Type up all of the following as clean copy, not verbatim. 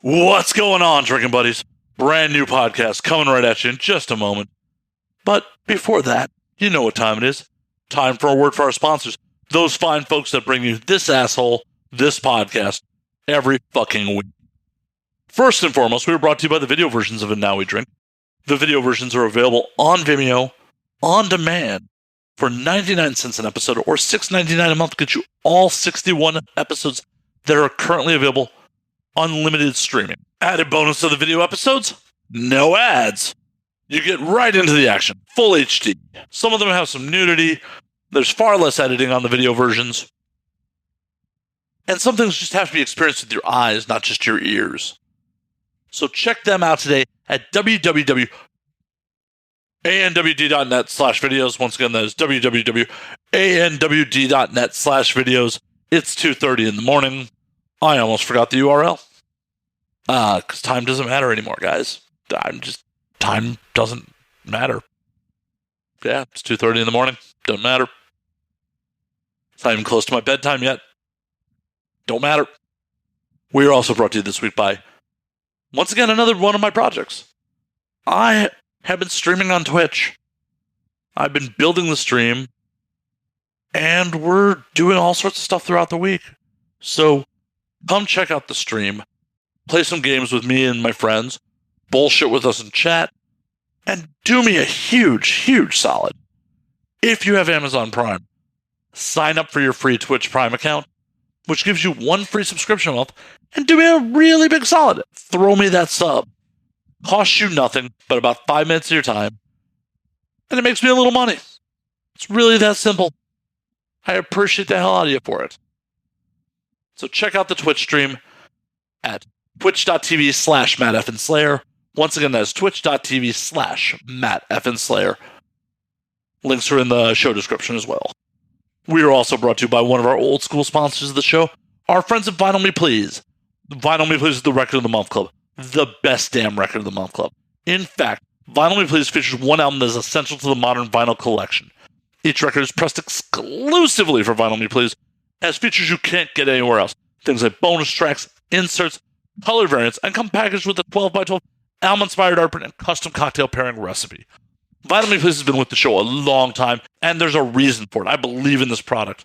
What's going on, drinking buddies? Brand new podcast coming right at you in just a moment. But before that, you know what time it is. Time for a word for our sponsors. Those fine folks that bring you this podcast, every fucking week. First and foremost, we were brought to you by the video versions of It Now We Drink. The video versions are available on Vimeo, on demand, for 99 cents an episode or $6.99 a month to get you all 61 episodes that are currently available. Unlimited streaming. Added bonus to the video episodes, no ads. You get right into the action, full HD. Some of them have some nudity. There's far less editing on the video versions. And some things just have to be experienced with your eyes, not just your ears. So check them out today at www.anwd.net/videos. Once again, that is www.anwd.net/videos. It's 2:30 in the morning. I almost forgot the URL. Because time doesn't matter anymore, guys. Time doesn't matter. Yeah, it's 2:30 in the morning. Doesn't matter. It's not even close to my bedtime yet. Don't matter. We are also brought to you this week by, once again, another one of my projects. I have been streaming on Twitch. I've been building the stream, and we're doing all sorts of stuff throughout the week. So come check out the stream, play some games with me and my friends, bullshit with us in chat, and do me a huge, huge solid. If you have Amazon Prime, sign up for your free Twitch Prime account, which gives you one free subscription a month, and do me a really big solid. Throw me that sub. Costs you nothing but about 5 minutes of your time, and it makes me a little money. It's really that simple. I appreciate the hell out of you for it. So check out the Twitch stream at twitch.tv/MattFNSlayer. Once again, that is twitch.tv/MattFNSlayer. Links are in the show description as well. We are also brought to you by one of our old school sponsors of the show, our friends at Vinyl Me Please. Vinyl Me Please is the Record of the Month Club, the best damn Record of the Month Club. In fact, Vinyl Me Please features one album that is essential to the modern vinyl collection. Each record is pressed exclusively for Vinyl Me Please, has features you can't get anywhere else. Things like bonus tracks, inserts, color variants, and come packaged with a 12x12 album-inspired art print and custom cocktail pairing recipe. Vinyl Me Please has been with the show a long time, and there's a reason for it. I believe in this product.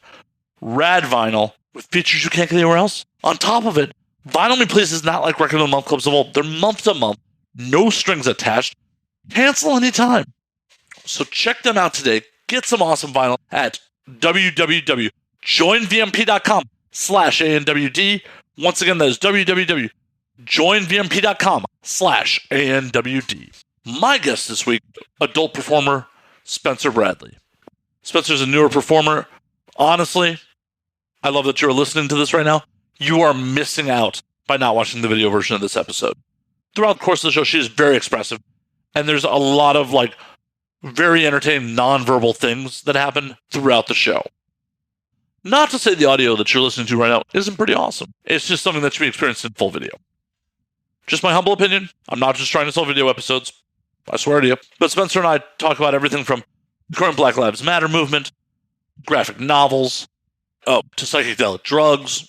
Rad vinyl with features you can't get anywhere else. On top of it, Vinyl Me Please is not like Record of the Month clubs of old. They're month to month, no strings attached. Cancel anytime. So check them out today. Get some awesome vinyl at www.joinvmp.com/ANWD. Once again, that is www.joinvmp.com/ANWD. My guest this week, adult performer Spencer Bradley. Spencer's a newer performer. Honestly, I love that you're listening to this right now. You are missing out by not watching the video version of this episode. Throughout the course of the show, she is very expressive, and there's a lot of very entertaining nonverbal things that happen throughout the show. Not to say the audio that you're listening to right now isn't pretty awesome. It's just something that should be experienced in full video. Just my humble opinion. I'm not just trying to sell video episodes. I swear to you. But Spencer and I talk about everything from the current Black Lives Matter movement, graphic novels, to psychedelic drugs,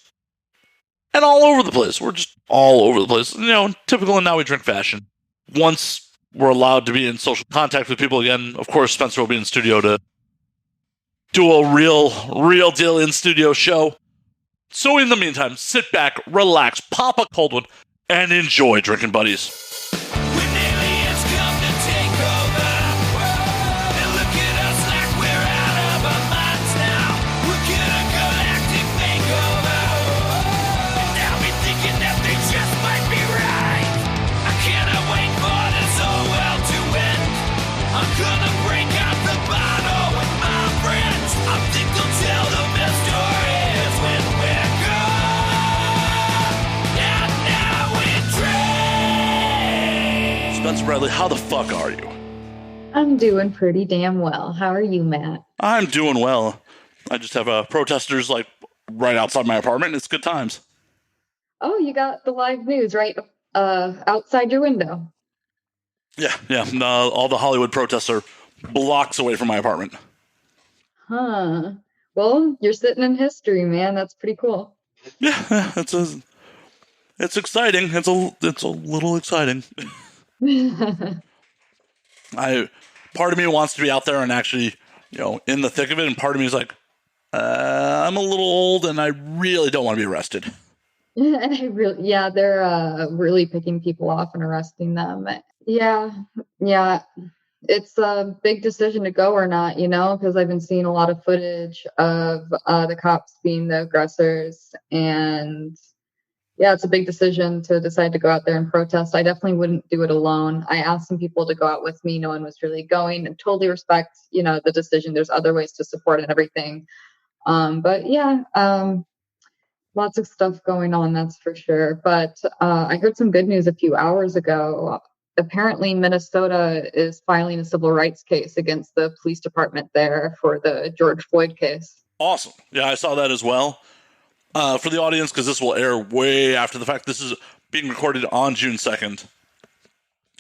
and all over the place. We're just all over the place. Typical And Now We Drink fashion. Once we're allowed to be in social contact with people again, of course, Spencer will be in studio to do a real deal in-studio show. So in the meantime, sit back, relax, pop a cold one, and enjoy, drinking buddies. Spencer Bradley, how the fuck are you? I'm doing pretty damn well. How are you, Matt? I'm doing well. I just have protesters right outside my apartment. It's good times. Oh, you got the live news right outside your window. Yeah. All the Hollywood protests are blocks away from my apartment. Huh. Well, you're sitting in history, man. That's pretty cool. Yeah, It's exciting. It's a little exciting. Part of me wants to be out there and actually, in the thick of it, and part of me is like, I'm a little old and I really don't want to be arrested. Yeah, they're really picking people off and arresting them. Yeah, yeah. It's a big decision to go or not, because I've been seeing a lot of footage of the cops being the aggressors. And yeah, it's a big decision to decide to go out there and protest. I definitely wouldn't do it alone. I asked some people to go out with me. No one was really going, and totally respect, the decision. There's other ways to support and everything. But yeah, lots of stuff going on, that's for sure. But I heard some good news a few hours ago. Apparently, Minnesota is filing a civil rights case against the police department there for the George Floyd case. Awesome. Yeah, I saw that as well. For the audience, because this will air way after the fact, this is being recorded on June 2nd.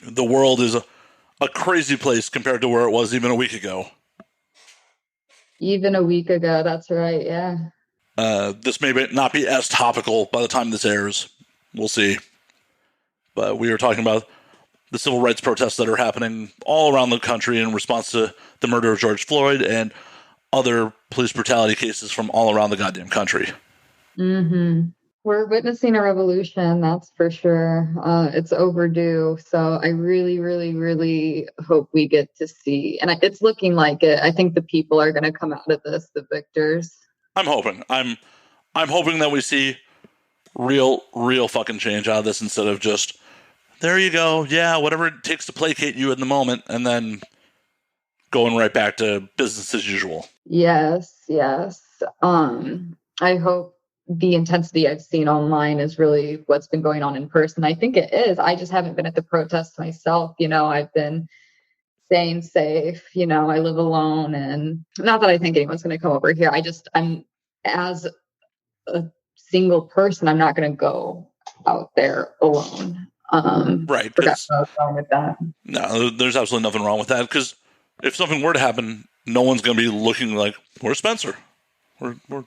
The world is a crazy place compared to where it was even a week ago. Even a week ago, that's right, yeah. This may not be as topical by the time this airs. We'll see. But we were talking about the civil rights protests that are happening all around the country in response to the murder of George Floyd and other police brutality cases from all around the goddamn country. Mm-hmm. We're witnessing a revolution, that's for sure. It's overdue. So I really, really, really hope we get to see. And it's looking like it. I think the people are going to come out of this the victors. I'm hoping. I'm hoping that we see real fucking change out of this instead of just, there you go, yeah, whatever it takes to placate you in the moment, and then going right back to business as usual. Yes. I hope the intensity I've seen online is really what's been going on in person. I think it is. I just haven't been at the protests myself. I've been staying safe. I live alone, and not that I think anyone's going to come over here. I'm as a single person, I'm not going to go out there alone. Right. Forgot what I was wrong with that. No, there's absolutely nothing wrong with that, because if something were to happen, no one's going to be looking like, where's Spencer? We're...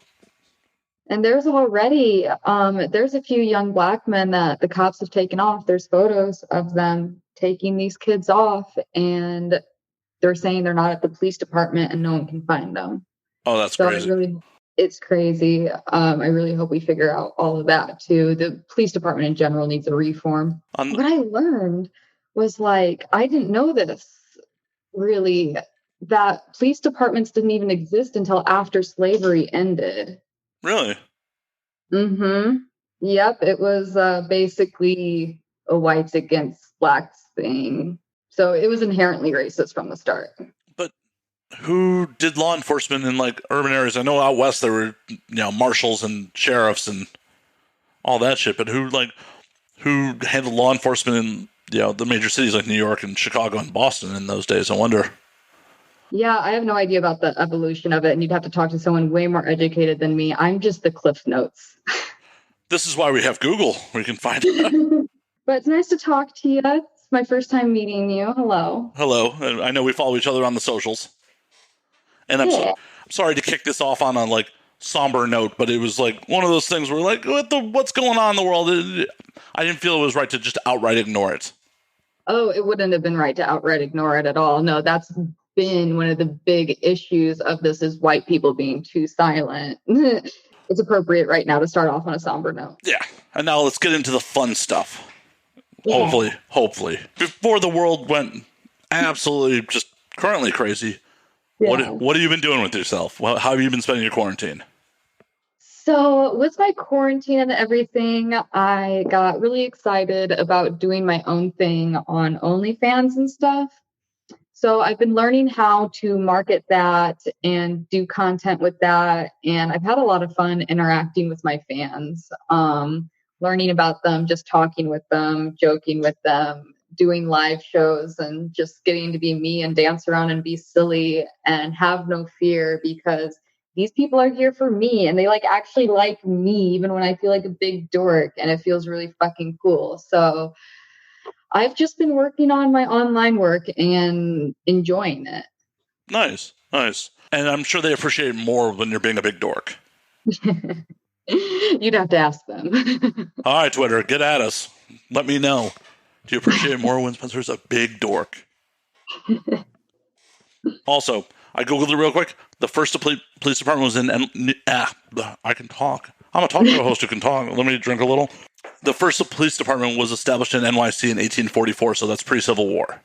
And there's already, there's a few young Black men that the cops have taken off. There's photos of them taking these kids off, and they're saying they're not at the police department and no one can find them. Oh, that's crazy. It's crazy. I really hope we figure out all of that too. The police department in general needs a reform. What I learned was, I didn't know this really, that police departments didn't even exist until after slavery ended. Really? Mm-hmm. Yep. It was basically a whites against blacks thing. So it was inherently racist from the start. But who did law enforcement in urban areas? I know out west there were marshals and sheriffs and all that shit. But who handled law enforcement in the major cities like New York and Chicago and Boston in those days? I wonder. Yeah, I have no idea about the evolution of it, and you'd have to talk to someone way more educated than me. I'm just the Cliff Notes. This is why we have Google. We can find out. But it's nice to talk to you. It's my first time meeting you. Hello. Hello. I know we follow each other on the socials. And I'm sorry to kick this off on a somber note, but it was one of those things where what's going on in the world? I didn't feel it was right to just outright ignore it. Oh, it wouldn't have been right to outright ignore it at all. No, that's been one of the big issues of this, is white people being too silent. It's appropriate right now to start off on a somber note. Yeah. And now let's get into the fun stuff. Yeah. Hopefully. Before the world went absolutely just currently crazy, yeah. What have you been doing with yourself? How have you been spending your quarantine? So with my quarantine and everything, I got really excited about doing my own thing on OnlyFans and stuff. So I've been learning how to market that and do content with that. And I've had a lot of fun interacting with my fans, learning about them, just talking with them, joking with them, doing live shows, and just getting to be me and dance around and be silly and have no fear, because these people are here for me and they actually like me, even when I feel like a big dork, and it feels really fucking cool. So I've just been working on my online work and enjoying it. Nice. And I'm sure they appreciate it more when you're being a big dork. You'd have to ask them. All right, Twitter, get at us. Let me know. Do you appreciate more when Spencer's a big dork? Also, I Googled it real quick. The first police department was in... I can talk. I'm a talk show host who can talk. Let me drink a little. The first police department was established in NYC in 1844, so that's pre-Civil War.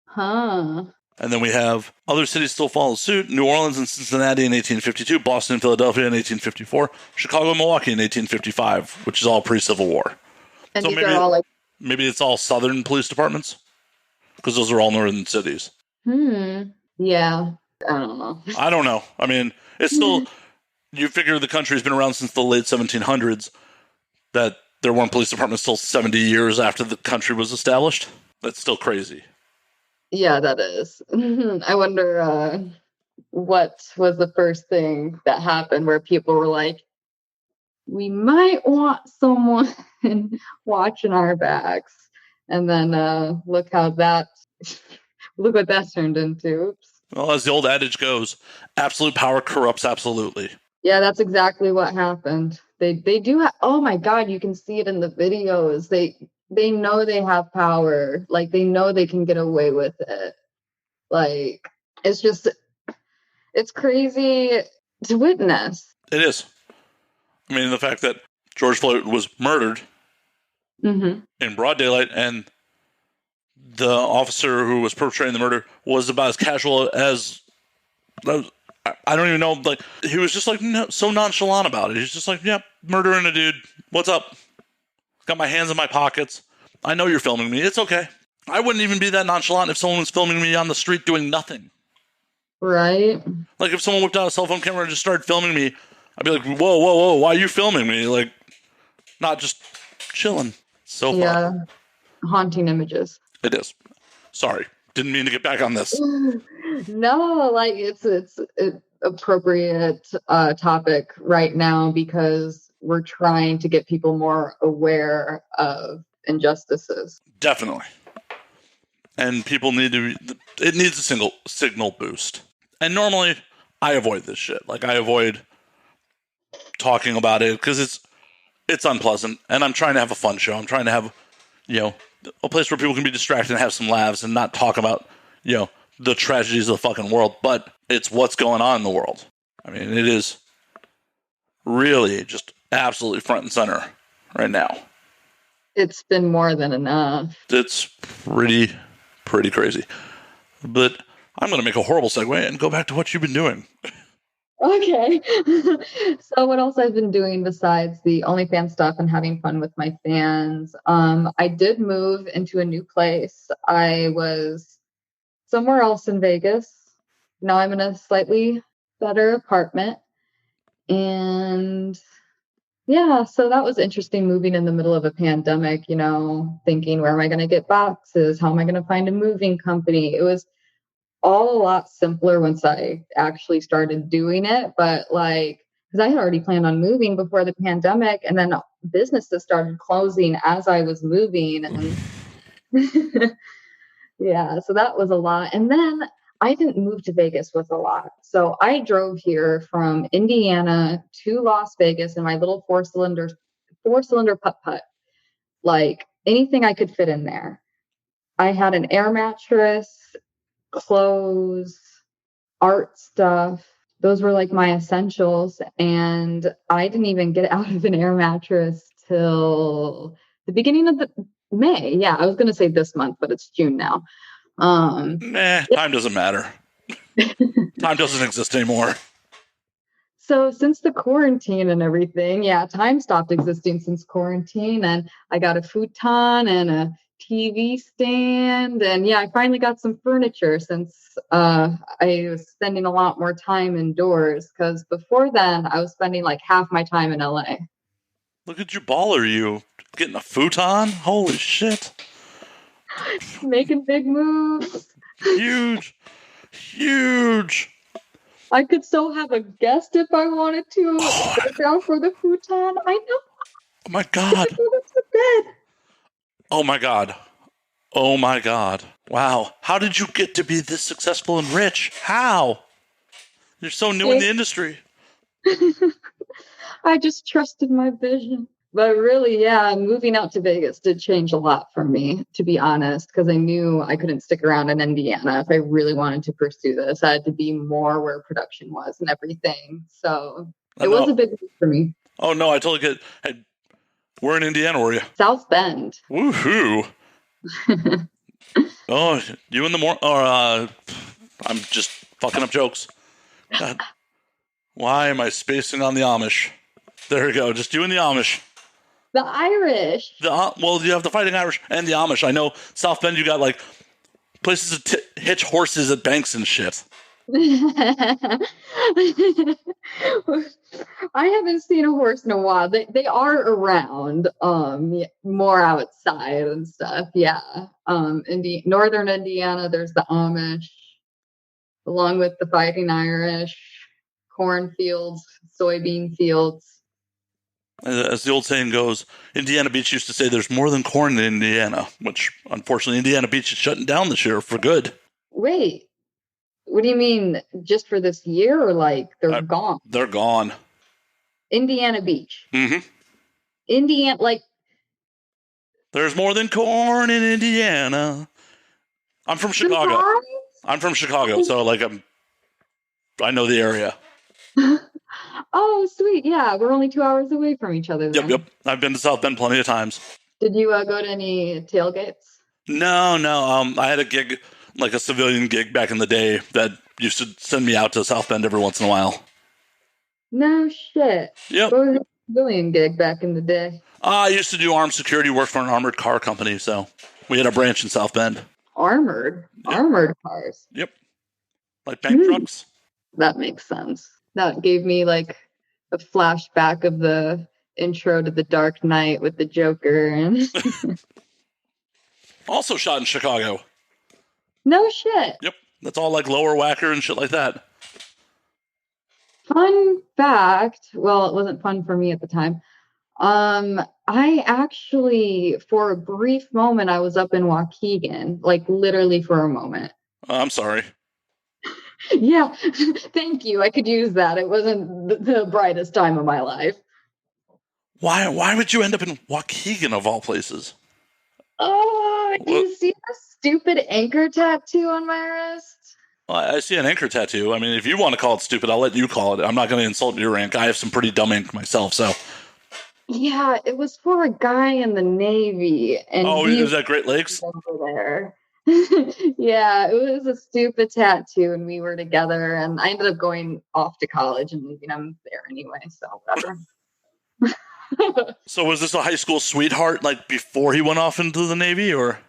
Huh. And then we have other cities still follow suit. New Orleans and Cincinnati in 1852, Boston and Philadelphia in 1854, Chicago and Milwaukee in 1855, which is all pre-Civil War. And so these are all like... maybe it's all southern police departments? Because those are all northern cities. Yeah. I don't know. I mean, it's still... You figure the country's been around since the late 1700s, that there weren't police departments till 70 years after the country was established. That's still crazy. Yeah, that is. I wonder what was the first thing that happened where people were like, we might want someone watching our backs. And then look what that turned into. Oops. Well, as the old adage goes, absolute power corrupts absolutely. Yeah, that's exactly what happened. They do oh my God, you can see it in the videos. They know they have power. Like, they know they can get away with it. Like, it's crazy to witness. It is. I mean, the fact that George Floyd was murdered in broad daylight and the officer who was perpetrating the murder was about as casual as... I don't even know, like, he was just like so nonchalant about it. He's just like, yeah, murdering a dude. What's up? Got my hands in my pockets. I know you're filming me. It's okay. I wouldn't even be that nonchalant if someone was filming me on the street doing nothing. Right. Like, if someone whipped out a cell phone camera and just started filming me, I'd be like, whoa, why are you filming me? Like, not just chilling. So far. Yeah. Haunting images. It is. Sorry. Didn't mean to get back on this. No, like, it's an appropriate topic right now because we're trying to get people more aware of injustices. Definitely. And people it needs a signal boost. And normally I avoid this shit. Like, I avoid talking about it because it's unpleasant, and I'm trying to have a fun show. I'm trying to have, a place where people can be distracted and have some laughs and not talk about, the tragedies of the fucking world, but it's what's going on in the world. I mean, it is really just absolutely front and center right now. It's been more than enough. It's pretty crazy. But I'm going to make a horrible segue and go back to what you've been doing. Okay. So what else I've been doing besides the OnlyFans stuff and having fun with my fans? I did move into a new place. I was somewhere else in Vegas. Now I'm in a slightly better apartment. And yeah, so that was interesting, moving in the middle of a pandemic, thinking, where am I going to get boxes? How am I going to find a moving company? It was all a lot simpler once I actually started doing it. But because I had already planned on moving before the pandemic, and then businesses started closing as I was moving. And yeah, so that was a lot. And then I didn't move to Vegas with a lot. So I drove here from Indiana to Las Vegas in my little four-cylinder putt-putt. Like, anything I could fit in there. I had an air mattress, clothes, art stuff. Those were like my essentials. And I didn't even get out of an air mattress till the beginning of May. Yeah, I was going to say this month, but it's June now. Time doesn't matter. Time doesn't exist anymore. So since the quarantine and everything, time stopped existing since quarantine. And I got a futon and a TV stand. And I finally got some furniture since I was spending a lot more time indoors. Because before then, I was spending like half my time in LA. Look at you, baller, you getting a futon? Holy shit. Making big moves. Huge. I could so have a guest if I wanted to. Go down for the futon. I know. Oh my God. Go to bed. Oh my God. Wow. How did you get to be this successful and rich? How? You're so new in the industry. I just trusted my vision. But really, yeah, moving out to Vegas did change a lot for me, to be honest, because I knew I couldn't stick around in Indiana if I really wanted to pursue this. I had to be more where production was and everything. So it was a big move for me. Oh, no, I totally get. Hey, where in Indiana were you? South Bend. Woohoo! Oh, you in the morning? I'm just fucking up jokes. God, why am I spacing on the Amish? There we go. Just you and the Amish. The Irish. Well, you have the Fighting Irish and the Amish. I know South Bend, you got like places to hitch horses at banks and shit. I haven't seen a horse in a while. They are around, more outside and stuff. Yeah. Northern Indiana, there's the Amish, along with the Fighting Irish, cornfields, soybean fields. As the old saying goes, Indiana Beach used to say there's more than corn in Indiana, which unfortunately Indiana Beach is shutting down this year for good. Wait, what do you mean? Just for this year, or like they're gone? They're gone. Indiana Beach. Mm-hmm. Indiana, like there's more than corn in Indiana. I'm from Chicago. Surprise? I'm from Chicago, so like I know the area. Oh, sweet. Yeah, we're only 2 hours away from each other then. Yep. I've been to South Bend plenty of times. Did you go to any tailgates? No. I had a gig, like a civilian gig back in the day that used to send me out to South Bend every once in a while. No shit. Yep. What was a civilian gig back in the day? I used to do armed security work for an armored car company, so we had a branch in South Bend. Armored? Yep. Armored cars? Yep. Like bank trucks? That makes sense. That gave me like a flashback of the intro to The Dark Knight with the Joker. And also shot in Chicago. No shit. Yep. That's all like Lower Wacker and shit like that. Fun fact. Well, it wasn't fun for me at the time. I actually, for a brief moment, I was up in Waukegan, like literally for a moment. I'm sorry. Yeah, thank you. I could use that. It wasn't the brightest time of my life. Why would you end up in Waukegan of all places? Oh, you see the stupid anchor tattoo on my wrist? Well, I see an anchor tattoo. I mean, if you want to call it stupid, I'll let you call it. I'm not going to insult your ink. I have some pretty dumb ink myself, so. Yeah, it was for a guy in the Navy. And is that Great Lakes? Over there. Yeah, it was a stupid tattoo, and we were together, and I ended up going off to college and leaving him there anyway, so whatever. So was this a high school sweetheart, like before he went off into the Navy, or?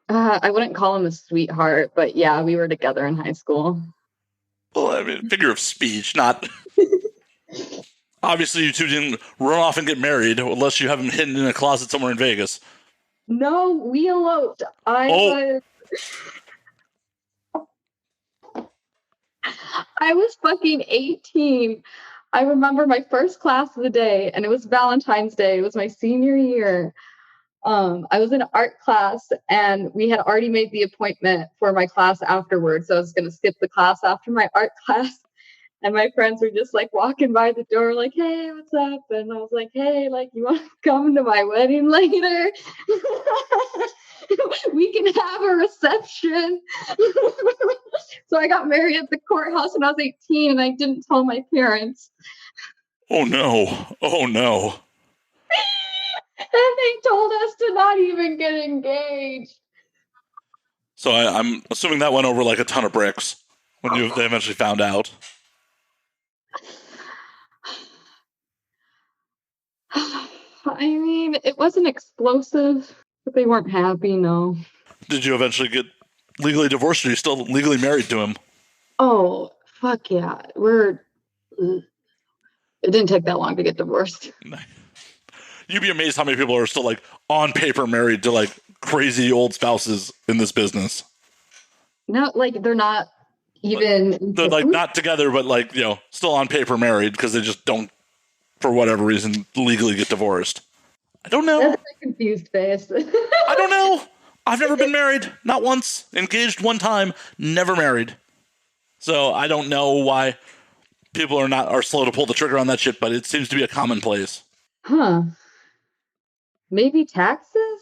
I wouldn't call him a sweetheart, but yeah, we were together in high school. Well, I mean, figure of speech, not... Obviously, you two didn't run off and get married, unless you have him hidden in a closet somewhere in Vegas. No, we eloped. I was fucking 18. I remember my first class of the day, and it was Valentine's Day. It was my senior year. I was in art class, and we had already made the appointment for my class afterwards. So I was going to skip the class after my art class. And my friends were just like walking by the door, like, hey, what's up? And I was like, hey, like, you want to come to my wedding later? We can have a reception. So I got married at the courthouse when I was 18, and I didn't tell my parents. Oh, no. And they told us to not even get engaged. So I'm assuming that went over like a ton of bricks when they eventually found out. I mean, it wasn't explosive, but they weren't happy, no. Did you eventually get legally divorced, or are you still legally married to him? Oh, fuck yeah. It didn't take that long to get divorced. You'd be amazed how many people are still like on paper married to like crazy old spouses in this business. No, like they're not even... They're like not together, but like, still on paper married because they just don't, for whatever reason, legally get divorced. I don't know. That's a confused face. I don't know. I've never been married. Not once. Engaged one time. Never married. So I don't know why people are slow to pull the trigger on that shit, but it seems to be a commonplace. Huh. Maybe taxes?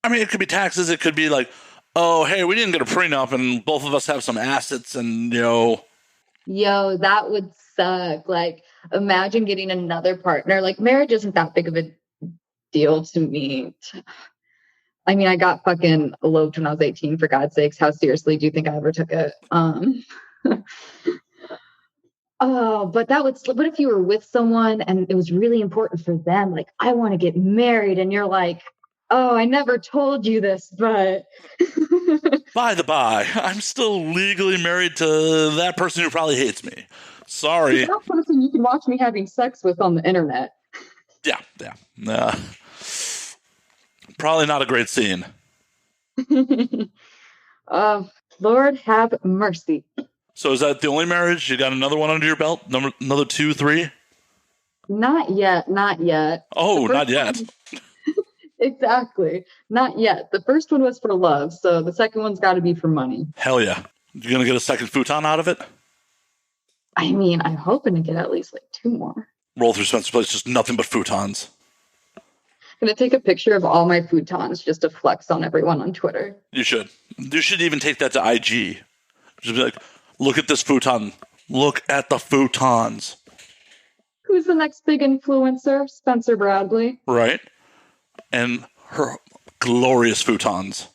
I mean, it could be taxes. It could be like, oh, hey, we didn't get a prenup and both of us have some assets and, Yo, that would suck. Like, imagine getting another partner. Like, marriage isn't that big of a deal to me. I mean, I got fucking eloped when I was 18, for God's sakes. How seriously do you think I ever took it? Oh, but what if you were with someone and it was really important for them? Like, I want to get married. And you're like, oh, I never told you this, but. by the by, I'm still legally married to that person who probably hates me. Sorry. That person you can watch me having sex with on the internet. Yeah. Probably not a great scene. Lord have mercy. So is that the only marriage? You got another one under your belt? Another 2, 3? Not yet. Oh, not yet. Exactly. Not yet. The first one was for love, so the second one's got to be for money. Hell yeah. You gonna get a second futon out of it? I mean, I'm hoping to get at least like 2 more. Roll through Spencer's place, just nothing but futons. I'm going to take a picture of all my futons just to flex on everyone on Twitter. You should. You should even take that to IG. Just be like, look at this futon. Look at the futons. Who's the next big influencer? Spencer Bradley. Right. And her glorious futons.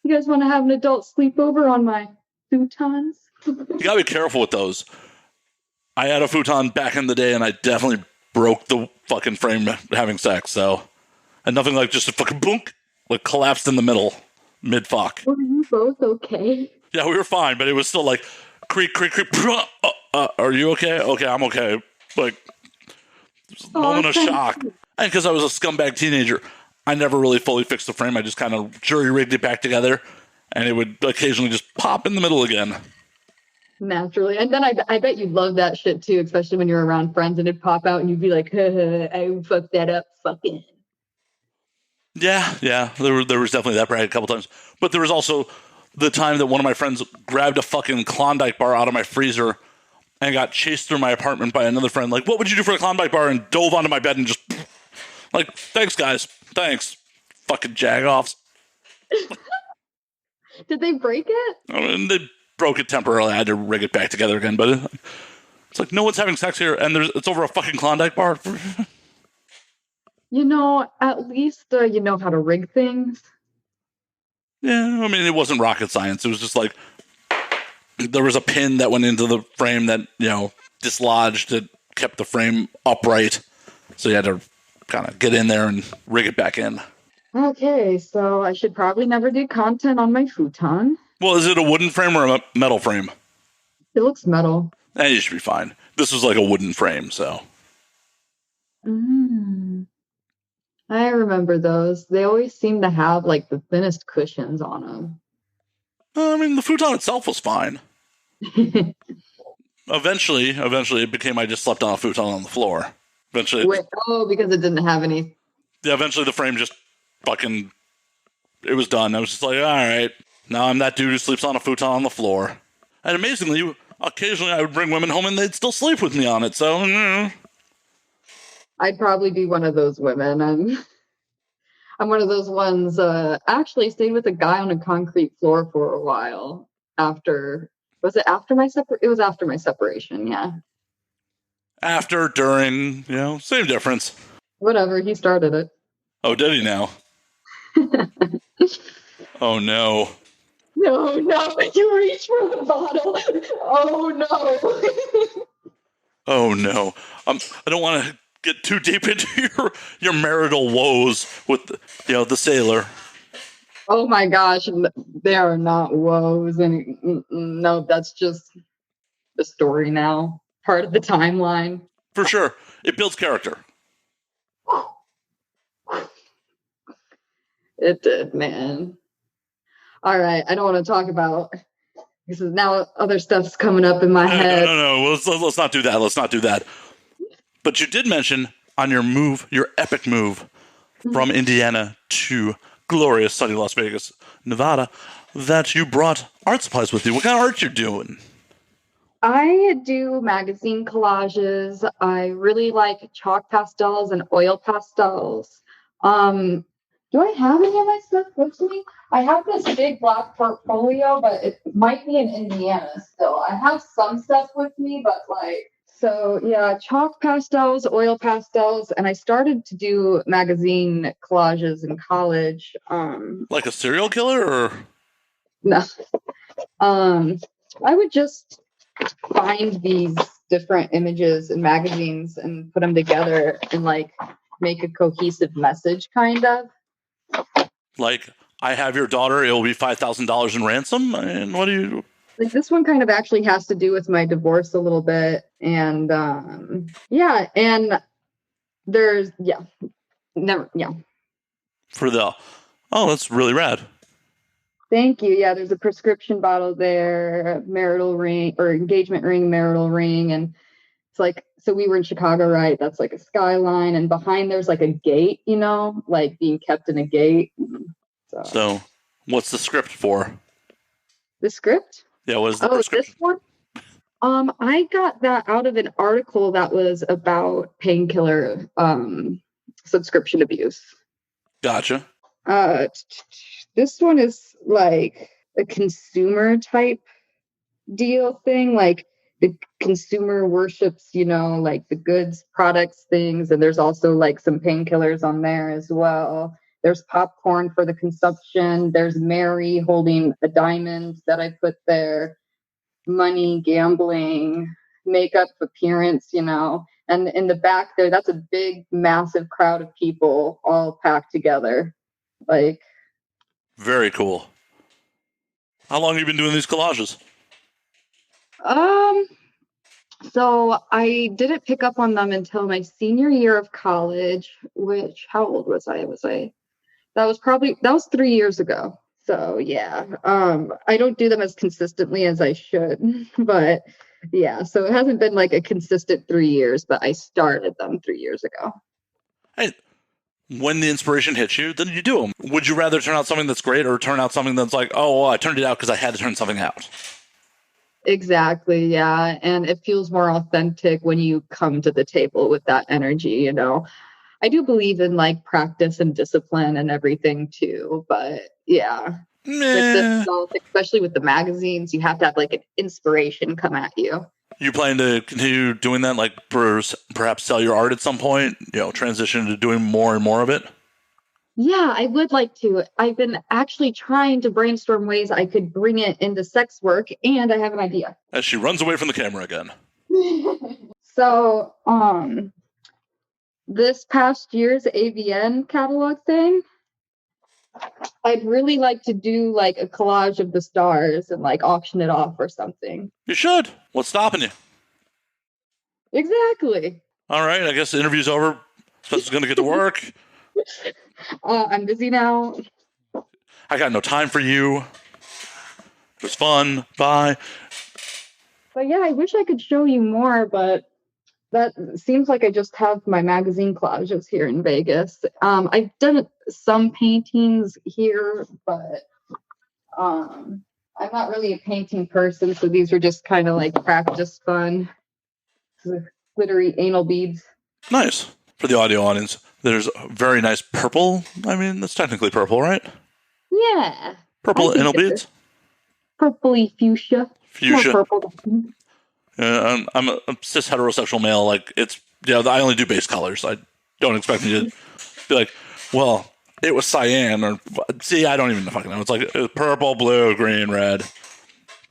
You guys want to have an adult sleepover on my futons? You gotta be careful with those. I had a futon back in the day and I definitely broke the fucking frame having sex, so. And nothing like just a fucking boonk, like collapsed in the middle, mid-fuck. Were you both okay? Yeah, we were fine, but it was still like, creak, creak, creak. Are you okay? Okay, I'm okay. Like, moment of shock. And because I was a scumbag teenager, I never really fully fixed the frame. I just kind of jury-rigged it back together, and it would occasionally just pop in the middle again. Naturally. And then I bet you love that shit too, especially when you're around friends and it'd pop out and you'd be like, I fucked that up, fucking. Yeah. There was definitely that brag a couple times. But there was also the time that one of my friends grabbed a fucking Klondike bar out of my freezer and got chased through my apartment by another friend. Like, what would you do for a Klondike bar? And dove onto my bed and just, like, thanks, guys. Thanks. Fucking jagoffs. Did they break it? I mean, they broke it temporarily. I had to rig it back together again. But it's like, no one's having sex here, and it's over a fucking Klondike bar. You know, at least you know how to rig things. Yeah, I mean, it wasn't rocket science. It was just like, there was a pin that went into the frame that, dislodged. It kept the frame upright. So you had to kind of get in there and rig it back in. Okay, so I should probably never do content on my futon. Well, is it a wooden frame or a metal frame? It looks metal. You should be fine. This was like a wooden frame, so. I remember those. They always seem to have like the thinnest cushions on them. I mean, the futon itself was fine. Eventually it became I just slept on a futon on the floor. Because it didn't have any. Yeah, eventually the frame just fucking, it was done. I was just like, all right, now I'm that dude who sleeps on a futon on the floor. And amazingly, occasionally I would bring women home and they'd still sleep with me on it, so. I'd probably be one of those women. I'm one of those ones. Actually stayed with a guy on a concrete floor for a while. It was after my separation, yeah. After, during, same difference. Whatever, he started it. Oh, did he now? Oh, no. No, you reach for the bottle. Oh, no. Oh, no. I don't want to get too deep into your marital woes with, the sailor. Oh, my gosh. They are not woes. And no, that's just the story now. Part of the timeline. For sure. It builds character. It did, man. All right. I don't want to talk about, because now other stuff's coming up in my head. No. Let's not do that. Let's not do that. But you did mention on your epic move from Indiana to glorious sunny Las Vegas, Nevada, that you brought art supplies with you. What kind of art you doing? I do magazine collages. I really like chalk pastels and oil pastels. Do I have any of my stuff with me? I have this big black portfolio, but it might be in Indiana still. I have some stuff with me, but so yeah, chalk pastels, oil pastels, and I started to do magazine collages in college. Like a serial killer, or No, I would just find these different images in magazines and put them together and make a cohesive message, kind of. like I have your daughter, it will be $5,000 in ransom? And what do you... Like this one kind of actually has to do with my divorce a little bit. And yeah, and there's, yeah, never, yeah. For the... Oh, that's really rad. Thank you. Yeah, there's a prescription bottle there, marital ring or engagement ring, marital ring. And it's like, so we were in Chicago, right? That's like a skyline. And behind there's like a gate, like being kept in a gate. So what's the script for? The script? Yeah, what is the prescription? This one? I got that out of an article that was about painkiller subscription abuse. Gotcha. This one is like a consumer type deal thing. Like the consumer worships, like the goods, products, things. And there's also like some painkillers on there as well. There's popcorn for the consumption. There's Mary holding a diamond that I put there. Money, gambling, makeup, appearance, And in the back there, that's a big, massive crowd of people all packed together. Like, very cool. How long have you been doing these collages? So I didn't pick up on them until my senior year of college, which, how old was I? That was 3 years ago. So yeah, I don't do them as consistently as I should, but yeah, so it hasn't been like a consistent 3 years, but I started them 3 years ago. Hey, when the inspiration hits you, then you do them. Would you rather turn out something that's great or turn out something that's like, oh, well, I turned it out because I had to turn something out? Exactly, yeah. And it feels more authentic when you come to the table with that energy, I do believe in like practice and discipline and everything too, but yeah. Especially with the magazines, you have to have like an inspiration come at you. You plan to continue doing that, like perhaps sell your art at some point, transition to doing more and more of it? Yeah, I would like to. I've been actually trying to brainstorm ways I could bring it into sex work, and I have an idea. As she runs away from the camera again. So, this past year's AVN catalog thing, I'd really like to do like a collage of the stars and like auction it off or something. You should. What's stopping you? Exactly. All right, I guess the interview's over. Spencer's going to get to work. I'm busy now. I got no time for you. It was fun. Bye. But yeah, I wish I could show you more, but that seems like I just have my magazine collages here in Vegas. I've done some paintings here, but I'm not really a painting person, so these are just kind of like practice fun. Glittery anal beads. Nice. For the audio audience, there's a very nice purple. I mean, that's technically purple, right? Yeah. Purple anal beads? Purpley fuchsia. Fuchsia. More purple. I'm a cis heterosexual male. Like, I only do base colors. I don't expect me to be like, well, it was cyan, or see, I don't even fucking know. It's like purple, blue, green, red.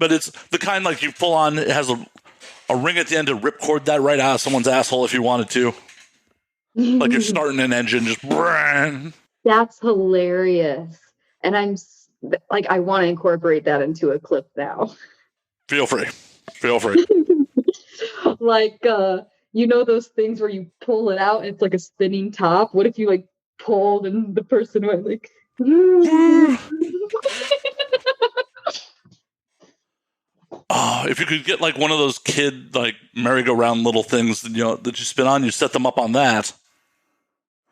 But it's the kind like you full on, it has a ring at the end to ripcord that right out of someone's asshole if you wanted to. Like you're starting an engine, just. That's hilarious. And I'm like, I want to incorporate that into a clip now. Feel free. Like, those things where you pull it out and it's like a spinning top? What if you like pulled and the person went like. Oh, if you could get like one of those kid like merry-go-round little things that you spin on, you set them up on that.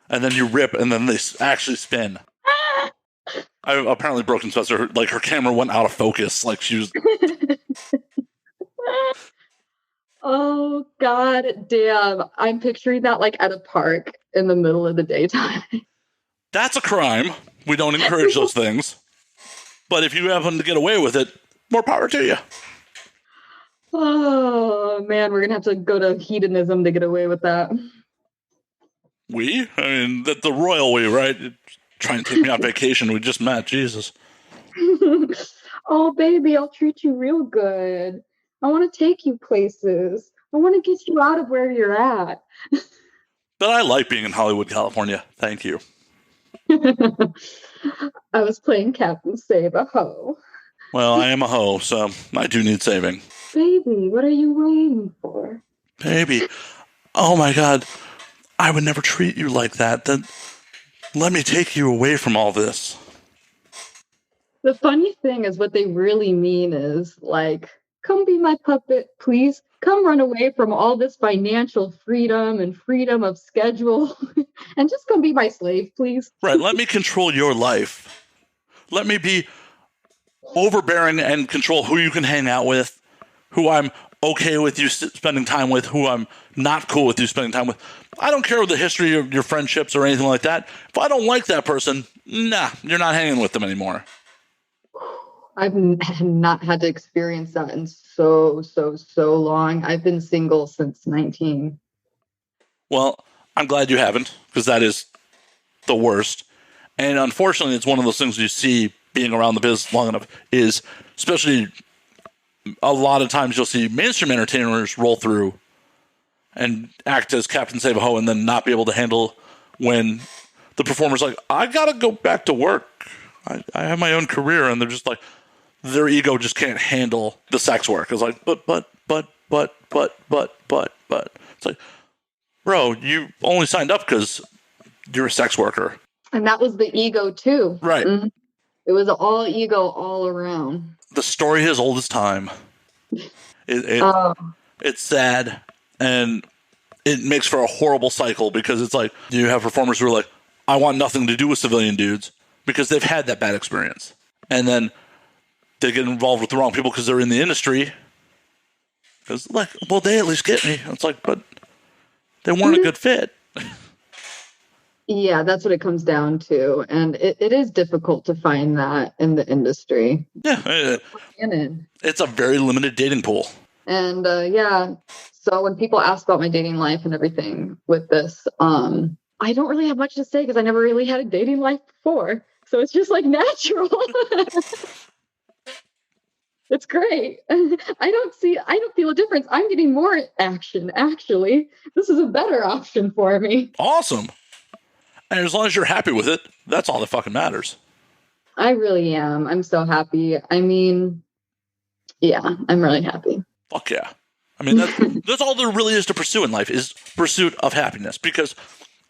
And then you rip, and then they actually spin. I've apparently broken Spencer. Like her camera went out of focus. Like she was. Oh, God damn. I'm picturing that like at a park in the middle of the daytime. That's a crime. We don't encourage those things. But if you happen to get away with it, more power to you. Oh, man, we're going to have to go to hedonism to get away with that. We? I mean, the royal we, right? Trying to take me on vacation. We just met. Jesus. Oh, baby, I'll treat you real good. I want to take you places. I want to get you out of where you're at. But I like being in Hollywood, California. Thank you. I was playing Captain Save a Ho. Well, I am a hoe, so I do need saving. Baby, what are you waiting for? Baby. Oh my God. I would never treat you like that. Then let me take you away from all this. The funny thing is what they really mean is like, come be my puppet, please. Come run away from all this financial freedom and freedom of schedule and just come be my slave, please. Right. Let me control your life. Let me be overbearing and control who you can hang out with, who I'm okay with you spending time with, who I'm not cool with you spending time with. I don't care the history of your friendships or anything like that. If I don't like that person, nah, you're not hanging with them anymore. I've not had to experience that in so long. I've been single since 19. Well, I'm glad you haven't, because that is the worst. And unfortunately, it's one of those things you see being around the biz long enough is, especially a lot of times you'll see mainstream entertainers roll through and act as Captain Save-A-Ho and then not be able to handle when the performer's like, I got to go back to work. I have my own career. And they're just like, their ego just can't handle the sex work. It's like, but. It's like, bro, you only signed up because you're a sex worker. And that was the ego too. Right. Mm-hmm. It was all ego all around. The story is old as time. It's sad, and it makes for a horrible cycle because it's like you have performers who are like, I want nothing to do with civilian dudes because they've had that bad experience. And then they get involved with the wrong people because they're in the industry. Because, like, well, they at least get me. It's like, but they weren't a good fit. Yeah, that's what it comes down to. And it is difficult to find that in the industry. Yeah. It's a very limited dating pool. And yeah, so when people ask about my dating life and everything with this, I don't really have much to say because I never really had a dating life before. So it's just like natural. It's great. I don't feel a difference. I'm getting more action, actually. This is a better option for me. Awesome. And as long as you're happy with it, that's all that fucking matters. I really am. I'm so happy. I mean, yeah, I'm really happy. Fuck yeah. I mean, that's all there really is to pursue in life is pursuit of happiness. Because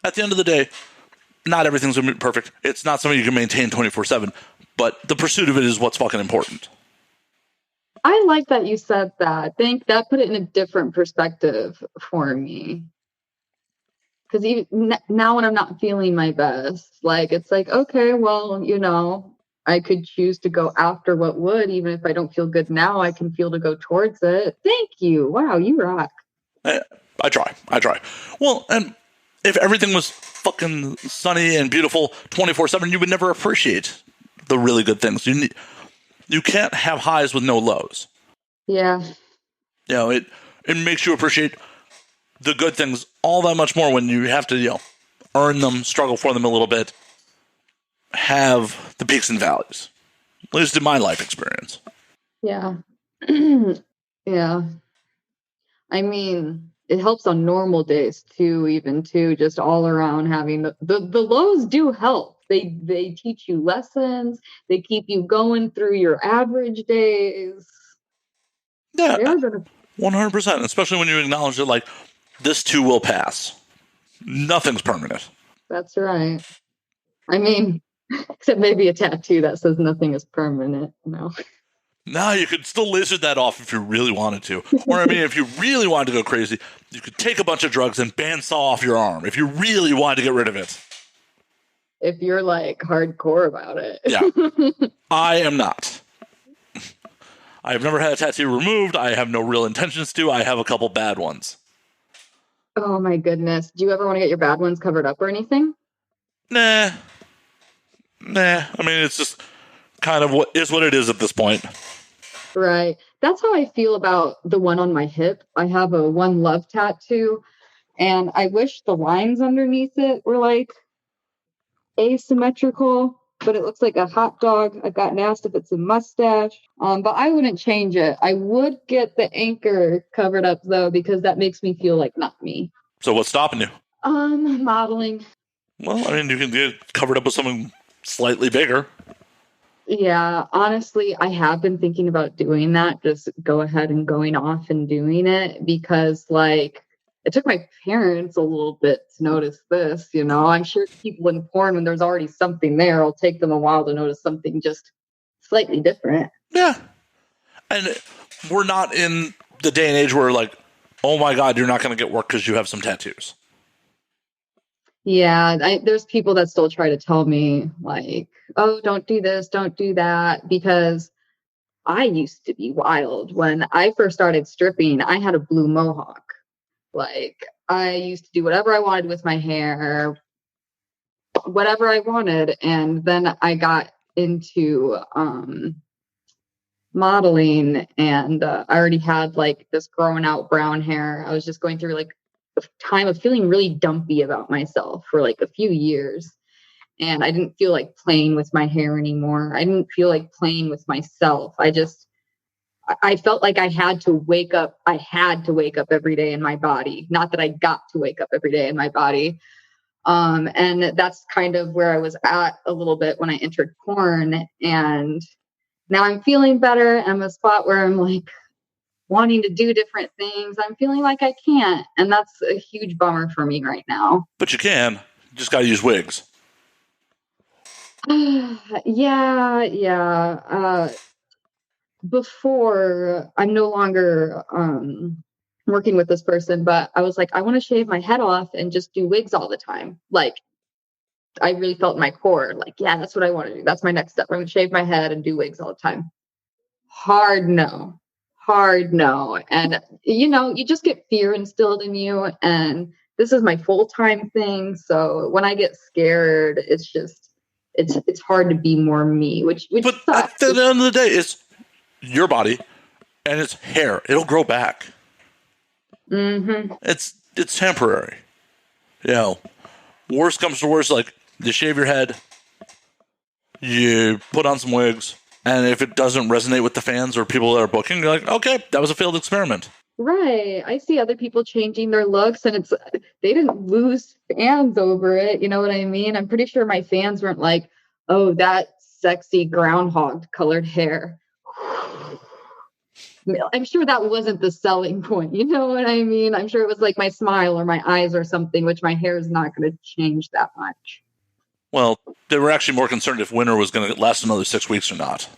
at the end of the day, not everything's going to be perfect. It's not something you can maintain 24/7. But the pursuit of it is what's fucking important. I like that you said that. I think that put it in a different perspective for me. Because even now when I'm not feeling my best, like, it's like, okay, well, I could choose to go after what would, even if I don't feel good now, I can feel to go towards it. Thank you. Wow, you rock. I try. Well, and if everything was fucking sunny and beautiful 24/7, you would never appreciate the really good things. You can't have highs with no lows. Yeah. It makes you appreciate the good things all that much more when you have to, earn them, struggle for them a little bit, have the peaks and valleys. At least in my life experience. Yeah. Yeah. I mean, it helps on normal days too, just all around having the lows do help. They teach you lessons. They keep you going through your average days. Yeah, 100%. Especially when you acknowledge that, like, this too will pass. Nothing's permanent. That's right. I mean, except maybe a tattoo that says nothing is permanent. No, you could still laser that off if you really wanted to. Or, I mean, if you really wanted to go crazy, you could take a bunch of drugs and bandsaw off your arm if you really wanted to get rid of it. If you're, like, hardcore about it. Yeah. I am not. I've never had a tattoo removed. I have no real intentions to. I have a couple bad ones. Oh my goodness. Do you ever want to get your bad ones covered up or anything? Nah. I mean, it's just kind of what it is at this point. Right. That's how I feel about the one on my hip. I have a one love tattoo, and I wish the lines underneath it were like asymmetrical, but it looks like a hot dog. I got asked if it's a mustache, but I wouldn't change it. I would get the anchor covered up though, because that makes me feel like not me. So what's stopping you? Modeling. Well, I mean, you can get covered up with something slightly bigger. Yeah, honestly, I have been thinking about doing that. Just go ahead and going off and doing it because, like, it took my parents a little bit to notice this. I'm sure people in porn, when there's already something there, it'll take them a while to notice something just slightly different. Yeah. And we're not in the day and age where, like, oh my God, you're not going to get work because you have some tattoos. Yeah, there's people that still try to tell me, like, oh, don't do this, don't do that, because I used to be wild. When I first started stripping, I had a blue mohawk. Like, I used to do whatever I wanted with my hair, whatever I wanted. And then I got into modeling, and I already had like this growing out brown hair. I was just going through like a time of feeling really dumpy about myself for like a few years. And I didn't feel like playing with my hair anymore. I didn't feel like playing with myself. I felt like I had to wake up. I had to wake up every day in my body. Not that I got to wake up every day in my body. And that's kind of where I was at a little bit when I entered porn. And now I'm feeling better. I'm a spot where I'm like wanting to do different things. I'm feeling like I can't. And that's a huge bummer for me right now. But you can. You just got to use wigs. Yeah. Before, I'm no longer working with this person, but I was like, I want to shave my head off and just do wigs all the time. Like, I really felt in my core, like, yeah, that's what I want to do. That's my next step. I'm going to shave my head and do wigs all the time. Hard no. And, you just get fear instilled in you. And this is my full-time thing. So when I get scared, it's just, it's hard to be more me, which but sucks. At the end of the day, it's your body and it's hair. It'll grow back. Mm-hmm. It's temporary. Worst comes to worst, like you shave your head, you put on some wigs, and if it doesn't resonate with the fans or people that are booking, you're like, okay, that was a failed experiment. Right. I see other people changing their looks, and they didn't lose fans over it. You know what I mean? I'm pretty sure my fans weren't like, oh, that sexy groundhog colored hair. I'm sure that wasn't the selling point. You know what I mean? I'm sure it was like my smile or my eyes or something, which my hair is not going to change that much. Well, they were actually more concerned if winter was going to last another 6 weeks or not.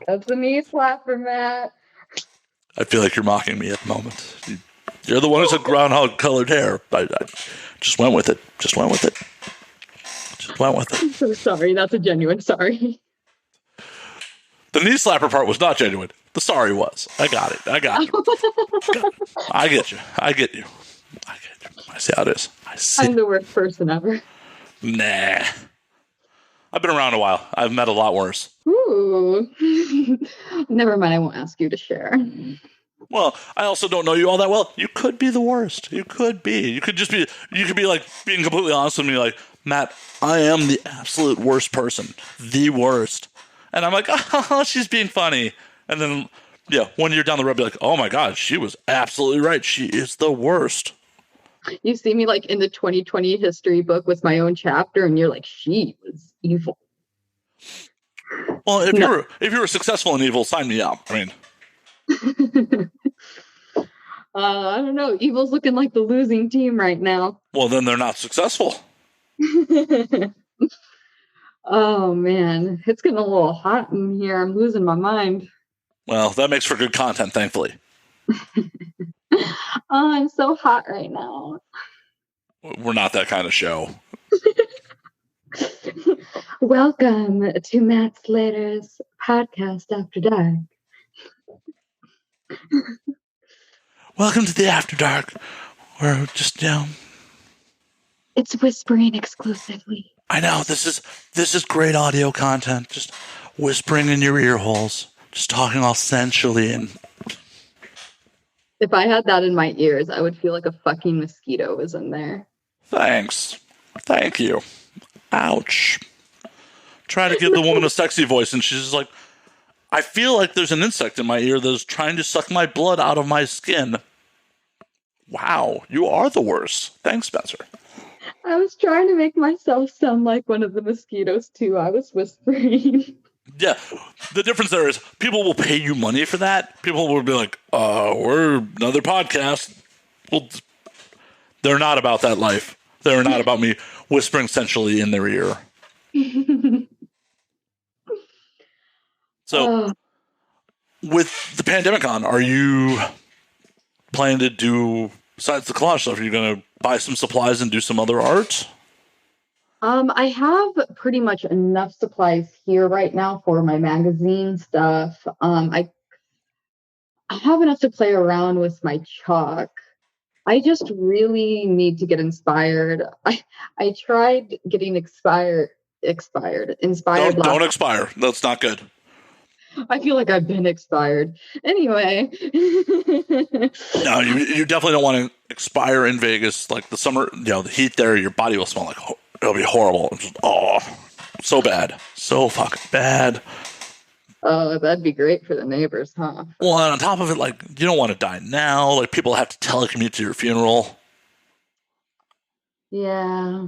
That's a knee slapper, Matt. I feel like you're mocking me at the moment. You're the one who said groundhog colored hair. I just went with it. I'm so sorry. That's a genuine sorry. The knee slapper part was not genuine. The sorry was. I got it. I get you. I get you. I see how it is. I'm the worst person ever. Nah. I've been around a while. I've met a lot worse. Ooh. Never mind. I won't ask you to share. Well, I also don't know you all that well. You could be the worst. You could be. You could be like being completely honest with me, like, Matt, I am the absolute worst person. The worst. And I'm like, oh, she's being funny. And then, 1 year down the road, be like, oh my God, she was absolutely right. She is the worst. You see me like in the 2020 history book with my own chapter, and you're like, she was evil. Well, if you were successful in evil, sign me up. I mean, I don't know. Evil's looking like the losing team right now. Well, then they're not successful. Oh man, it's getting a little hot in here. I'm losing my mind. Well, that makes for good content, thankfully. Oh, I'm so hot right now. We're not that kind of show. Welcome to Matt Slater's podcast After Dark. Welcome to the After Dark. We're just, It's whispering exclusively. I know, this is great audio content. Just whispering in your ear holes. Just talking all sensually and... If I had that in my ears, I would feel like a fucking mosquito was in there. Thanks. Thank you. Ouch. Trying to give the woman a sexy voice, and she's just like, I feel like there's an insect in my ear that's trying to suck my blood out of my skin. Wow, you are the worst. Thanks, Spencer. I was trying to make myself sound like one of the mosquitoes, too. I was whispering. Yeah, the difference there is people will pay you money for that. People will be like, we're another podcast. Well, they're not about that life. They're not about me whispering sensually in their ear. So, with the pandemic on, are you planning to do, besides the collage stuff, are you going to buy some supplies and do some other art? I have pretty much enough supplies here right now for my magazine stuff. I have enough to play around with my chalk. I just really need to get inspired. I tried getting inspired. Don't expire. That's not good. I feel like I've been expired. Anyway. No, you definitely don't want to expire in Vegas. Like the summer, the heat there, your body will smell like, it'll be horrible. Just, so bad. So fucking bad. Oh, that'd be great for the neighbors, huh? Well, and on top of it, like, you don't want to die now. Like, people have to telecommute to your funeral. Yeah.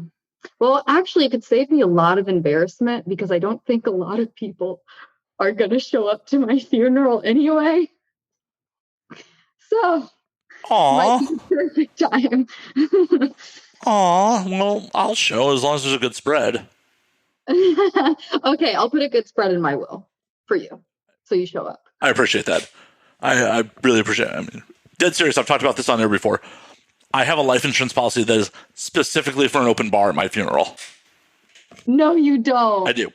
Well, actually, it could save me a lot of embarrassment because I don't think a lot of people are going to show up to my funeral anyway. So, might be the perfect time. Well, I'll show as long as there's a good spread. Okay, I'll put a good spread in my will for you, so you show up. I appreciate that. I really appreciate it. I mean, dead serious. I've talked about this on there before. I have a life insurance policy that is specifically for an open bar at my funeral. No, you don't. I do.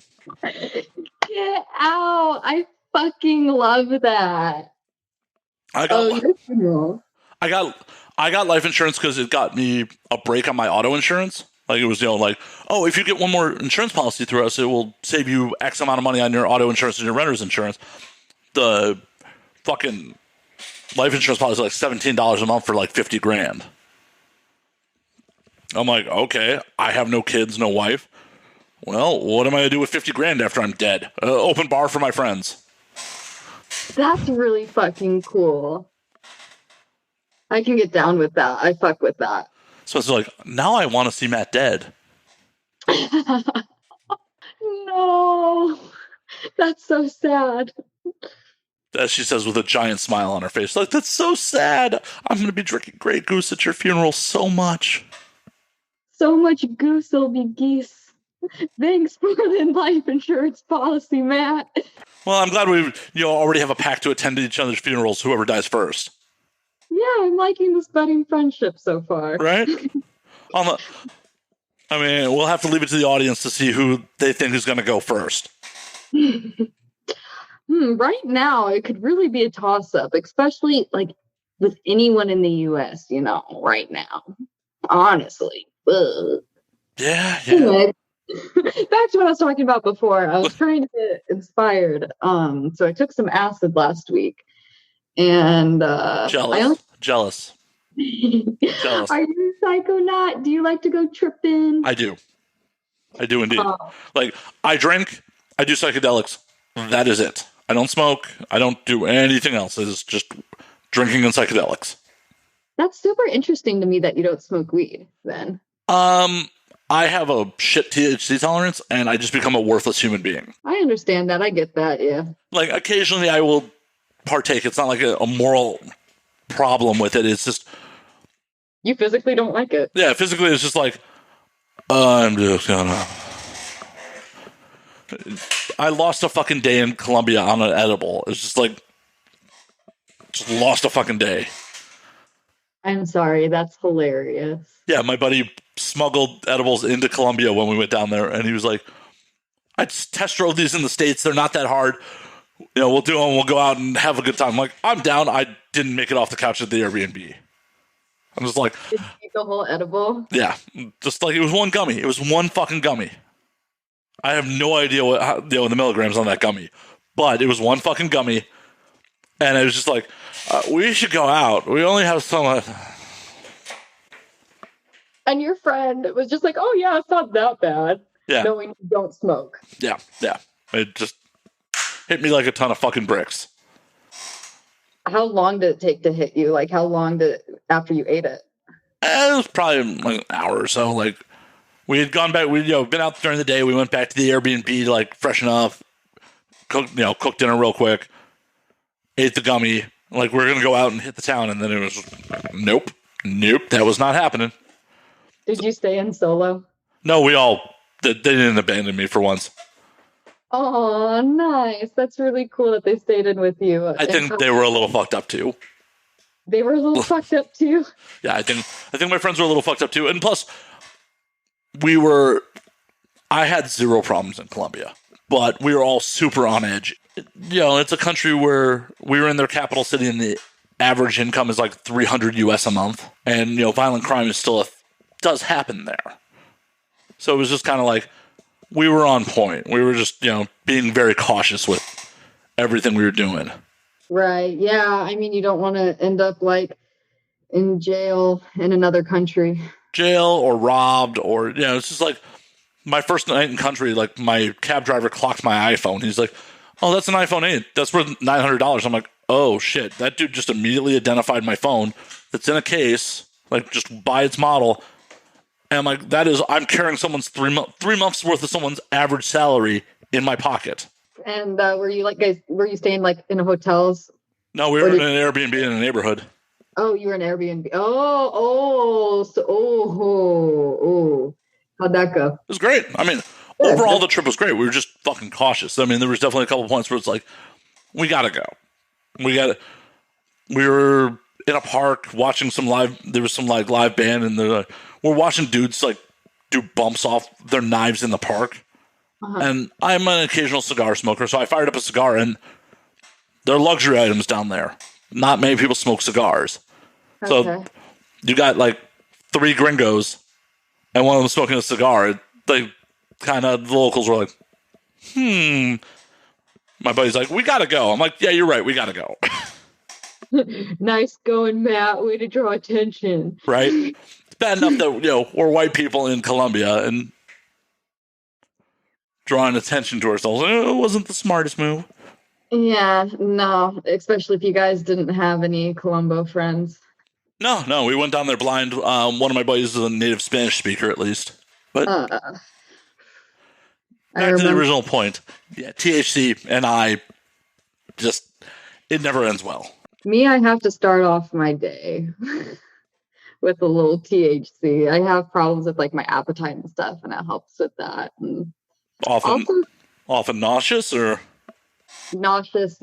Get out. I fucking love that. I got life insurance because it got me a break on my auto insurance. Like, it was, if you get one more insurance policy through us, it will save you X amount of money on your auto insurance and your renter's insurance. The fucking life insurance policy is like $17 a month for like $50,000. I'm like, okay, I have no kids, no wife. Well, what am I going to do with $50,000 after I'm dead? Open bar for my friends. That's really fucking cool. I can get down with that. I fuck with that. So it's like, now I want to see Matt dead. No. That's so sad. As she says with a giant smile on her face. Like, that's so sad. I'm going to be drinking Grey Goose at your funeral so much. So much goose will be geese. Thanks for the life insurance policy, Matt. Well, I'm glad we already have a pact to attend each other's funerals, whoever dies first. Yeah, I'm liking this budding friendship so far. Right? We'll have to leave it to the audience to see who they think is going to go first. Right now, it could really be a toss-up, especially like with anyone in the U.S., right now. Honestly. Ugh. Yeah. Anyway, back to what I was talking about before. I was trying to get inspired. So I took some acid last week. And Jealous. Are you a psychonaut? Do you like to go tripping? I do indeed. Like, I drink, I do psychedelics. That is it. I don't smoke. I don't do anything else. It's just drinking and psychedelics. That's super interesting to me that you don't smoke weed then. I have a shit THC tolerance, and I just become a worthless human being. I understand that. I get that, yeah. Like, occasionally I will partake. It's not like a moral problem with it. It's just... You physically don't like it. Yeah, physically it's just like, I'm just gonna... I lost a fucking day in Colombia on an edible. It's just like... Just lost a fucking day. I'm sorry. That's hilarious. Yeah, my buddy smuggled edibles into Colombia when we went down there, and he was like, I just test drove these in the States. They're not that hard. We'll do them. We'll go out and have a good time. I'm like, I'm down. I didn't make it off the couch at the Airbnb. I'm just like, did you eat the whole edible? Yeah, just like it was one gummy. It was one fucking gummy. I have no idea what the milligrams on that gummy, but it was one fucking gummy, and it was just like, we should go out. We only have some. And your friend was just like, "Oh yeah, it's not that bad." Yeah, knowing you don't smoke. Yeah. It just hit me like a ton of fucking bricks. How long did it take to hit you? Like, how long after you ate it? It was probably like an hour or so. Like, we had gone back. We'd been out during the day. We went back to the Airbnb to like freshen up, cook dinner real quick, ate the gummy. Like, we're gonna go out and hit the town, and then it was nope, that was not happening. Did you stay in solo? No, they didn't abandon me for once. Oh, nice. That's really cool that they stayed in with you. I think they were a little fucked up too. They were a little fucked up too? Yeah, I think my friends were a little fucked up too. And plus, I had zero problems in Colombia, but we were all super on edge. It's a country where we were in their capital city and the average income is like $300 US a month. And, violent crime is still does happen there. So it was just kind of like, we were on point. We were just, being very cautious with everything we were doing. Right. Yeah. I mean, you don't want to end up like in jail in another country. Jail or robbed or, it's just like my first night in country, like my cab driver clocked my iPhone. He's like, oh, that's an iPhone 8. That's worth $900. I'm like, oh shit. That dude just immediately identified my phone that's in a case, like just by its model. And I'm like, I'm carrying someone's 3 months worth of someone's average salary in my pocket. And were you staying like in hotels? No, we were in an Airbnb in a neighborhood. Oh, you were in Airbnb. How'd that go? It was great. I mean, overall the trip was great. We were just fucking cautious. I mean, there was definitely a couple points where it's like, we gotta go. We were in a park watching there was some like live band, and we're watching dudes like do bumps off their knives in the park. Uh-huh. And I'm an occasional cigar smoker, so I fired up a cigar, and there are luxury items down there. Not many people smoke cigars. Okay. So you got like 3 gringos, and one of them smoking a cigar. The locals were like, My buddy's like, we gotta go. I'm like, yeah, you're right, we gotta go. Nice going, Matt. Way to draw attention. Right? It's bad enough that, we're white people in Colombia and drawing attention to ourselves. It wasn't the smartest move. Yeah, no, especially if you guys didn't have any Colombo friends. No, we went down there blind. One of my buddies is a native Spanish speaker, at least. But back to the original point. Yeah, THC and I it never ends well. Me, I have to start off my day with a little THC. I have problems with like my appetite and stuff, and it helps with that. And often nauseous or nauseous,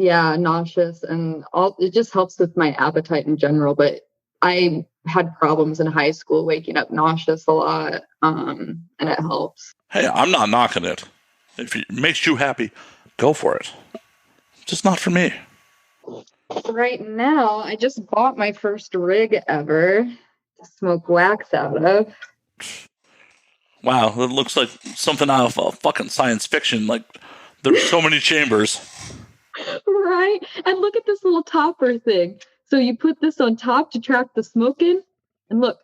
and it just helps with my appetite in general. But I had problems in high school waking up nauseous a lot, and it helps. Hey, I'm not knocking it. If it makes you happy, go for it. Just not for me. Right now, I just bought my first rig ever to smoke wax out of. Wow, that looks like something out of fucking science fiction. Like, there's so many chambers. Right? And look at this little topper thing. So you put this on top to trap the smoke in, and look.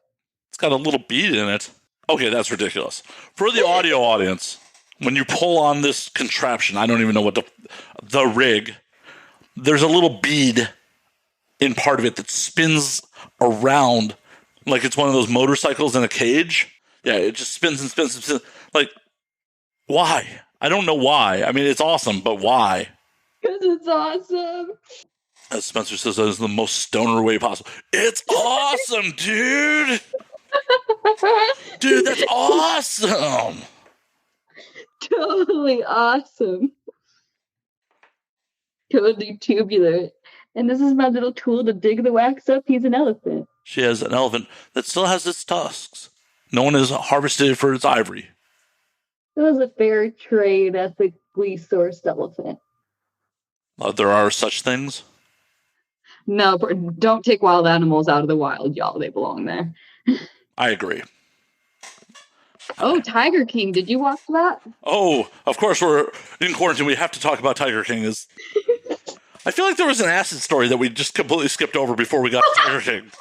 It's got a little bead in it. Okay, that's ridiculous. For the audio audience, when you pull on this contraption, I don't even know what the rig, there's a little bead in part of it that spins around like it's one of those motorcycles in a cage. Yeah, it just spins and spins and spins. Like, why? I don't know why. I mean, it's awesome, but why? Because it's awesome. As Spencer says, that is the most stoner way possible. It's awesome, dude! Dude, that's awesome! Totally awesome. Totally tubular. And this is my little tool to dig the wax up. He's an elephant. She has an elephant that still has its tusks. No one has harvested it for its ivory. It was a fair trade, ethically sourced elephant. There are such things. No, don't take wild animals out of the wild, y'all. They belong there. I agree. Oh, Tiger King. Did you watch that? Oh, of course, we're in quarantine. We have to talk about Tiger King. I feel like there was an acid story that we just completely skipped over before we got to Tiger King.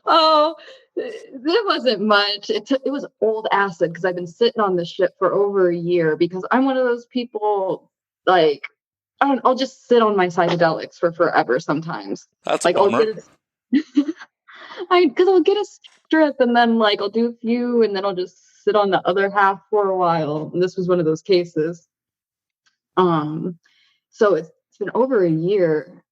Oh, there wasn't much. It was old acid because I've been sitting on this shit for over a year because I'm one of those people, like, I'll just sit on my psychedelics for forever sometimes. That's like, a bummer. Because I'll get a strip and then, like, I'll do a few and then I'll just sit on the other half for a while. And this was one of those cases. So it's been over a year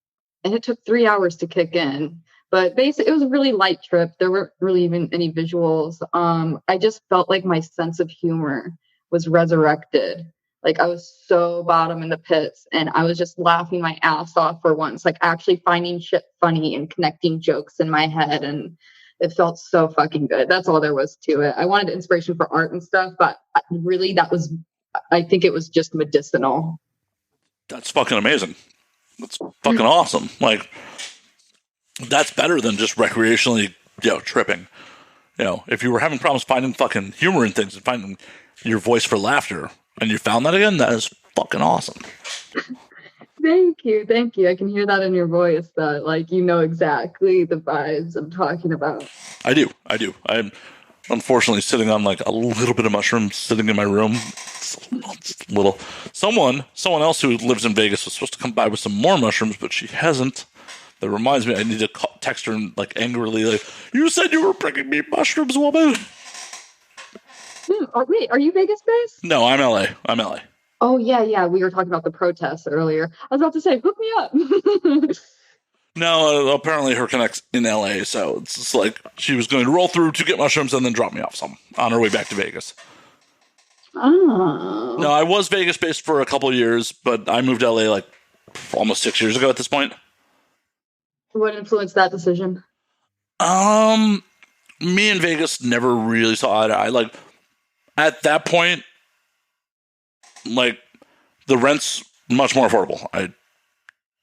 and it took 3 hours to kick in. But basically, it was a really light trip. There weren't really even any visuals. I just felt like my sense of humor was resurrected. Like I was so bottom in the pits and I was just laughing my ass off for once, like actually finding shit funny and connecting jokes in my head. And it felt so fucking good. That's all there was to it. I wanted inspiration for art and stuff, but really I think it was just medicinal. That's fucking amazing. That's fucking awesome. Like, that's better than just recreationally, tripping. If you were having problems finding fucking humor in things and finding your voice for laughter, and you found that again, that is fucking awesome. Thank you. I can hear that in your voice, that like you know exactly the vibes I'm talking about. I do. I'm unfortunately sitting on like a little bit of mushrooms sitting in my room. It's a little. Someone else who lives in Vegas was supposed to come by with some more mushrooms, but she hasn't. That reminds me, I need to text her and like angrily, like, you said you were bringing me mushrooms, woman. Oh, wait, are you Vegas based? No, I'm LA. Oh, yeah. We were talking about the protests earlier. I was about to say, hook me up. No, apparently her connect's in LA, so it's just like she was going to roll through to get mushrooms and then drop me off some on her way back to Vegas. Oh. No, I was Vegas based for a couple of years, but I moved to LA like almost 6 years ago at this point. What influenced that decision? Me and Vegas never really saw eye to eye. Like, at that point, like, the rent's much more affordable. I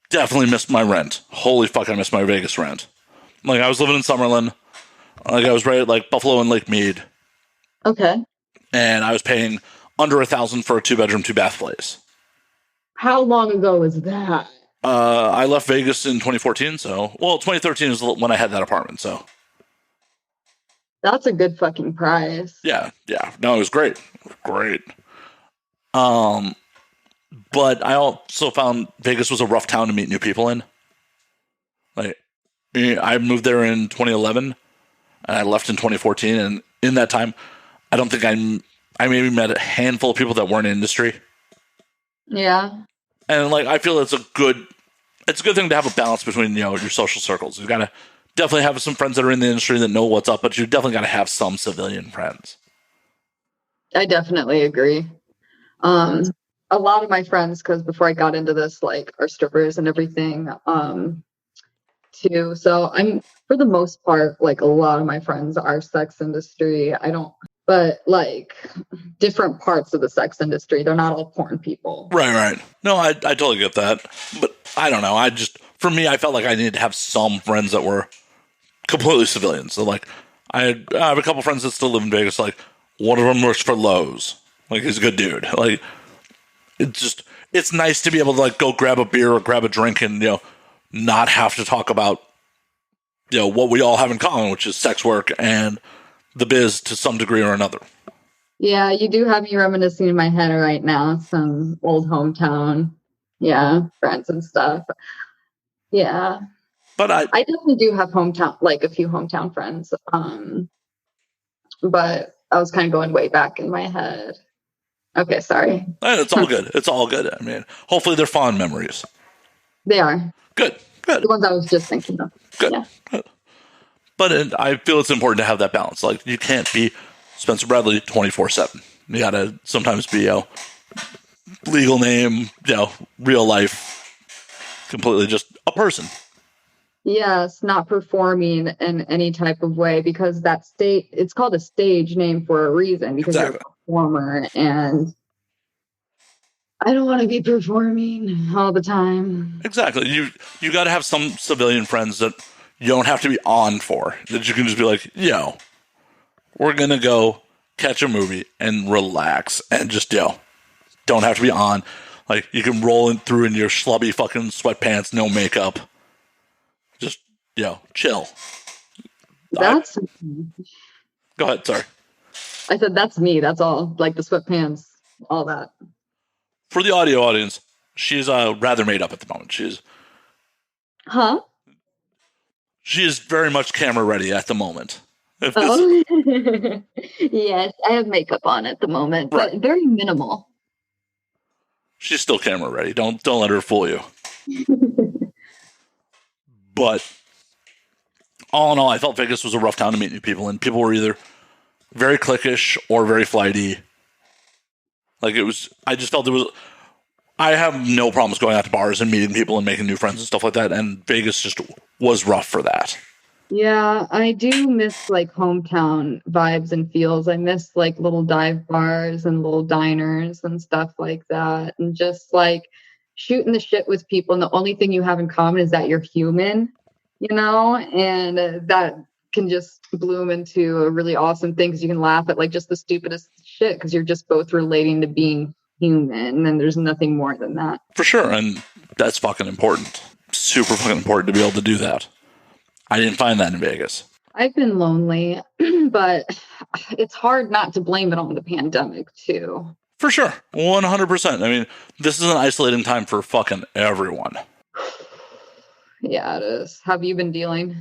definitely missed my rent. Holy fuck, I missed my Vegas rent. Like, I was living in Summerlin. Like, I was right at, like, Buffalo and Lake Mead. Okay. And I was paying under $1,000 for a 2-bedroom, 2-bath place. How long ago was that? I left Vegas in 2014, 2013 is when I had that apartment, so. That's a good fucking price. Yeah. No, it was great. But I also found Vegas was a rough town to meet new people in. Like, I moved there in 2011, and I left in 2014, and in that time, I don't think I maybe met a handful of people that weren't in industry. Yeah. And like, I feel it's a good thing to have a balance between, your social circles. You gotta definitely have some friends that are in the industry that know what's up, but you definitely gotta have some civilian friends. I definitely agree. A lot of my friends, because before I got into this, like, are strippers and everything, too. So I'm, for the most part, like, a lot of my friends are sex industry. But like different parts of the sex industry, they're not all porn people. Right. No, I totally get that. But I don't know. For me, I felt like I needed to have some friends that were completely civilians. So like, I have a couple friends that still live in Vegas. Like, one of them works for Lowe's. Like, he's a good dude. Like, it's nice to be able to like go grab a beer or grab a drink and, not have to talk about, what we all have in common, which is sex work and the biz to some degree or another. Yeah, you do have me reminiscing in my head right now, some old hometown, friends and stuff. Yeah. But I definitely do have a few hometown friends. But I was kind of going way back in my head. Okay, sorry. It's all good. It's all good. I mean, hopefully they're fond memories. They are. Good. The ones I was just thinking of. Good. Yeah. Good. But I feel it's important to have that balance. Like, you can't be Spencer Bradley 24/7. You gotta sometimes be, legal name, real life, completely just a person. Yes, not performing in any type of way, because it's called a stage name for a reason, because exactly. performer, and I don't want to be performing all the time. Exactly. You got to have some civilian friends that you don't have to be on for. That you can just be like, yo, we're going to go catch a movie and relax and just, don't have to be on. Like, you can roll in through in your schlubby fucking sweatpants, no makeup. Just, chill. That's Go ahead, sorry. I said, that's me. That's all. Like the sweatpants, all that. For the audio audience, she's rather made up at the moment. She is very much camera ready at the moment. Yes, I have makeup on at the moment, but very minimal. She's still camera ready. Don't let her fool you. But all in all, I felt Vegas was a rough town to meet new people, and people were either very cliquish or very flighty. Like, I just felt I have no problems going out to bars and meeting people and making new friends and stuff like that, and Vegas just was rough for that. Yeah, I do miss like hometown vibes and feels. I miss like little dive bars and little diners and stuff like that, and just like shooting the shit with people. And the only thing you have in common is that you're human, and that can just bloom into a really awesome thing because you can laugh at like just the stupidest shit because you're just both relating to being human, and there's nothing more than that. For sure, and that's fucking important. Super fucking important to be able to do that. I didn't find that in Vegas. I've been lonely, but it's hard not to blame it on the pandemic too. For sure. 100%. I mean, this is an isolating time for fucking everyone. Yeah, it is. Have you been dealing?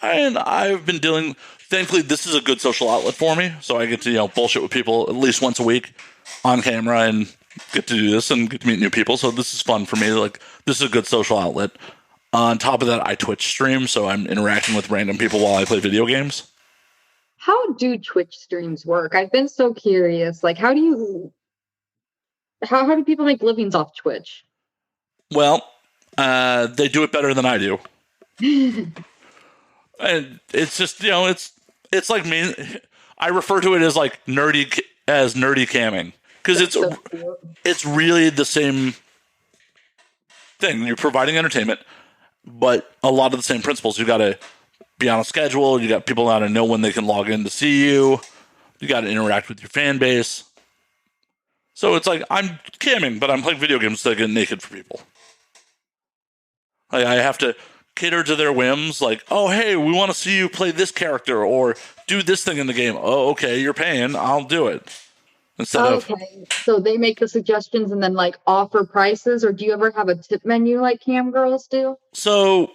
And I've been dealing. Thankfully, this is a good social outlet for me, so I get to bullshit with people at least once a week on camera and get to do this and get to meet new people. So this is fun for me. Like, this is a good social outlet. On top of that, I Twitch stream, so I'm interacting with random people while I play video games. How do Twitch streams work? I've been so curious. Like, how do people make livings off Twitch? Well, they do it better than I do. And it's just, it's like me. I refer to it as like nerdy camming because it's really the same thing. You're providing entertainment, but a lot of the same principles. You got to be on a schedule. You got people got to know when they can log in to see you. You got to interact with your fan base. So it's like I'm camming, but I'm playing video games to get naked for people. Like, I have to cater to their whims. Like, oh, hey, we want to see you play this character or do this thing in the game. Oh, okay, you're paying. I'll do it. So they make the suggestions and then like offer prices, or do you ever have a tip menu like cam girls do? So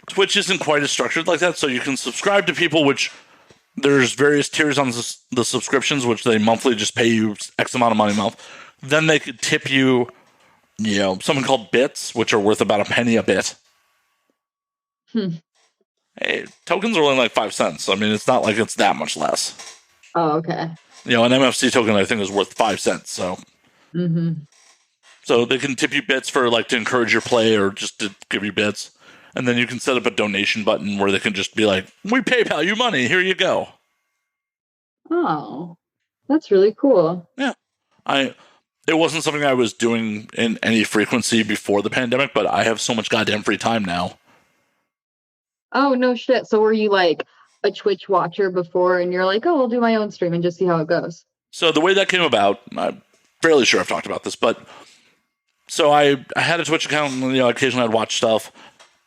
Twitch isn't quite as structured like that. So you can subscribe to people, which there's various tiers on the subscriptions, which they monthly just pay you X amount of money a month. Then they could tip you, something called bits, which are worth about a penny a bit. Hey, tokens are only like 5 cents. I mean, it's not like it's that much less. Oh, okay. An MFC token, I think, is worth 5 cents. So, So they can tip you bits for like to encourage your play or just to give you bits, and then you can set up a donation button where they can just be like, "We PayPal you money. Here you go." Oh, that's really cool. Yeah, it wasn't something I was doing in any frequency before the pandemic, but I have so much goddamn free time now. Oh, no shit. So were you like a Twitch watcher before and you're like, oh, I'll do my own stream and just see how it goes? So the way that came about, I'm fairly sure I've talked about this, but so I had a Twitch account and occasionally I'd watch stuff,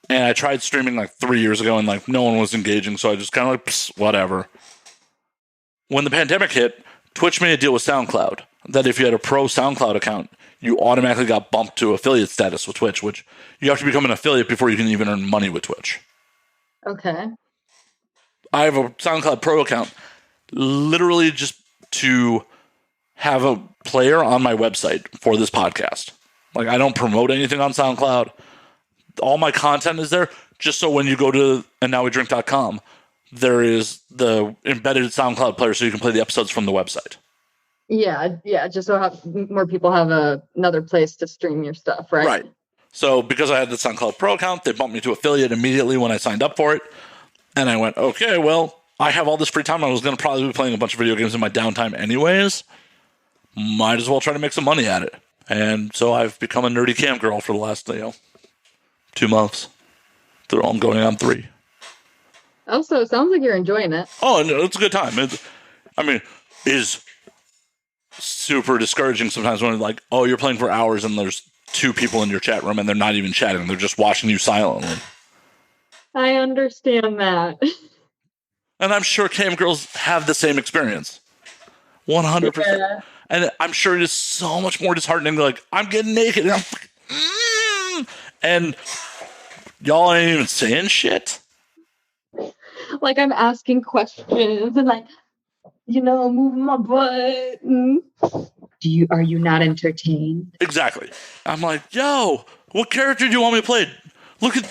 and I tried streaming like 3 years ago and like no one was engaging, so I just kind of like, whatever. When the pandemic hit, Twitch made a deal with SoundCloud that if you had a pro SoundCloud account, you automatically got bumped to affiliate status with Twitch, which you have to become an affiliate before you can even earn money with Twitch. Okay. I have a SoundCloud Pro account literally just to have a player on my website for this podcast. Like, I don't promote anything on SoundCloud. All my content is there just so when you go to andnowwedrink.com, there is the embedded SoundCloud player so you can play the episodes from the website. Yeah, just so more people have another place to stream your stuff, right? Right. So because I had the SoundCloud Pro account, they bumped me to affiliate immediately when I signed up for it. And I went, okay, well, I have all this free time. I was going to probably be playing a bunch of video games in my downtime anyways. Might as well try to make some money at it. And so I've become a nerdy cam girl for the last, 2 months. They're all going on 3. Also, it sounds like you're enjoying it. Oh, no, it's a good time. Is super discouraging sometimes when like, oh, you're playing for hours and there's 2 people in your chat room and they're not even chatting. They're just watching you silently. I understand that. And I'm sure cam girls have the same experience. 100%. Yeah. And I'm sure it is so much more disheartening. Like, I'm getting naked and and y'all ain't even saying shit. Like, I'm asking questions and like, moving my butt. Are you not entertained? Exactly. I'm like, yo, what character do you want me to play? Look at,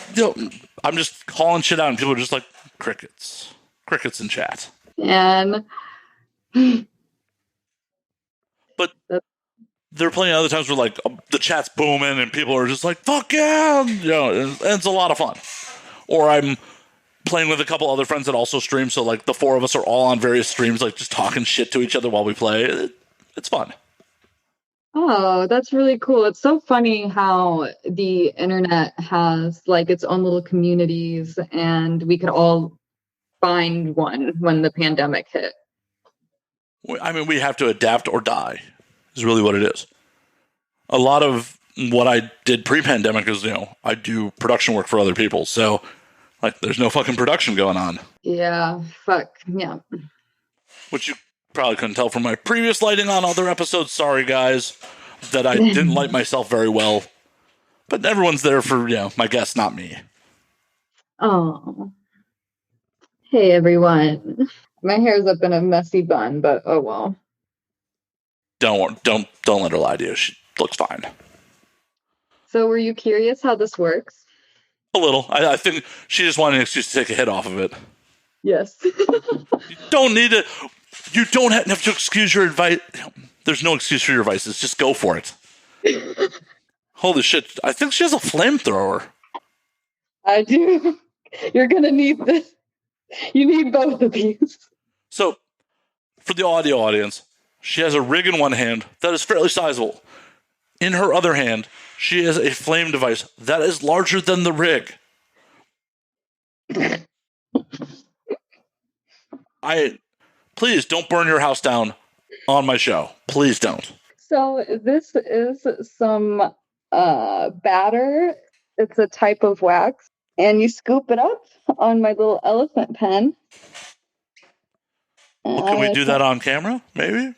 I'm just calling shit out and people are just like, crickets in chat. And but there are plenty of other times where like the chat's booming and people are just like, fuck yeah, and it's a lot of fun. Or I'm playing with a couple other friends that also stream, so like the 4 of us are all on various streams, like just talking shit to each other while we play. It's fun. Oh, that's really cool. It's so funny how the internet has like its own little communities, and we could all find one when the pandemic hit. I mean, we have to adapt or die is really what it is. A lot of what I did pre-pandemic is, I do production work for other people. So, like, there's no fucking production going on. Yeah, fuck, yeah. Which you probably couldn't tell from my previous lighting on other episodes. Sorry, guys, that I didn't light myself very well. But everyone's there for, my guests, not me. Oh. Hey, everyone. My hair's up in a messy bun, but oh well. Don't let her lie to you. She looks fine. So were you curious how this works? A little. I think she just wanted an excuse to take a hit off of it. Yes. You don't need to. You don't have to excuse your advice. There's no excuse for your vices. Just go for it. Holy shit. I think she has a flamethrower. I do. You're going to need this. You need both of these. So, for the audio audience, she has a rig in one hand that is fairly sizable. In her other hand, she has a flame device that is larger than the rig. Please don't burn your house down on my show. Please don't. So this is some batter. It's a type of wax. And you scoop it up on my little elephant pen. Well, can we do that on camera, maybe?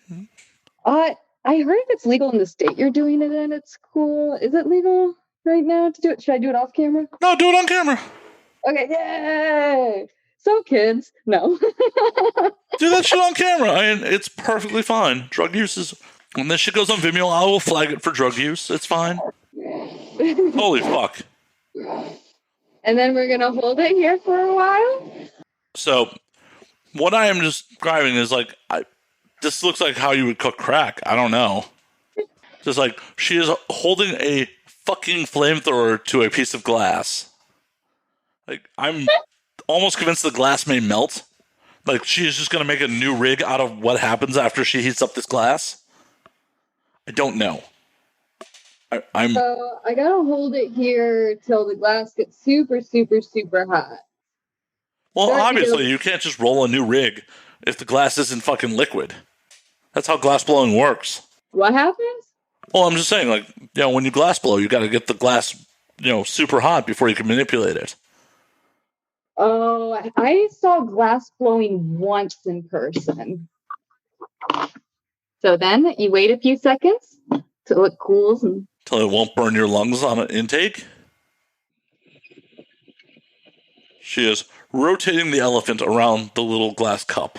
I heard if it's legal in the state you're doing it in, it's cool. Is it legal right now to do it? Should I do it off camera? No, do it on camera. Okay, yay! So, kids, no. Do that shit on camera. I mean, it's perfectly fine. Drug use is... When this shit goes on Vimeo, I will flag it for drug use. It's fine. Holy fuck. And then we're going to hold it here for a while? So, what I am describing is like... This looks like how you would cook crack. I don't know. Just like, she is holding a fucking flamethrower to a piece of glass. Like, I'm almost convinced the glass may melt. Like, she is just going to make a new rig out of what happens after she heats up this glass. I don't know. So I got to hold it here till the glass gets super, super, super hot. Well, obviously, you can't just roll a new rig if the glass isn't fucking liquid. That's how glass blowing works. What happens? Well, I'm just saying, like, when you glass blow, you got to get the glass, super hot before you can manipulate it. Oh, I saw glass blowing once in person. So then you wait a few seconds till it cools. Till it won't burn your lungs on an intake. She is rotating the elephant around the little glass cup.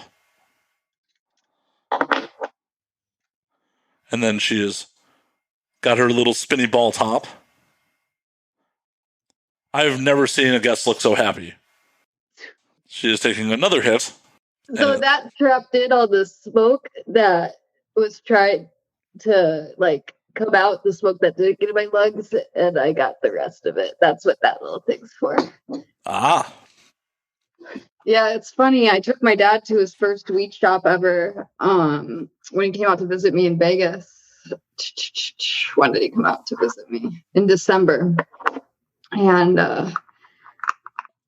And then she has got her little spinny ball top. I've never seen a guest look so happy. She is taking another hit. So that trapped in all the smoke that was trying to, like, come out, the smoke that didn't get in my lungs, and I got the rest of it. That's what that little thing's for. Ah. Yeah, it's funny. I took my dad to his first weed shop ever when he came out to visit me in Vegas. When did he come out to visit me? In December. And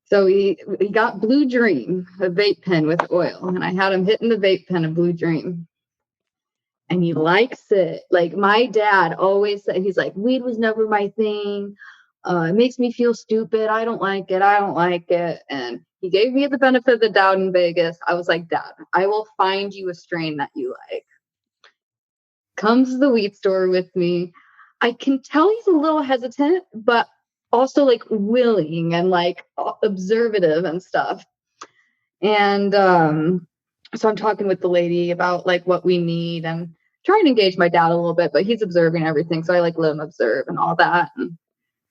so he got Blue Dream, a vape pen with oil, and I had him hitting the vape pen of Blue Dream. And he likes it. Like my dad always said, he's like, weed was never my thing. It makes me feel stupid. I don't like it. I don't like it. And he gave me the benefit of the doubt in Vegas. I was like, Dad, I will find you a strain that you like. Comes to the weed store with me. I can tell he's a little hesitant, but also like willing and like observative and stuff. And so I'm talking with the lady about like what we need and trying to engage my dad a little bit, but he's observing everything. So I like let him observe and all that. And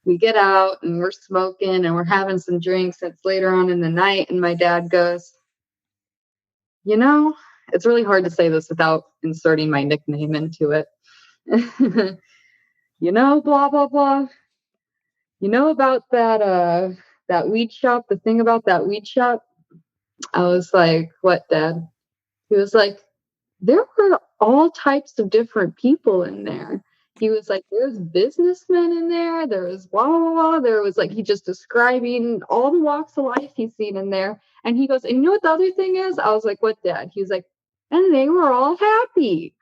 we get out and we're smoking and we're having some drinks. It's later on in the night. And my dad goes, you know, it's really hard to say this without inserting my nickname into it. You know, blah, blah, blah. You know about that weed shop, the thing about that weed shop? I was like, what, Dad? He was like, there were all types of different people in there. He was like, there's businessmen in there. There was blah, blah, blah. There was like, he just describing all the walks of life he's seen in there. And he goes, and you know what the other thing is? I was like, what, Dad? He was like, and they were all happy.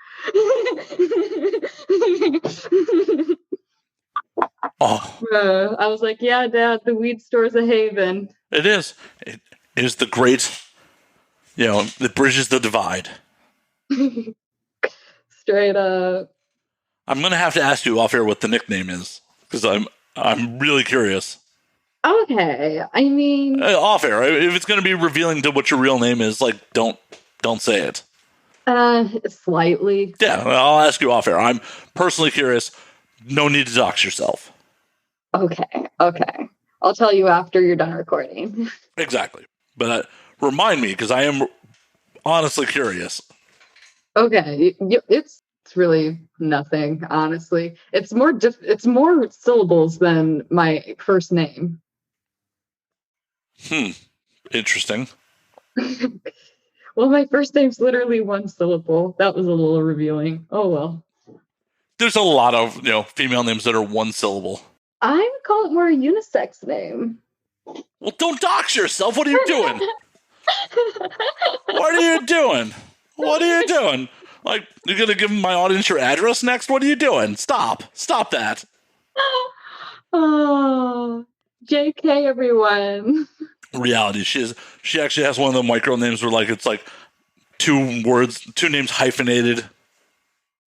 Oh, I was like, yeah, Dad, the weed store's a haven. it is. It is the great, it bridges the divide. Straight up. I'm going to have to ask you off air what the nickname is because I'm really curious. Okay. I mean, Off air. If it's going to be revealing to what your real name is, like don't say it. Slightly. Yeah, I'll ask you off air. I'm personally curious. No need to dox yourself. Okay. I'll tell you after you're done recording. Exactly. But remind me because I am honestly curious. Okay. It's really nothing, honestly. It's more syllables than my first name. Interesting. Well, my first name's literally one syllable. That was a little revealing. Oh well. There's a lot of female names that are one syllable. I would call it more a unisex name. Well, don't dox yourself. What are you doing? What are you doing? What are you doing? Like, you're going to give my audience your address next? What are you doing? Stop that. Oh, JK, everyone. Reality. She actually has one of the micro names where like it's like two names hyphenated.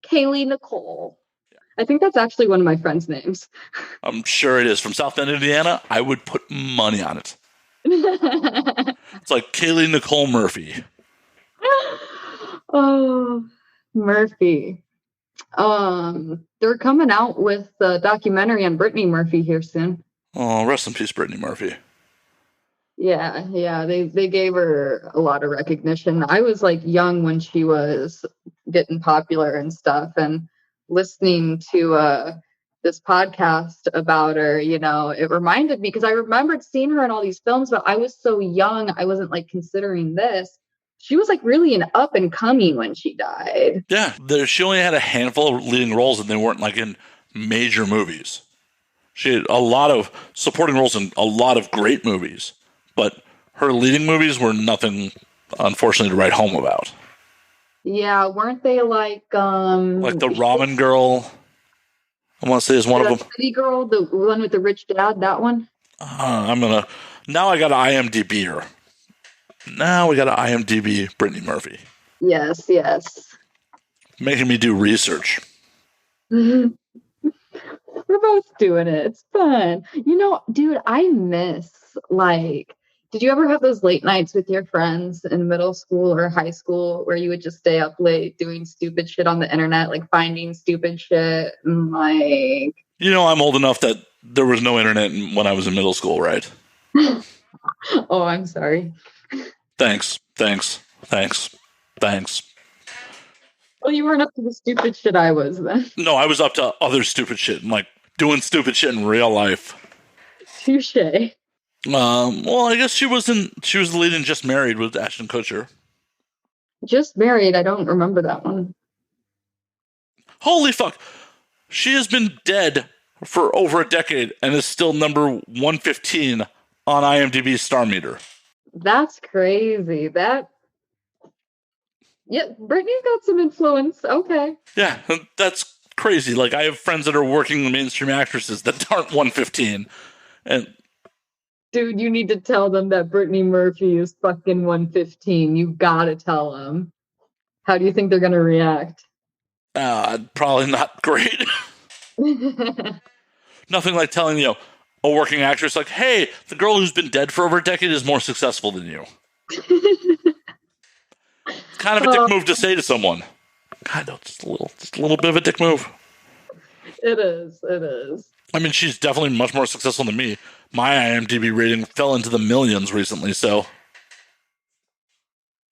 Kaylee Nicole. I think that's actually one of my friends' names. I'm sure it is. From South Bend, Indiana, I would put money on it. It's like Kaylee Nicole Murphy. Oh, Murphy. They're coming out with a documentary on Brittany Murphy here soon. Oh, rest in peace, Brittany Murphy. Yeah. They gave her a lot of recognition. I was like young when she was getting popular and stuff, and listening to this podcast about her, it reminded me because I remembered seeing her in all these films, but I was so young, I wasn't like considering this. She was like really an up and coming when she died. Yeah, she only had a handful of leading roles, and they weren't like in major movies. She had a lot of supporting roles in a lot of great movies, but her leading movies were nothing, unfortunately, to write home about. Yeah, weren't they like the Ramen Girl? I want to say is one of them. City Girl, the one with the rich dad, that one. Now I got to IMDb her. Now we got to IMDb Brittany Murphy. Yes. Making me do research. We're both doing it. It's fun. Dude, I miss did you ever have those late nights with your friends in middle school or high school where you would just stay up late doing stupid shit on the internet, like finding stupid shit and like... I'm old enough that there was no internet when I was in middle school, right? Oh, I'm sorry. Thanks. Well, you weren't up to the stupid shit I was then. No, I was up to other stupid shit, like doing stupid shit in real life. Touche. Well, I guess she was the lead in Just Married with Ashton Kutcher. Just Married. I don't remember that one. Holy fuck. She has been dead for over a decade and is still number 115 on IMDb's star meter. That's crazy. Yeah, Britney's got some influence. Okay. Yeah, that's crazy. Like, I have friends that are working mainstream actresses that aren't 115. And dude, you need to tell them that Brittany Murphy is fucking 115. You gotta tell them. How do you think they're gonna react? probably not great. Nothing like telling, a working actress, like, hey, the girl who's been dead for over a decade is more successful than you. Kind of a dick move to say to someone. God, no, just a little bit of a dick move. It is. I mean, she's definitely much more successful than me. My IMDb rating fell into the millions recently, so.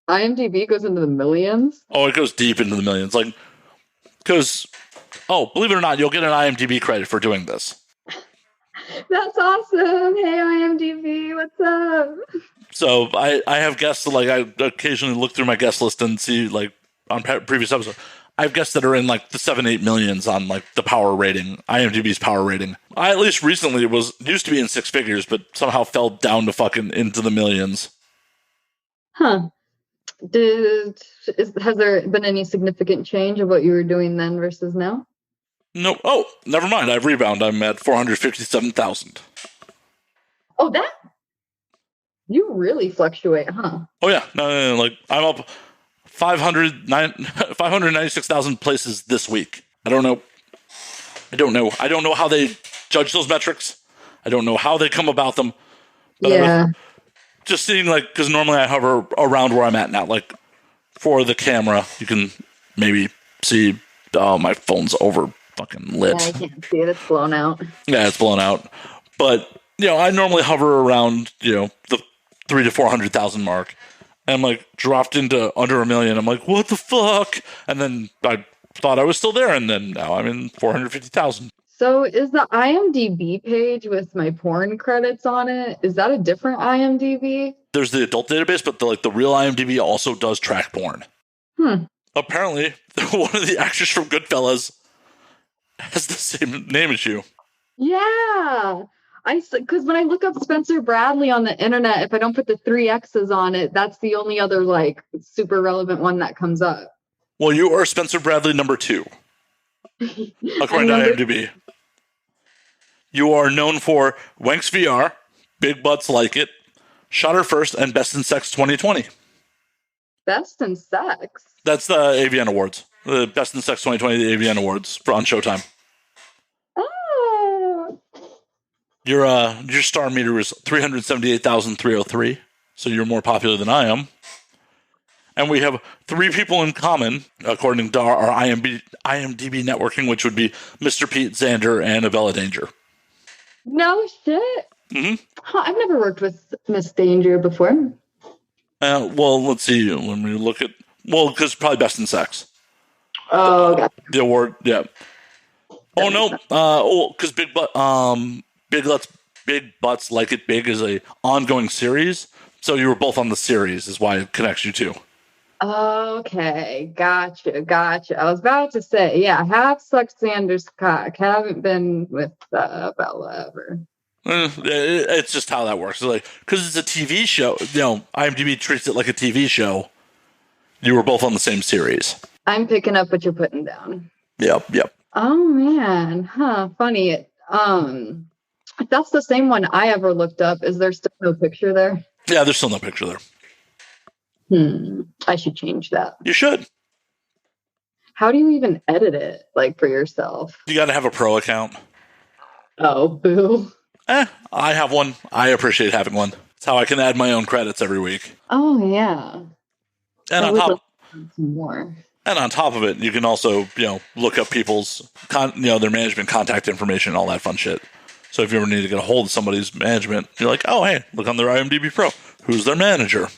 IMDb goes into the millions? Oh, it goes deep into the millions. Like, because, believe it or not, you'll get an IMDb credit for doing this. That's awesome. Hey, IMDb, what's up? So I have guests, like, I occasionally look through my guest list and see, like, on previous episodes, I have guests that are in, like, the 7-8 millions on, like, the power rating, IMDb's power rating. I, at least recently, used to be in six figures, but somehow fell down to fucking into the millions. Huh. Has there been any significant change of what you were doing then versus now? No. Oh, never mind. I've rebounded. I'm at 457,000. Oh, that? You really fluctuate, huh? Oh, yeah. No. Like, I'm up 596,000 places this week. I don't know how they judge those metrics. I don't know how they come about them. But yeah. Just seeing, like, because normally I hover around where I'm at now. Like, for the camera, you can maybe see, my phone's over fucking lit. Yeah, I can't see it. It's blown out. Yeah, it's blown out. But, I normally hover around, the 300,000 to 400,000 mark. And I'm like, dropped into under a million. I'm like, what the fuck? And then I thought I was still there. And then now I'm in 450,000. So is the IMDb page with my porn credits on it, is that a different IMDb? There's the adult database, but the real IMDb also does track porn. Apparently, one of the actors from Goodfellas has the same name as you. Yeah. Because when I look up Spencer Bradley on the internet, if I don't put the 3 X's on it, that's the only other, like, super relevant one that comes up. Well, you are Spencer Bradley number 2, according to IMDb. You are known for Wanks VR, Big Butts Like It, Shot Her First, and Best in Sex 2020. Best in Sex? That's the AVN Awards. The Best in Sex 2020, the AVN Awards on Showtime. Oh. Your star meter is 378,303, so you're more popular than I am. And we have 3 people in common, according to our IMDb networking, which would be Mr. Pete, Xander, and Avella Danger. No shit. Mm-hmm. Huh, I've never worked with Miss Danger before. Well, let's see. When we look at... Well, because probably Best in Sex. Oh, gotcha. The award, yeah. Oh, no. Because Big Butts Like It Big is a ongoing series. So you were both on the series is why it connects you two. Okay, gotcha. I was about to say, yeah, I have sucked Xander's cock. Haven't been with Bella ever. It's just how that works. Like, because it's a TV show, IMDb treats it like a TV show. You were both on the same series. I'm picking up what you're putting down. Yep. Oh man, funny. If that's the same one I ever looked up, is there still no picture there? Yeah, there's still no picture there. I should change that. You should. How do you even edit it, like, for yourself? You got to have a pro account. Oh, boo. I have one. I appreciate having one. It's how I can add my own credits every week. Oh, yeah. And more. And on top of it, you can also, look up people's, their management contact information and all that fun shit. So if you ever need to get a hold of somebody's management, you're like, oh, hey, look on their IMDb Pro. Who's their manager?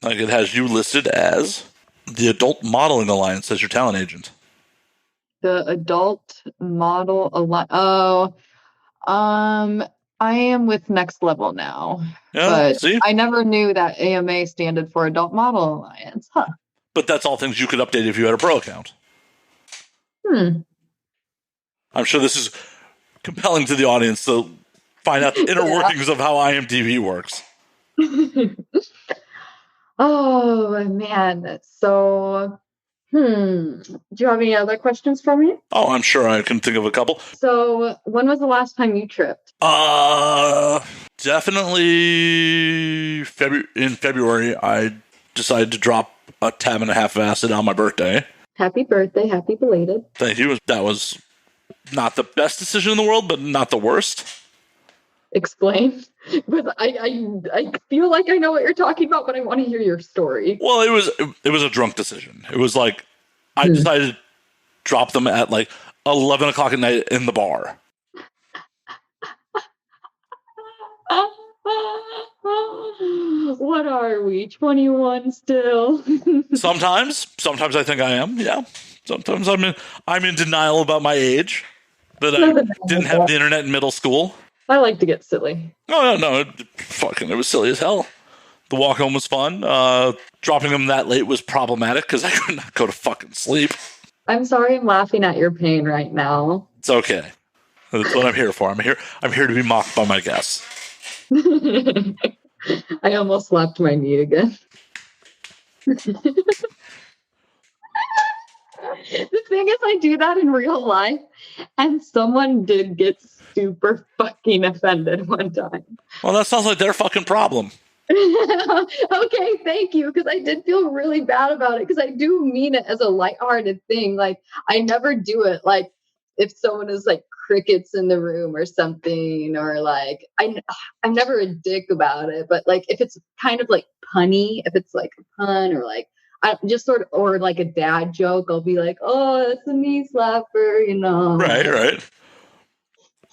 Like, it has you listed as the Adult Modeling Alliance as your talent agent. The Adult Model Alliance. Oh, I am with Next Level now, Yeah, but see? I never knew that AMA stood for Adult Model Alliance. Huh. But that's all things you could update if you had a pro account. I'm sure this is compelling to the audience to find out the inner workings of how IMDb works. Oh, man. So, do you have any other questions for me? Oh, I'm sure I can think of a couple. So, when was the last time you tripped? Definitely in February, I decided to drop a tab and a half of acid on my birthday. Happy birthday. Happy belated. Thank you. That was not the best decision in the world, but not the worst. Explain. Because I feel like I know what you're talking about, but I want to hear your story. Well, it was a drunk decision. It was like I decided to drop them at like 11 o'clock at night in the bar. What are we? 21 still? Sometimes I think I am. Yeah. Sometimes I'm in denial about my age, that I didn't have the internet in middle school. I like to get silly. No. It was silly as hell. The walk home was fun. Dropping them that late was problematic because I could not go to fucking sleep. I'm sorry I'm laughing at your pain right now. It's okay. That's what I'm here for. I'm here to be mocked by my guests. I almost slapped my knee again. The thing is, I do that in real life, and someone did get super fucking offended one time. Well, that sounds like their fucking problem. Okay, thank you, because I did feel really bad about it, because I do mean it as a lighthearted thing. Like, I never do it like if someone is like crickets in the room or something, or like I'm never a dick about it, but like if it's kind of like punny, if it's like a pun or like I just sort of, or like a dad joke, I'll be like, oh, it's a knee slapper, you know. Right.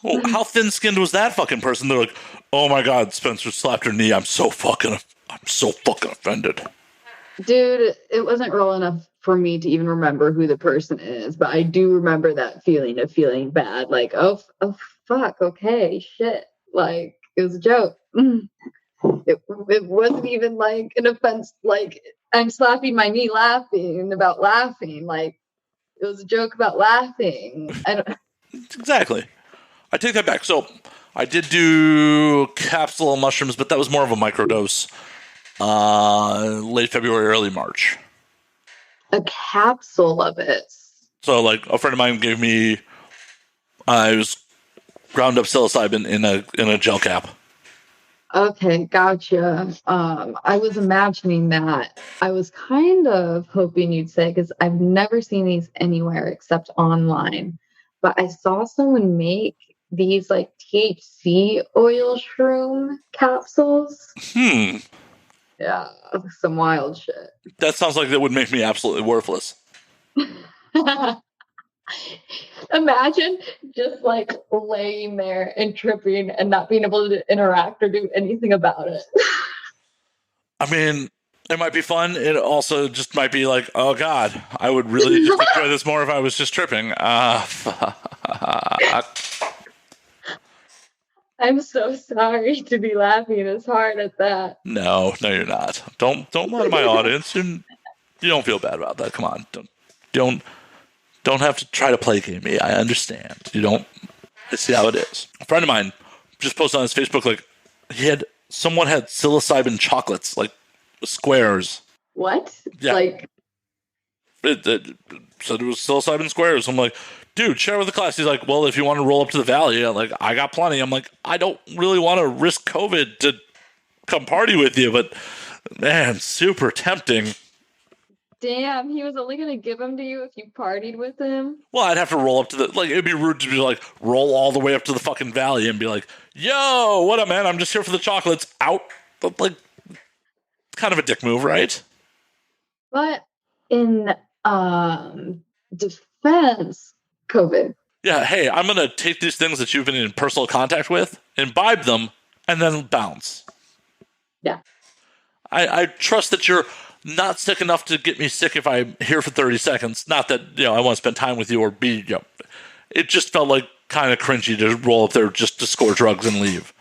Well, how thin-skinned was that fucking person? They're like, oh my God, Spencer slapped her knee. I'm so fucking offended. Dude, it wasn't real enough for me to even remember who the person is, but I do remember that feeling of feeling bad. Like, oh fuck, okay, shit. Like, it was a joke. It wasn't even like an offense. Like, I'm slapping my knee laughing about laughing. Like, it was a joke about laughing. I don't. Exactly. I take that back. So I did do capsule of mushrooms, but that was more of a microdose. Late February, early March. A capsule of it. So, like, a friend of mine gave me, it was ground up psilocybin in a gel cap. Okay, gotcha. I was imagining that. I was kind of hoping you'd say, because I've never seen these anywhere except online, but I saw someone make these like THC oil shroom capsules. Yeah, some wild shit. That sounds like that would make me absolutely worthless. Imagine just like laying there and tripping and not being able to interact or do anything about it. I mean, it might be fun. It also just might be like, oh God, I would really just enjoy this more if I was just tripping. I'm so sorry to be laughing as hard at that. No, you're not. Don't lie to my audience. You don't feel bad about that. Come on, don't have to try to placate me. I understand. You don't. I see how it is. A friend of mine just posted on his Facebook, like, someone had psilocybin chocolates, like squares. What? Yeah. Like, it said it was psilocybin squares. I'm like, dude, share with the class. He's like, well, if you want to roll up to the valley, like, I got plenty. I'm like, I don't really want to risk COVID to come party with you, but man, super tempting. damn, he was only going to give them to you if you partied with him? Well, I'd have to roll up to it'd be rude to be like, roll all the way up to the fucking valley and be like, yo, what up, man? I'm just here for the chocolates. Out. But, like, kind of a dick move, right? But in defense, COVID. Yeah, hey, I'm going to take these things that you've been in personal contact with, imbibe them, and then bounce. Yeah. I trust that you're not sick enough to get me sick if I'm here for 30 seconds. Not that, I want to spend time with you or be, it just felt like kind of cringy to roll up there just to score drugs and leave.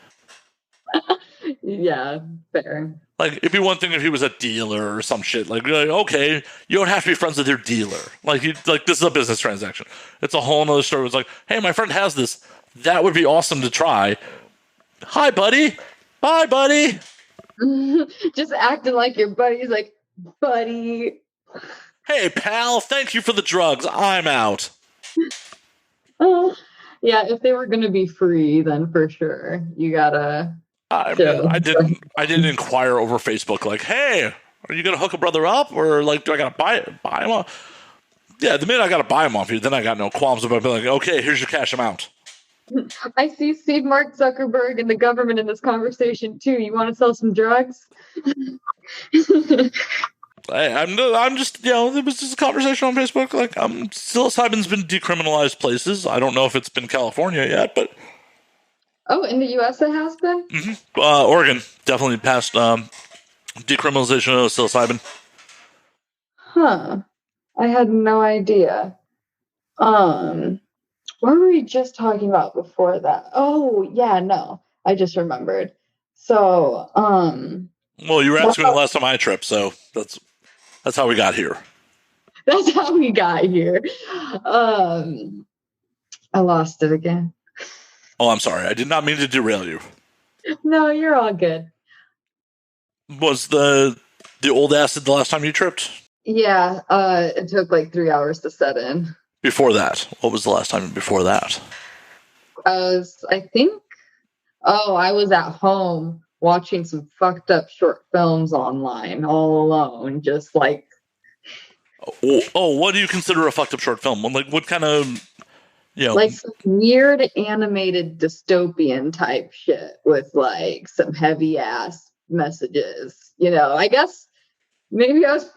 Yeah, fair. Like, it'd be one thing if he was a dealer or some shit. Like, okay, you don't have to be friends with your dealer. Like, this is a business transaction. It's a whole nother story. It's like, hey, my friend has this. That would be awesome to try. Hi, buddy. Bye, buddy. Just acting like your buddy's like, buddy. Hey, pal, thank you for the drugs. I'm out. Oh, yeah, if they were going to be free, then for sure you gotta. I mean, I didn't inquire over Facebook. Like, hey, are you gonna hook a brother up, or like, do I gotta buy him off? Yeah, the minute I gotta buy him off you, then I got no qualms about being like, okay, here's your cash amount. I see Mark Zuckerberg and the government in this conversation too. You want to sell some drugs? Hey, I'm just, it was just a conversation on Facebook. Like, psilocybin's been decriminalized places. I don't know if it's been California yet, but Oh, in the U.S. it has been? Oregon definitely passed decriminalization of psilocybin. Huh. I had no idea. What were we just talking about before that? Oh, yeah, no. I just remembered. So, well, you were asking me the last time I tripped, so that's how we got here. That's how we got here. I lost it again. Oh, I'm sorry. I did not mean to derail you. No, you're all good. Was the old acid the last time you tripped? Yeah, it took like 3 hours to set in. Before that, what was the last time before that? I was at home watching some fucked up short films online all alone, just like. Oh, what do you consider a fucked up short film? Like, what kind of, like some weird animated dystopian type shit with like some heavy ass messages. I guess maybe I was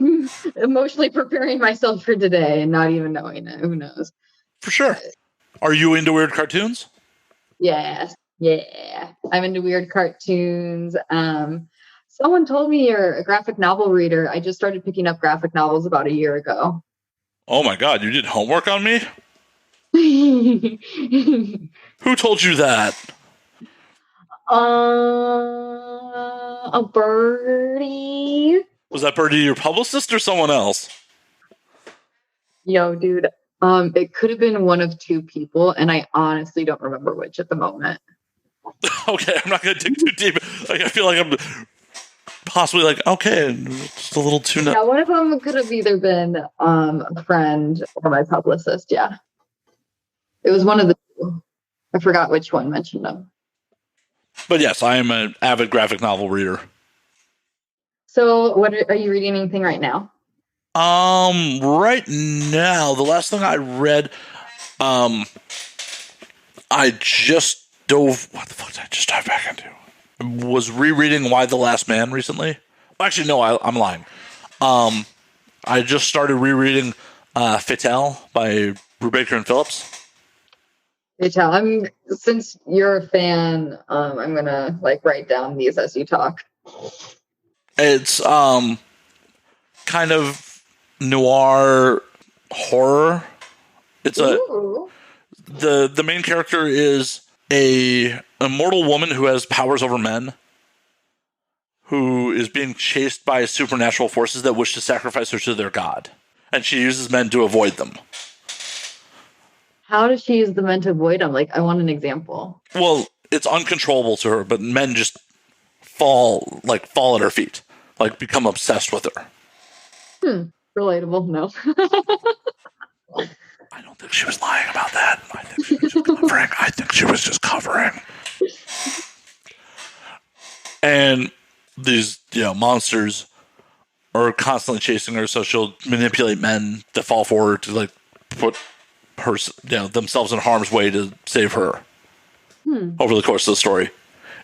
emotionally preparing myself for today and not even knowing it. Who knows? For sure. Are you into weird cartoons? Yes. Yeah. I'm into weird cartoons. Someone told me you're a graphic novel reader. I just started picking up graphic novels about a year ago. Oh my God, you did homework on me? Who told you that? A birdie. Was that birdie your publicist or someone else? Yo, dude. It could have been one of two people, and I honestly don't remember which at the moment. Okay, I'm not gonna dig too deep. Like, I feel like I'm possibly like, okay, just a little too. Yeah, one of them could have either been a friend or my publicist. Yeah. It was one of the two. I forgot which one mentioned them. But yes, I am an avid graphic novel reader. So what are you reading anything right now? Right now, the last thing I read, I just dove. What the fuck did I just dive back into? Was rereading Y the Last Man recently. Actually, no, I'm lying. I just started rereading Fatale by Brubaker and Phillips. Since you're a fan, I'm gonna write down these as you talk. It's kind of noir horror. It's the main character is a immortal woman who has powers over men, who is being chased by supernatural forces that wish to sacrifice her to their god, and she uses men to avoid them. How does she use the men to avoid them? I want an example. Well, it's uncontrollable to her, but men just fall at her feet, become obsessed with her. Relatable, no. I don't think she was lying about that. I think she was just covering. And these, monsters are constantly chasing her, so she'll manipulate men that fall for her to put her, themselves in harm's way to save her. Over the course of the story.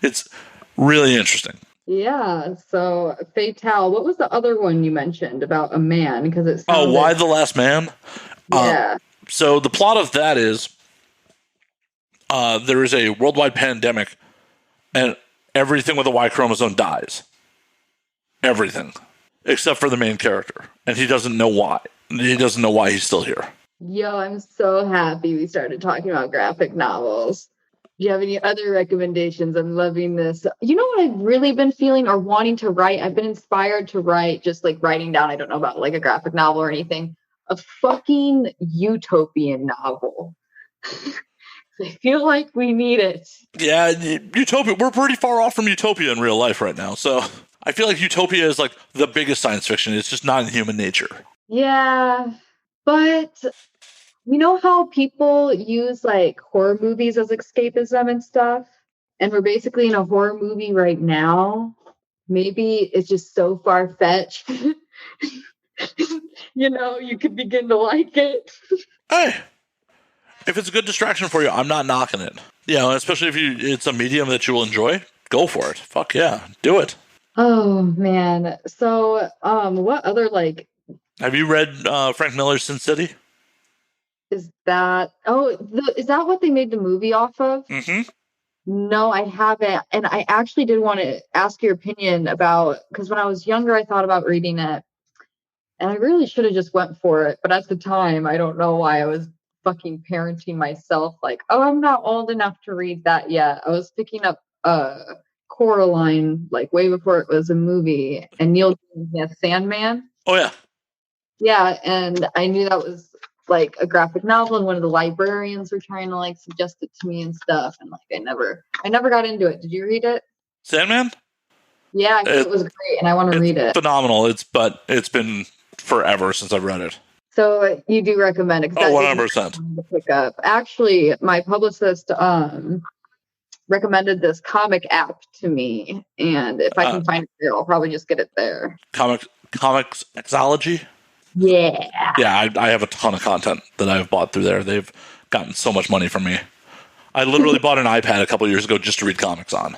It's really interesting. Yeah, so Fatale. What was the other one you mentioned about a man? Because it sounded... Y the Last Man? Yeah. So the plot of that is there is a worldwide pandemic and everything with a Y chromosome dies. Everything. Except for the main character. And he doesn't know why. He doesn't know why he's still here. Yo, I'm so happy we started talking about graphic novels. Do you have any other recommendations? I'm loving this. You know what I've really been feeling or wanting to write? I've been inspired to write, just like writing down, I don't know about like a graphic novel or anything, a fucking utopian novel. I feel like we need it. Yeah, Utopia. We're pretty far off from Utopia in real life right now. So I feel like Utopia is like the biggest science fiction. It's just not in human nature. Yeah, but you know how people use like horror movies as escapism and stuff? And we're basically in a horror movie right now. Maybe it's just so far fetched. You could begin to like it. Hey, if it's a good distraction for you, I'm not knocking it. Especially if it's a medium that you will enjoy, go for it. Fuck yeah, do it. Oh man. So, what other like have you read Frank Miller's Sin City? Is that is that what they made the movie off of? Mm-hmm. No, I haven't. And I actually did want to ask your opinion about, because when I was younger, I thought about reading it. And I really should have just went for it. But at the time, I don't know why I was fucking parenting myself. Like, oh, I'm not old enough to read that yet. I was picking up Coraline, like way before it was a movie. And Neil Gaiman's Sandman. Oh, yeah. Yeah. And I knew that was like a graphic novel. And one of the librarians were trying to like suggest it to me and stuff. And like, I never got into it. Did you read it? Sandman? Yeah, it was great. And I want to read it. Phenomenal. It's been forever since I've read it. So you do recommend it? 100%. To pick up. Actually, my publicist recommended this comic app to me, and if I can find it there, I'll probably just get it there. Comicsology? Yeah. Yeah, I have a ton of content that I've bought through there. They've gotten so much money from me. I literally bought an iPad a couple years ago just to read comics on.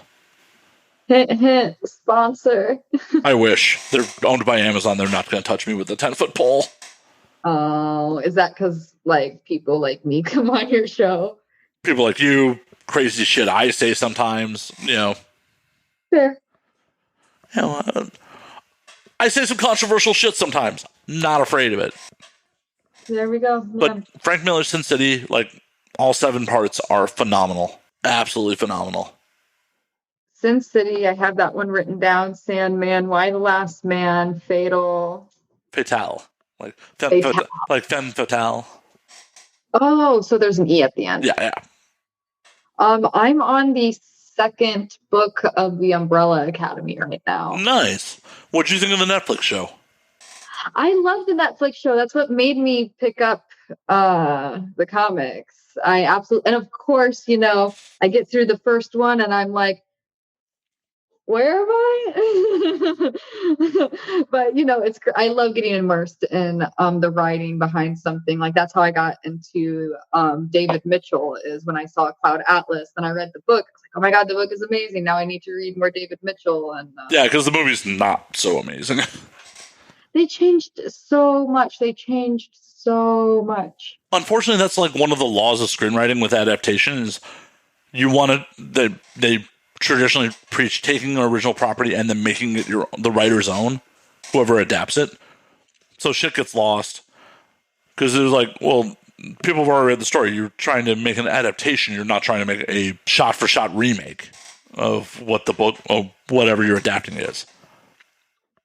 Hint, hint, sponsor. I wish. They're owned by Amazon. They're not going to touch me with a 10-foot pole. Oh, is that because like people like me come on your show? People like you, crazy shit I say sometimes, Fair. I say some controversial shit sometimes. Not afraid of it. There we go. Yeah. But Frank Miller's Sin City, like all 7 parts, are phenomenal. Absolutely phenomenal. Sin City, I have that one written down. Sandman, Why the Last Man, Fatal. Fatale. Like femme fatale. Oh, so there's an E at the end. Yeah. I'm on the second book of the Umbrella Academy right now. Nice. What do you think of the Netflix show? I love the Netflix show. That's what made me pick up the comics. I absolutely, and of course, I get through the first one and I'm like, where am I? But I love getting immersed in the writing behind something. Like that's how I got into David Mitchell, is when I saw Cloud Atlas and I read the book. I was like, oh my God, the book is amazing. Now I need to read more David Mitchell. And yeah, because the movie's not so amazing. They changed so much. Unfortunately, that's like one of the laws of screenwriting with adaptation is you want to, they traditionally preach taking an original property and then making it the writer's own, whoever adapts it. So shit gets lost because it was like, well, people have already read the story. You're trying to make an adaptation. You're not trying to make a shot-for-shot remake of what the book or whatever you're adapting is.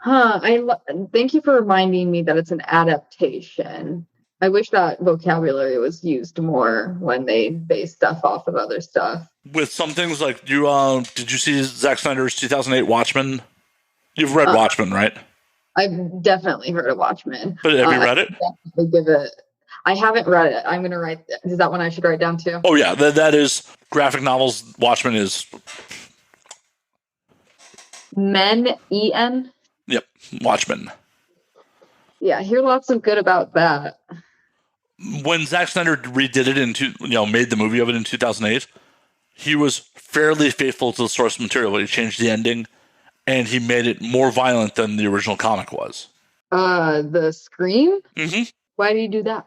Thank you for reminding me that it's an adaptation. I wish that vocabulary was used more when they base stuff off of other stuff. With some things like did you see Zack Snyder's 2008 Watchmen? You've read Watchmen, right? I've definitely heard of Watchmen. But have you read it? I haven't read it. I'm going to write. Is that one I should write down too? Oh yeah, that is graphic novels. Watchmen is Men, E-N? Yep, Watchmen. Yeah, I hear lots of good about that. When Zack Snyder redid it made the movie of it in 2008, he was fairly faithful to the source material, but he changed the ending and he made it more violent than the original comic was. The Scream? Mm-hmm. Why do you do that?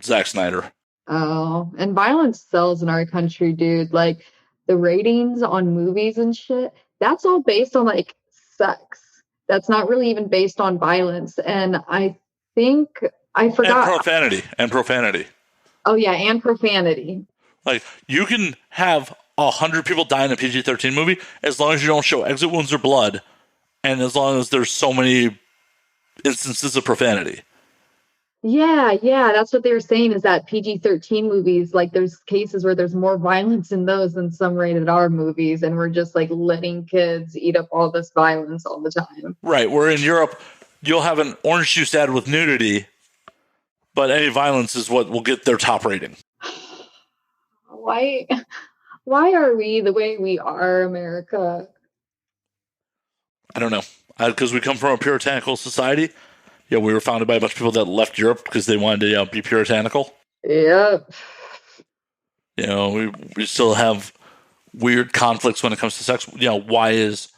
Zack Snyder. Oh, and violence sells in our country, dude. Like the ratings on movies and shit, that's all based on like sex. That's not really even based on violence. And I think I forgot. And profanity. Oh yeah, and profanity. Like you can have 100 people die in a PG-13 movie as long as you don't show exit wounds or blood, and as long as there's so many instances of profanity. Yeah, that's what they were saying, is that PG-13 movies, like there's cases where there's more violence in those than some rated R movies, and we're just like letting kids eat up all this violence all the time. Right, where in Europe, you'll have an orange juice ad with nudity, but any violence is what will get their top rating. Why are we the way we are, America? I don't know. Because we come from a puritanical society. Yeah, we were founded by a bunch of people that left Europe because they wanted to be puritanical. Yep. You know, we still have weird conflicts when it comes to sex. You know, why is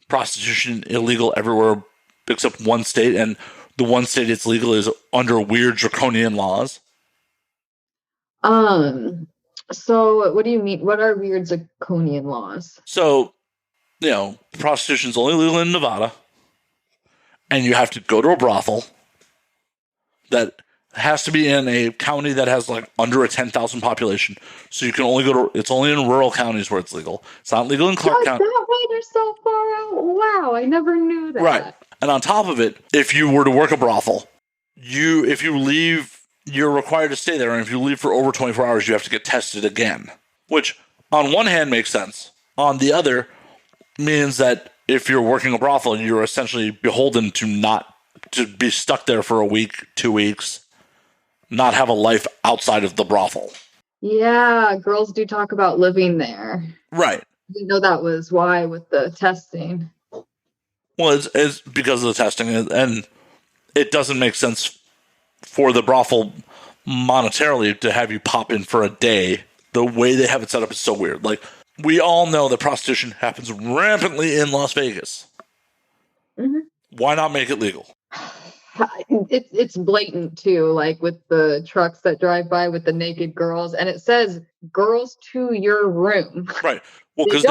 prostitution illegal everywhere except one state, and the one state it's legal is under weird draconian laws? So what do you mean? What are weird draconian laws? So, you know, prostitution's only legal in Nevada, and you have to go to a brothel that has to be in a county that has like under a 10,000 population. So you can only go to, it's only in rural counties where it's legal. It's not legal in Clark County. That way they're so far out. Wow, I never knew that. Right. And on top of it, if you were to work a brothel, if you leave, you're required to stay there. And if you leave for over 24 hours, you have to get tested again, which on one hand makes sense. On the other means that if you're working a brothel, you're essentially beholden to be stuck there for a week, 2 weeks, not have a life outside of the brothel. Yeah, girls do talk about living there. Right. I didn't know that was why with the testing. Well, it's because of the testing, and it doesn't make sense for the brothel monetarily to have you pop in for a day. The way they have it set up is so weird. Like, we all know that prostitution happens rampantly in Las Vegas. Mm-hmm. Why not make it legal? It's blatant too, like with the trucks that drive by with the naked girls, and it says "girls to your room." Right. Well, because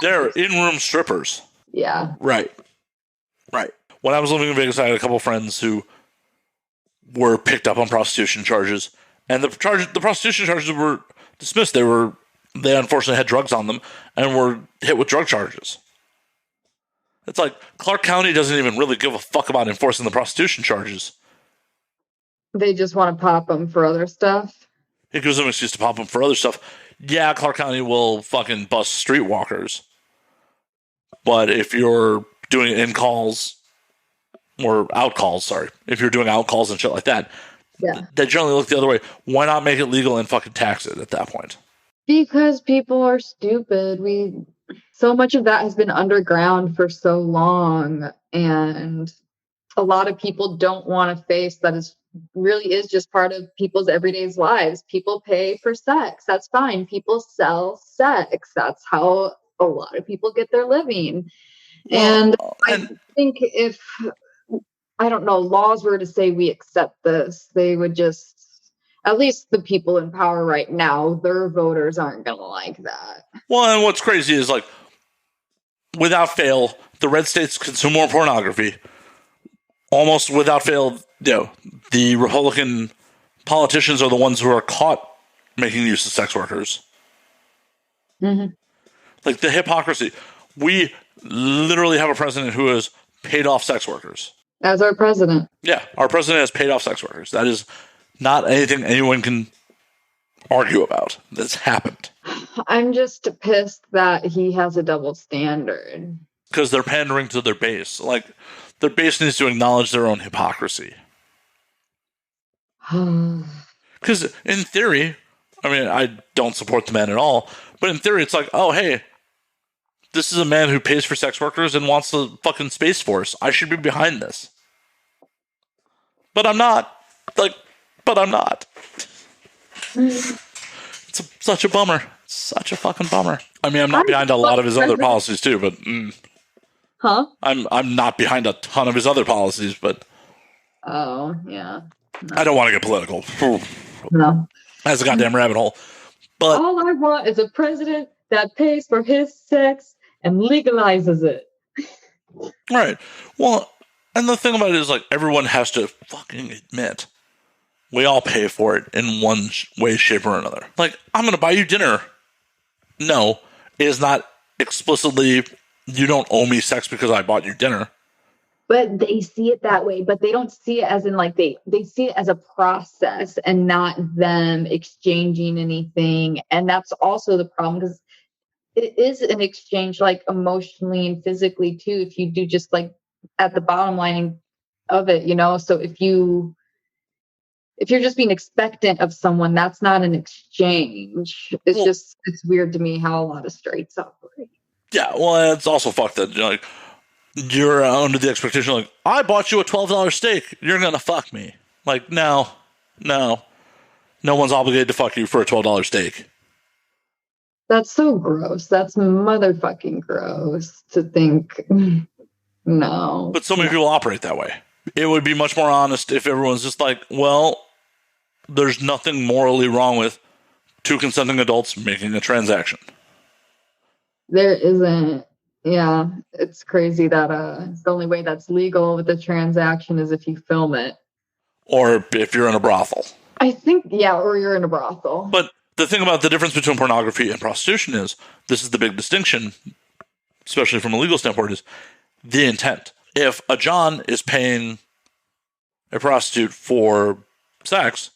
they're in-room strippers. Yeah. Right. When I was living in Vegas, I had a couple friends who were picked up on prostitution charges, and the prostitution charges were dismissed. They unfortunately had drugs on them and were hit with drug charges. It's like Clark County doesn't even really give a fuck about enforcing the prostitution charges. They just want to pop them for other stuff. It gives them an excuse to pop them for other stuff. Yeah, Clark County will fucking bust streetwalkers. But if you're doing in-calls or out-calls, sorry, if you're doing out-calls and shit like that, yeah, they generally look the other way. Why not make it legal and fucking tax it at that point? Because people are stupid. So much of that has been underground for so long, and a lot of people don't want to face that really is just part of people's everyday lives. People pay for sex. That's fine. People sell sex. That's how a lot of people get their living. And I think if, I don't know, laws were to say we accept this, they would just, at least the people in power right now, their voters aren't going to like that. Well, and what's crazy is, like, without fail, the red states consume more pornography. Almost without fail, the Republican politicians are the ones who are caught making use of sex workers. Mm-hmm. Like, the hypocrisy. We literally have a president who has paid off sex workers. As our president. Yeah, our president has paid off sex workers. That is not anything anyone can argue about. That's happened. I'm just pissed that he has a double standard. Because they're pandering to their base. Like, their base needs to acknowledge their own hypocrisy. Because in theory, I mean, I don't support the man at all, but in theory, it's like, oh, hey, this is a man who pays for sex workers and wants the fucking Space Force. I should be behind this. But I'm not. I'm not. It's such a bummer. Such a fucking bummer. I mean, I'm not behind a lot of his other policies too, but huh? I'm not behind a ton of his other policies, but oh yeah. No. I don't want to get political. No, that's a goddamn rabbit hole. But all I want is a president that pays for his sex and legalizes it. Right. Well, and the thing about it is, like, everyone has to fucking admit we all pay for it in one way, shape, or another. Like, I'm going to buy you dinner No, it is not explicitly, you don't owe me sex because I bought you dinner. But they see it that way, but they don't see it as in like they see it as a process and not them exchanging anything. And that's also the problem, because it is an exchange, like emotionally and physically too, if you do just like at the bottom line of it, so if you're just being expectant of someone, that's not an exchange. It's weird to me how a lot of straights operate. Yeah, well, it's also fucked that you're under the expectation, like, I bought you a $12 steak, you're gonna fuck me. Like, no one's obligated to fuck you for a $12 steak. That's so gross. That's motherfucking gross to think. No. But so many people operate that way. It would be much more honest if everyone's just like, well, there's nothing morally wrong with two consenting adults making a transaction. There isn't. Yeah, it's crazy that the only way that's legal with the transaction is if you film it. Or if you're in a brothel. I think, yeah, or you're in a brothel. But the thing about the difference between pornography and prostitution is, this is the big distinction, especially from a legal standpoint, is the intent. If a John is paying a prostitute for sex,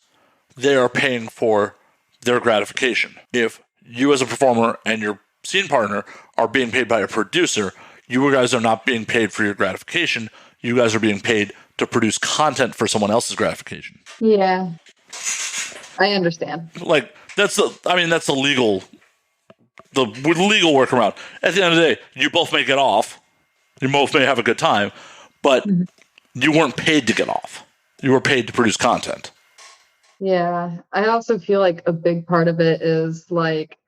they are paying for their gratification. If you as a performer and your scene partner are being paid by a producer, you guys are not being paid for your gratification. You guys are being paid to produce content for someone else's gratification. Yeah, I understand. Like, that's the legal workaround. At the end of the day, you both may get off. You both may have a good time, but you weren't paid to get off. You were paid to produce content. Yeah, I also feel like a big part of it is like,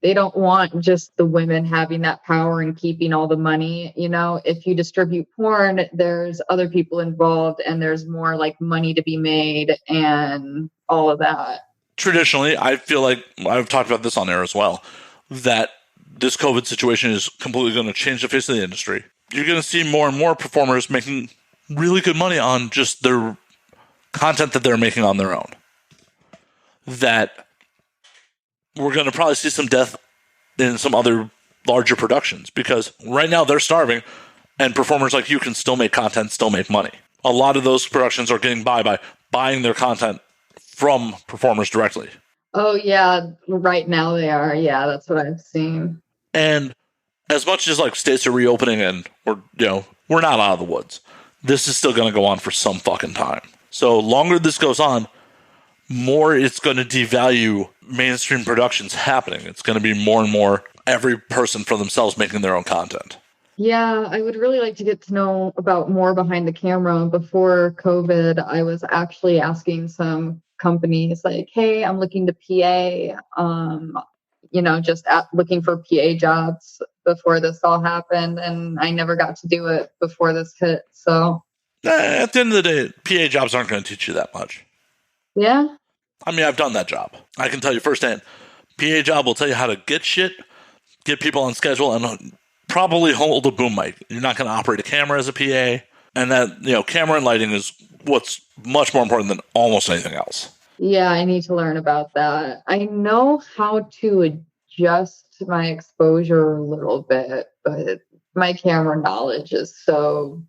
they don't want just the women having that power and keeping all the money. If you distribute porn, there's other people involved and there's more like money to be made and all of that. Traditionally, I feel like I've talked about this on air as well, that this COVID situation is completely going to change the face of the industry. You're going to see more and more performers making really good money on just their content that they're making on their own. That we're going to probably see some death in some other larger productions, because right now they're starving and performers like you can still make content, still make money. A lot of those productions are getting by buying their content from performers directly. Oh yeah, right now they are. Yeah, that's what I've seen. And as much as like states are reopening and we're not out of the woods, this is still going to go on for some fucking time. So longer this goes on, more it's going to devalue mainstream productions happening. It's going to be more and more every person for themselves making their own content. Yeah, I would really like to get to know about more behind the camera. Before COVID, I was actually asking some companies like, hey, I'm looking to PA, looking for PA jobs before this all happened. And I never got to do it before this hit. So at the end of the day, PA jobs aren't going to teach you that much. Yeah. I mean, I've done that job. I can tell you firsthand, PA job will tell you how to get shit, get people on schedule, and probably hold a boom mic. You're not going to operate a camera as a PA. And that, camera and lighting is what's much more important than almost anything else. Yeah, I need to learn about that. I know how to adjust my exposure a little bit, but my camera knowledge is so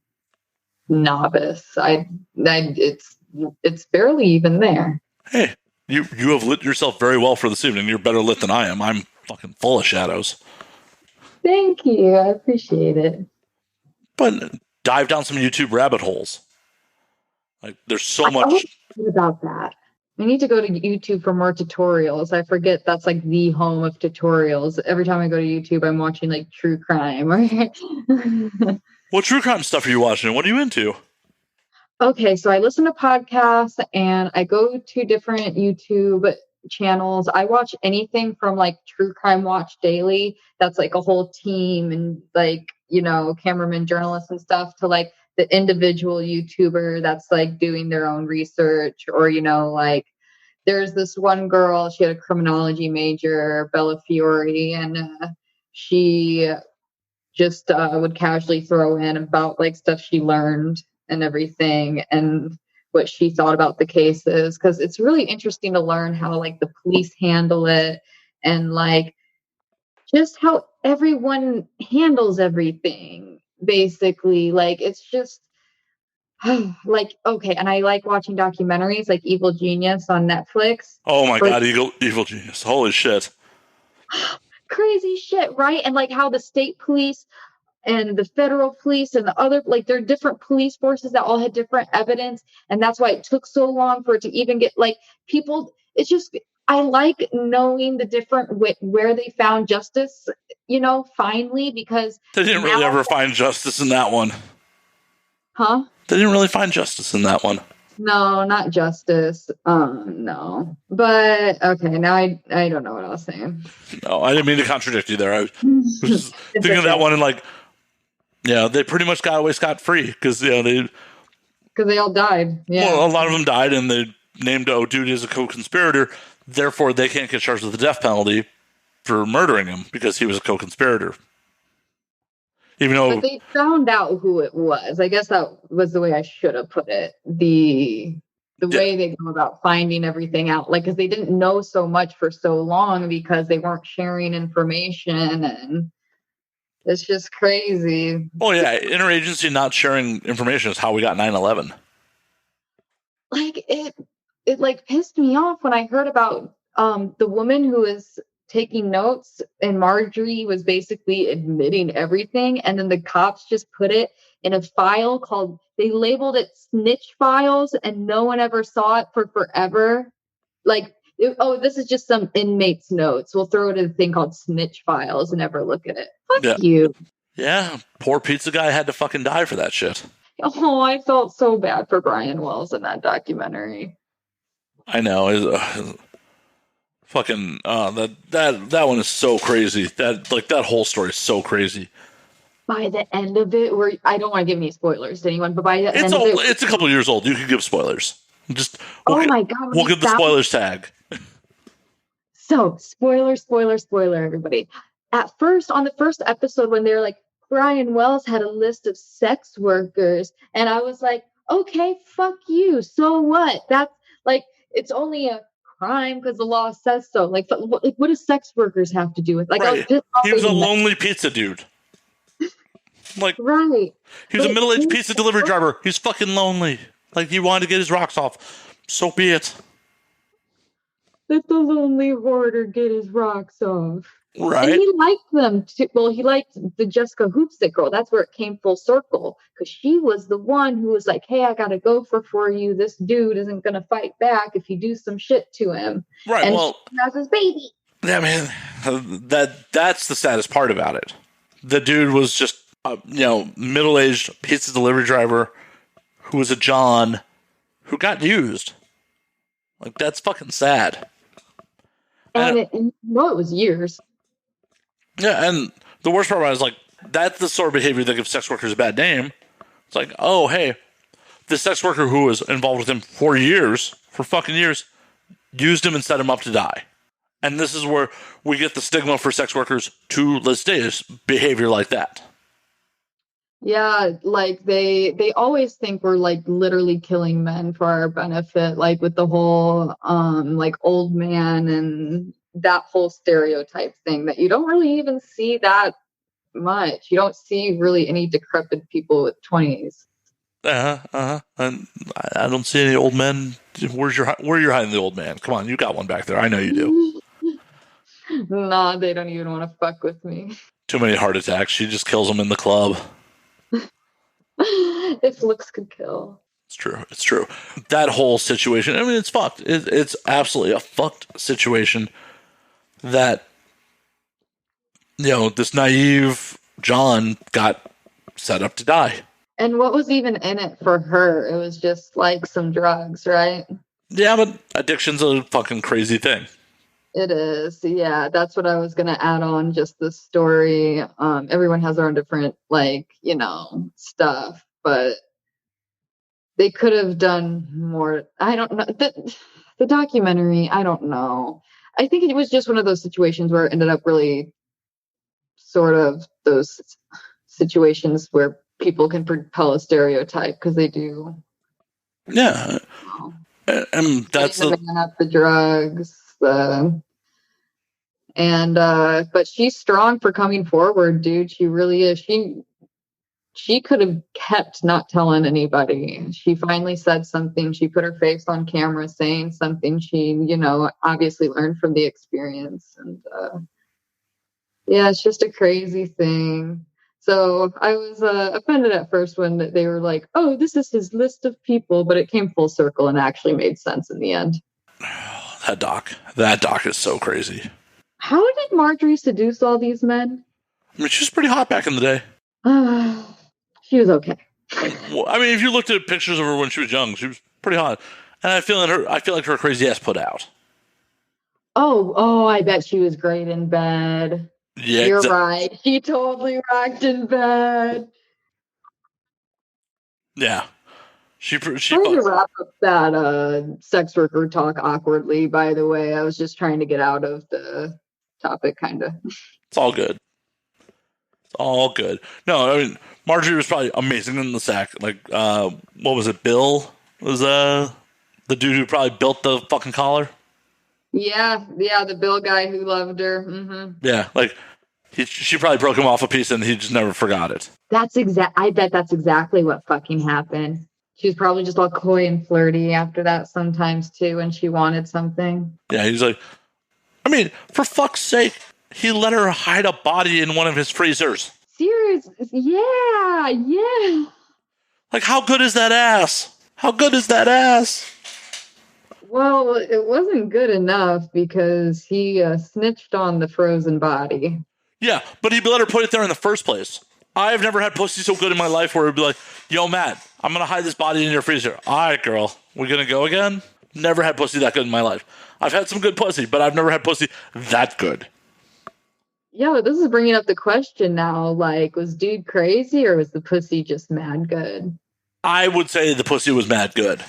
novice. It's barely even there. Hey, you have lit yourself very well for this evening. You're better lit than I am. I'm fucking full of shadows. Thank you. I appreciate it. But dive down some YouTube rabbit holes. Like, there's so much about that. I need to go to YouTube for more tutorials. I forget that's like the home of tutorials. Every time I go to YouTube, I'm watching like true crime. What true crime stuff are you watching? What are you into? Okay, so I listen to podcasts and I go to different YouTube channels. I watch anything from like True Crime Watch Daily. That's like a whole team and like, cameramen, journalists and stuff, to like the individual YouTuber that's like doing their own research, or, like there's this one girl, she had a criminology major, Bella Fiore, and she just would casually throw in about like stuff she learned and everything and what she thought about the cases, because it's really interesting to learn how like the police handle it and like just how everyone handles everything, basically. Like, it's just like, okay. And I like watching documentaries like Evil Genius on Netflix. Oh my God, Evil Genius. Holy shit. Crazy shit, right? And like how the state police and the federal police and the other, like, they're different police forces that all had different evidence. And that's why it took so long for it to even get, like, people. It's just, I like knowing the different where they found justice, finally, because They didn't really ever find justice in that one. Huh? They didn't really find justice in that one. No, not justice. No. But okay, now I don't know what I was saying. No, I didn't mean to contradict you there. I was just thinking of that one and like, yeah, they pretty much got away scot-free because they all died. Yeah. Well, a lot of them died, and they named dude as a co-conspirator. Therefore, they can't get charged with the death penalty for murdering him because he was a co-conspirator. Even though, but they found out who it was. I guess that was the way I should have put it. The way they go about finding everything out, like, because they didn't know so much for so long because they weren't sharing information, and it's just crazy. Oh yeah, interagency not sharing information is how we got 9/11. Like, it like pissed me off when I heard about the woman who was taking notes, and Marjorie was basically admitting everything, and then the cops just put it in a file they labeled it snitch files, and no one ever saw it for forever. Like, this is just some inmate's notes. We'll throw it in a thing called snitch files and never look at it. Fuck you. Yeah, poor pizza guy had to fucking die for that shit. Oh, I felt so bad for Brian Wells in that documentary. I know. Fucking that one is so crazy. That whole story is so crazy. By the end of it, I don't want to give any spoilers to anyone, but by the end of it, it's a couple years old. You can give spoilers. My God! We'll give the spoilers tag. So, spoiler, everybody. At first, on the first episode, when they're like, Brian Wells had a list of sex workers, and I was like, okay, fuck you. So what? That's like, it's only a crime because the law says so. Like, what do sex workers have to do with? Like, right. He was a lonely pizza dude. Like, right. He was a middle-aged pizza delivery driver. He's fucking lonely. Like, he wanted to get his rocks off. So be it. Let the lonely hoarder get his rocks off. Right. And he liked them too. Well, he liked the Jessica Hoopstick girl. That's where it came full circle, because she was the one who was like, hey, I got to go for you. This dude isn't going to fight back if you do some shit to him. Right. And she has his baby. Yeah, man. That's the saddest part about it. The dude was just, middle-aged pizza delivery driver who was a John who got used. Like, that's fucking sad. And it was years. Yeah, and the worst part about it is, like, that's the sort of behavior that gives sex workers a bad name. It's like, oh, hey, this sex worker who was involved with him for fucking years, used him and set him up to die. And this is where we get the stigma for sex workers to this day, is behavior like that. Yeah, like they always think we're like literally killing men for our benefit, like with the whole like old man and that whole stereotype thing that you don't really even see that much. You don't see really any decrepit people with 20s. And I don't see any old men. Where you're hiding the old man? Come on, you got one back there. I know you do. Nah, they don't even want to fuck with me. Too many heart attacks. She just kills them in the club. If looks could kill. It's true. That whole situation, I mean, it's fucked. It's absolutely a fucked situation that, this naive John got set up to die. And what was even in it for her? It was just like some drugs, right? Yeah, but addiction's a fucking crazy thing. It is. Yeah, that's what I was going to add on, just the story. Everyone has their own different, stuff, but they could have done more. I don't know. The documentary, I don't know. I think it was just one of those situations where it ended up really sort of those situations where people can propel a stereotype because they do. Yeah. And that's the man up the drugs. And but she's strong for coming forward, dude. She really is. She could have kept not telling anybody. She finally said something. She put her face on camera saying something she, obviously learned from the experience. And yeah, it's just a crazy thing. So I was offended at first when they were like, oh, this is his list of people, but it came full circle and actually made sense in the end. That doc is so crazy. How did Marjorie seduce all these men? I mean, she was pretty hot back in the day. She was okay. Well, I mean, if you looked at pictures of her when she was young, she was pretty hot. And I feel like her crazy ass put out. Oh, I bet she was great in bed. Yeah, you're right. She totally rocked in bed. Yeah. Trying to wrap up that sex worker talk awkwardly, by the way. I was just trying to get out of the topic, kind of. It's all good. It's all good. No, I mean, Marjorie was probably amazing in the sack. Like, what was it? Bill was the dude who probably built the fucking collar. Yeah, the Bill guy who loved her. Mm-hmm. Yeah, like she probably broke him off a piece and he just never forgot it. I bet that's exactly what fucking happened. She was probably just all coy and flirty after that sometimes too, when she wanted something. Yeah, he's like, I mean, for fuck's sake, he let her hide a body in one of his freezers. Serious? Yeah. Like, how good is that ass? How good is that ass? Well, it wasn't good enough because he snitched on the frozen body. Yeah, but he let her put it there in the first place. I've never had pussy so good in my life where it'd be like, yo, Matt, I'm going to hide this body in your freezer. All right, girl, we going to go again? Never had pussy that good in my life. I've had some good pussy, but I've never had pussy that good. Yeah, this is bringing up the question now. Like, was dude crazy or was the pussy just mad good? I would say the pussy was mad good.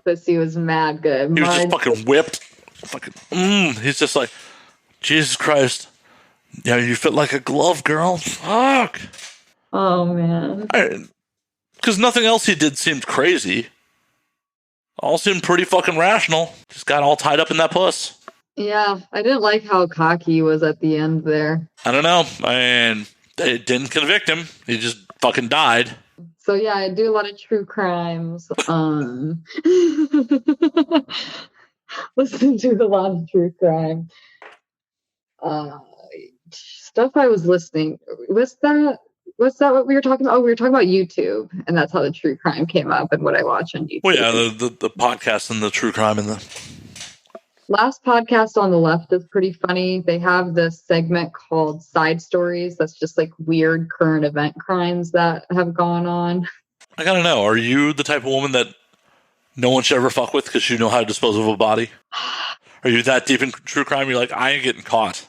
Pussy was mad good. He was just fucking whipped. He's just like, Jesus Christ. Yeah, you fit like a glove, girl. Fuck. Oh, man. Because nothing else he did seemed crazy. All seemed pretty fucking rational. Just got all tied up in that puss. Yeah, I didn't like how cocky he was at the end there. I don't know. And it didn't convict him. He just fucking died. So yeah, I do a lot of true crimes. Listen to a lot of true crime. Stuff I was listening. Was that what we were talking about? Oh, we were talking about YouTube, and that's how the true crime came up and what I watch on YouTube. Well, yeah, the podcast and the true crime and the last podcast on the left is pretty funny. They have this segment called Side Stories. That's just like weird current event crimes that have gone on. I gotta know, are you the type of woman that no one should ever fuck with because you know how to dispose of a body? Are you that deep in true crime? You're like, I ain't getting caught.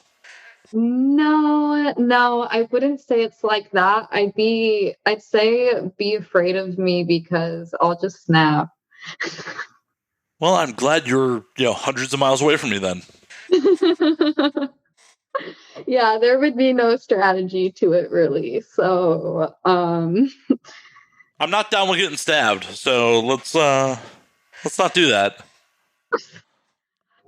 No, I wouldn't say it's like that. I'd say be afraid of me because I'll just snap. Well, I'm glad you're, hundreds of miles away from me then. Yeah, there would be no strategy to it really. So, I'm not down with getting stabbed, so let's not do that.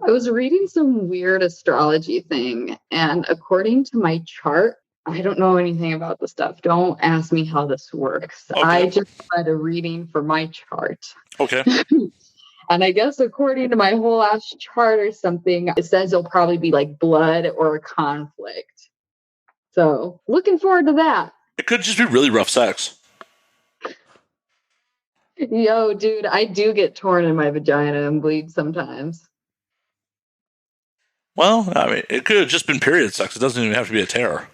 I was reading some weird astrology thing, and according to my chart, I don't know anything about the stuff. Don't ask me how this works. Okay. I just read a reading for my chart. Okay. And I guess according to my whole ass chart or something, it says it'll probably be like blood or a conflict. So looking forward to that. It could just be really rough sex. Yo, dude, I do get torn in my vagina and bleed sometimes. Well, I mean, it could have just been period sex. It doesn't even have to be a tear.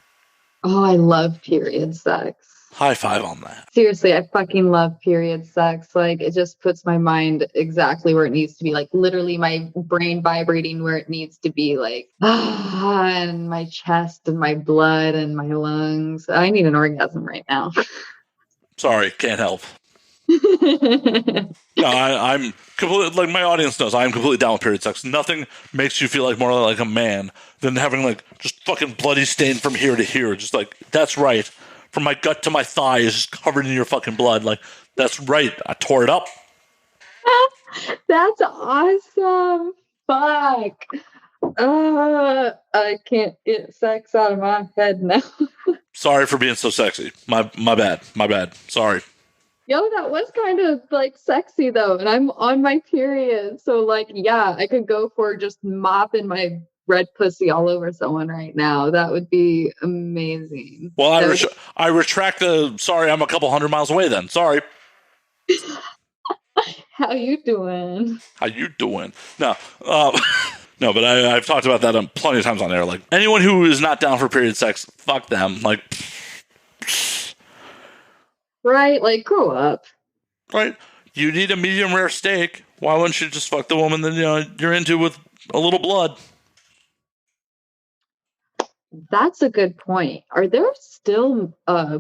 Oh, I love period sex. High five on that. Seriously, I fucking love period sex. Like, it just puts my mind exactly where it needs to be. Like, literally my brain vibrating where it needs to be. Like, and my chest and my blood and my lungs. I need an orgasm right now. Sorry, can't help. No, I'm completely, like, my audience knows I'm completely down with period sex. Nothing makes you feel like more like a man than having like just fucking bloody stain from here to here. Just like, that's right. From my gut to my thigh is just covered in your fucking blood. Like, that's right. I tore it up. That's awesome. Fuck. I can't get sex out of my head now. Sorry for being so sexy. My bad. My bad. Sorry. Yo, that was kind of like sexy though, and I'm on my period, so like, yeah, I could go for just mopping my red pussy all over someone right now. That would be amazing. Well, I retract the sorry. I'm a couple hundred miles away. Then sorry. How you doing? How you doing? No, no, but I've talked about that plenty of times on air. Like anyone who is not down for period sex, fuck them. Like, Right, like grow up. right? You need a medium rare steak. Why wouldn't you just fuck the woman that you're into with a little blood? That's a good point. Are there still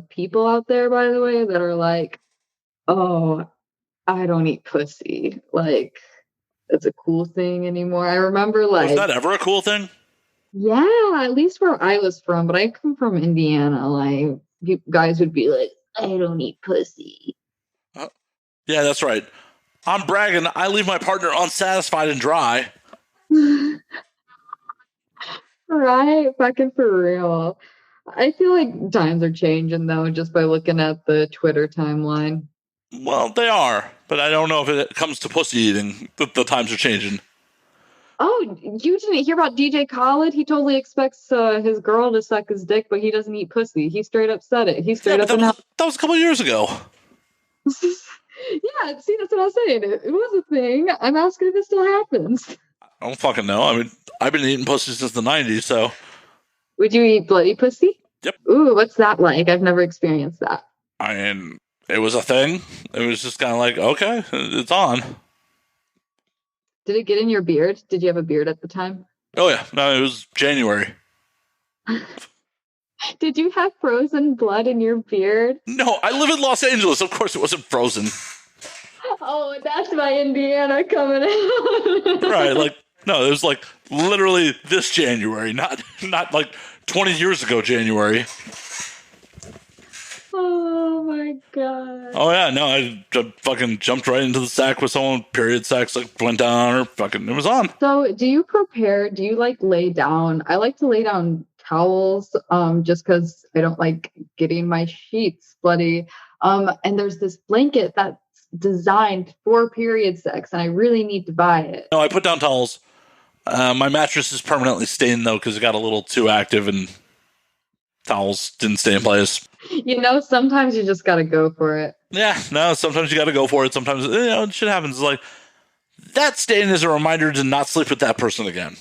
people out there, by the way, that are like, oh, I don't eat pussy. Like, it's a cool thing anymore. I remember, Was like, that ever a cool thing? yeah, at least where I was from, but I come from Indiana. Like, guys would be like, I don't eat pussy. Yeah, that's right. I'm bragging. I leave my partner unsatisfied and dry. Right? Fucking for real. I feel like times are changing, though, just by looking at the Twitter timeline. Well, they are, but I don't know if it comes to pussy eating. The times are changing. Oh, you didn't hear about DJ Khaled? He totally expects his girl to suck his dick, but he doesn't eat pussy. He straight up said it. He straight Yeah, up but announced. that was a couple years ago. Yeah, see, that's what I was saying. It was a thing. I'm asking if it still happens. I don't fucking know. I mean, I've been eating pussy since the 90s, so. Would you eat bloody pussy? Yep. Ooh, what's that like? I've never experienced that. I mean, it was a thing. It was just kind of like, okay, it's on. Did it get in your beard? Did you have a beard at the time? Oh, yeah. No, it was January. Did you have frozen blood in your beard? No, I live in Los Angeles. Of course it wasn't frozen. Oh, that's my Indiana coming out. Right, like, no, it was like literally this January, not like 20 years ago January. Oh my god. Oh yeah, no, I fucking jumped right into the sack with someone, period sex, like went down on her, fucking, it was on. So do you prepare, do you like lay down? I like to lay down towels, just because I don't like getting my sheets bloody. And there's this blanket that's designed for period sex, and I really need to buy it. No, I put down towels. My mattress is permanently stained though, because it got a little too active and towels didn't stay in place. You know, sometimes you just gotta go for it. Yeah, no, sometimes you got to go for it. Sometimes, shit happens. It's like, that stain is a reminder to not sleep with that person again.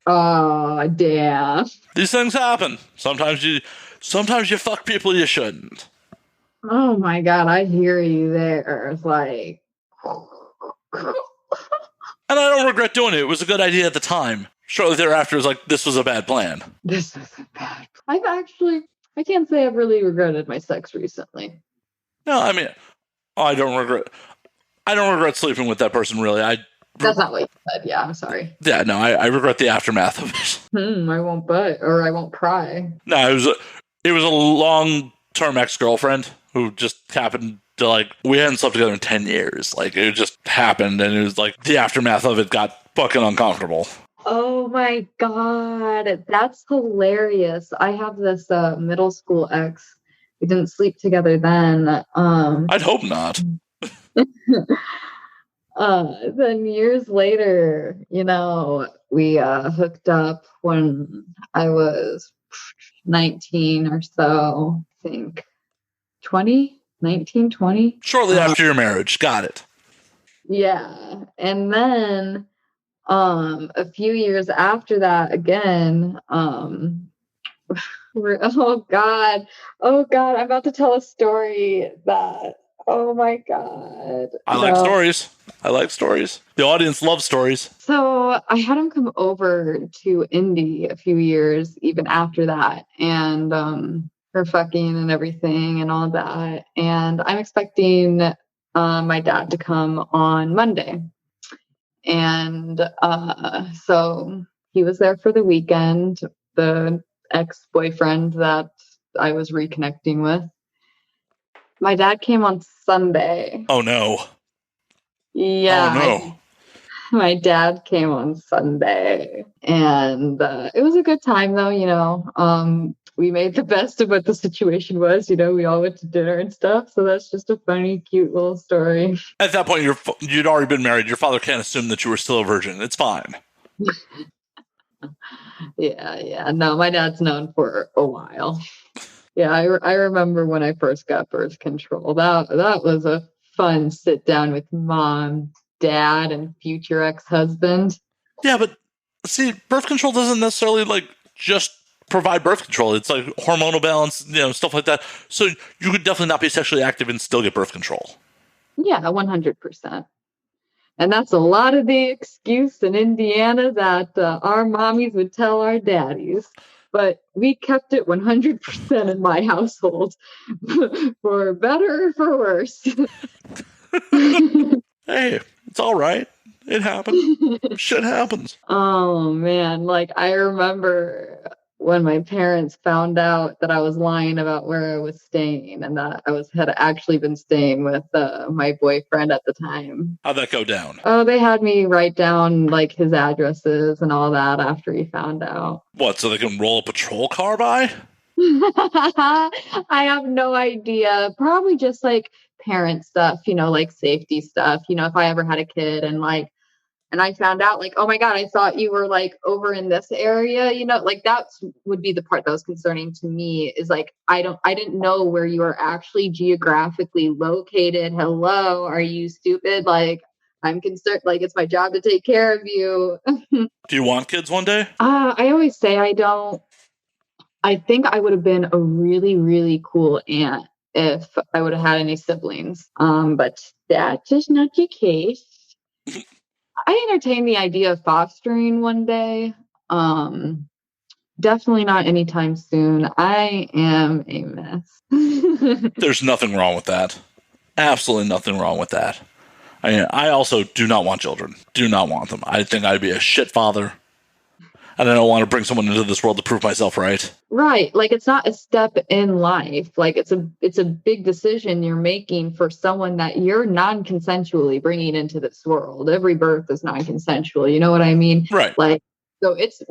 Oh, damn. These things happen. Sometimes you fuck people you shouldn't. Oh my god, I hear you there. It's like, And I don't regret doing it. It was a good idea at the time. Shortly thereafter, it was like, this was a bad plan. this isn't bad. I can't say I've really regretted my sex recently. No, I mean, I don't regret sleeping with that person, really. That's not what you said. Yeah, I'm sorry. Yeah, no, I regret the aftermath of it. I won't butt, or I won't cry. No, it was a long-term ex-girlfriend who just happened to, like, we hadn't slept together in 10 years. Like, it just happened, and it was like the aftermath of it got fucking uncomfortable. Oh my god, that's hilarious. I have this middle school ex. We didn't sleep together then. I'd hope not. Then years later, we hooked up when I was 19 or so, I think. 20? 19, 20? Shortly after your marriage. Got it. Yeah. And then a few years after that, again, oh God, I'm about to tell a story that, oh my God. I like stories. The audience loves stories. So I had him come over to Indy a few years even after that, and for fucking and everything and all that. And I'm expecting my dad to come on Monday. And so he was there for the weekend, the ex-boyfriend that I was reconnecting with. My dad came on Sunday. Oh, no. Yeah. Oh, My dad came on Sunday, and it was a good time, though. We made the best of what the situation was. We all went to dinner and stuff. So that's just a funny, cute little story. At that point, you'd already been married. Your father can't assume that you were still a virgin. It's fine. Yeah. No, my dad's known for a while. Yeah, I remember when I first got birth control. That was a fun sit down with mom, dad, and future ex-husband. Yeah, but see, birth control doesn't necessarily just provide birth control. It's like hormonal balance, stuff like that. So you could definitely not be sexually active and still get birth control. Yeah, 100%. And that's a lot of the excuse in Indiana that our mommies would tell our daddies. But we kept it 100% in my household, for better or for worse. Hey, it's all right. It happens. Shit happens. Oh, man. I remember when my parents found out that I was lying about where I was staying and that I had actually been staying with my boyfriend at the time. How'd that go down? Oh, they had me write down his addresses and all that after he found out. What, so they can roll a patrol car by? I have no idea. Probably just parent stuff, safety stuff. If I ever had a kid and I found out oh my God, I thought you were over in this area, that would be the part that was concerning to me is I didn't know where you are actually geographically located. Hello, are you stupid? I'm concerned, it's my job to take care of you. Do you want kids one day? I always say I don't. I think I would have been a really, really cool aunt if I would have had any siblings. But that's just not the case. I entertain the idea of fostering one day. Definitely not anytime soon. I am a mess. There's nothing wrong with that. Absolutely nothing wrong with that. I also do not want children. Do not want them. I think I'd be a shit father. And I don't want to bring someone into this world to prove myself right. Right. It's not a step in life. It's a big decision you're making for someone that you're non-consensually bringing into this world. Every birth is non-consensual. You know what I mean? Right. So it's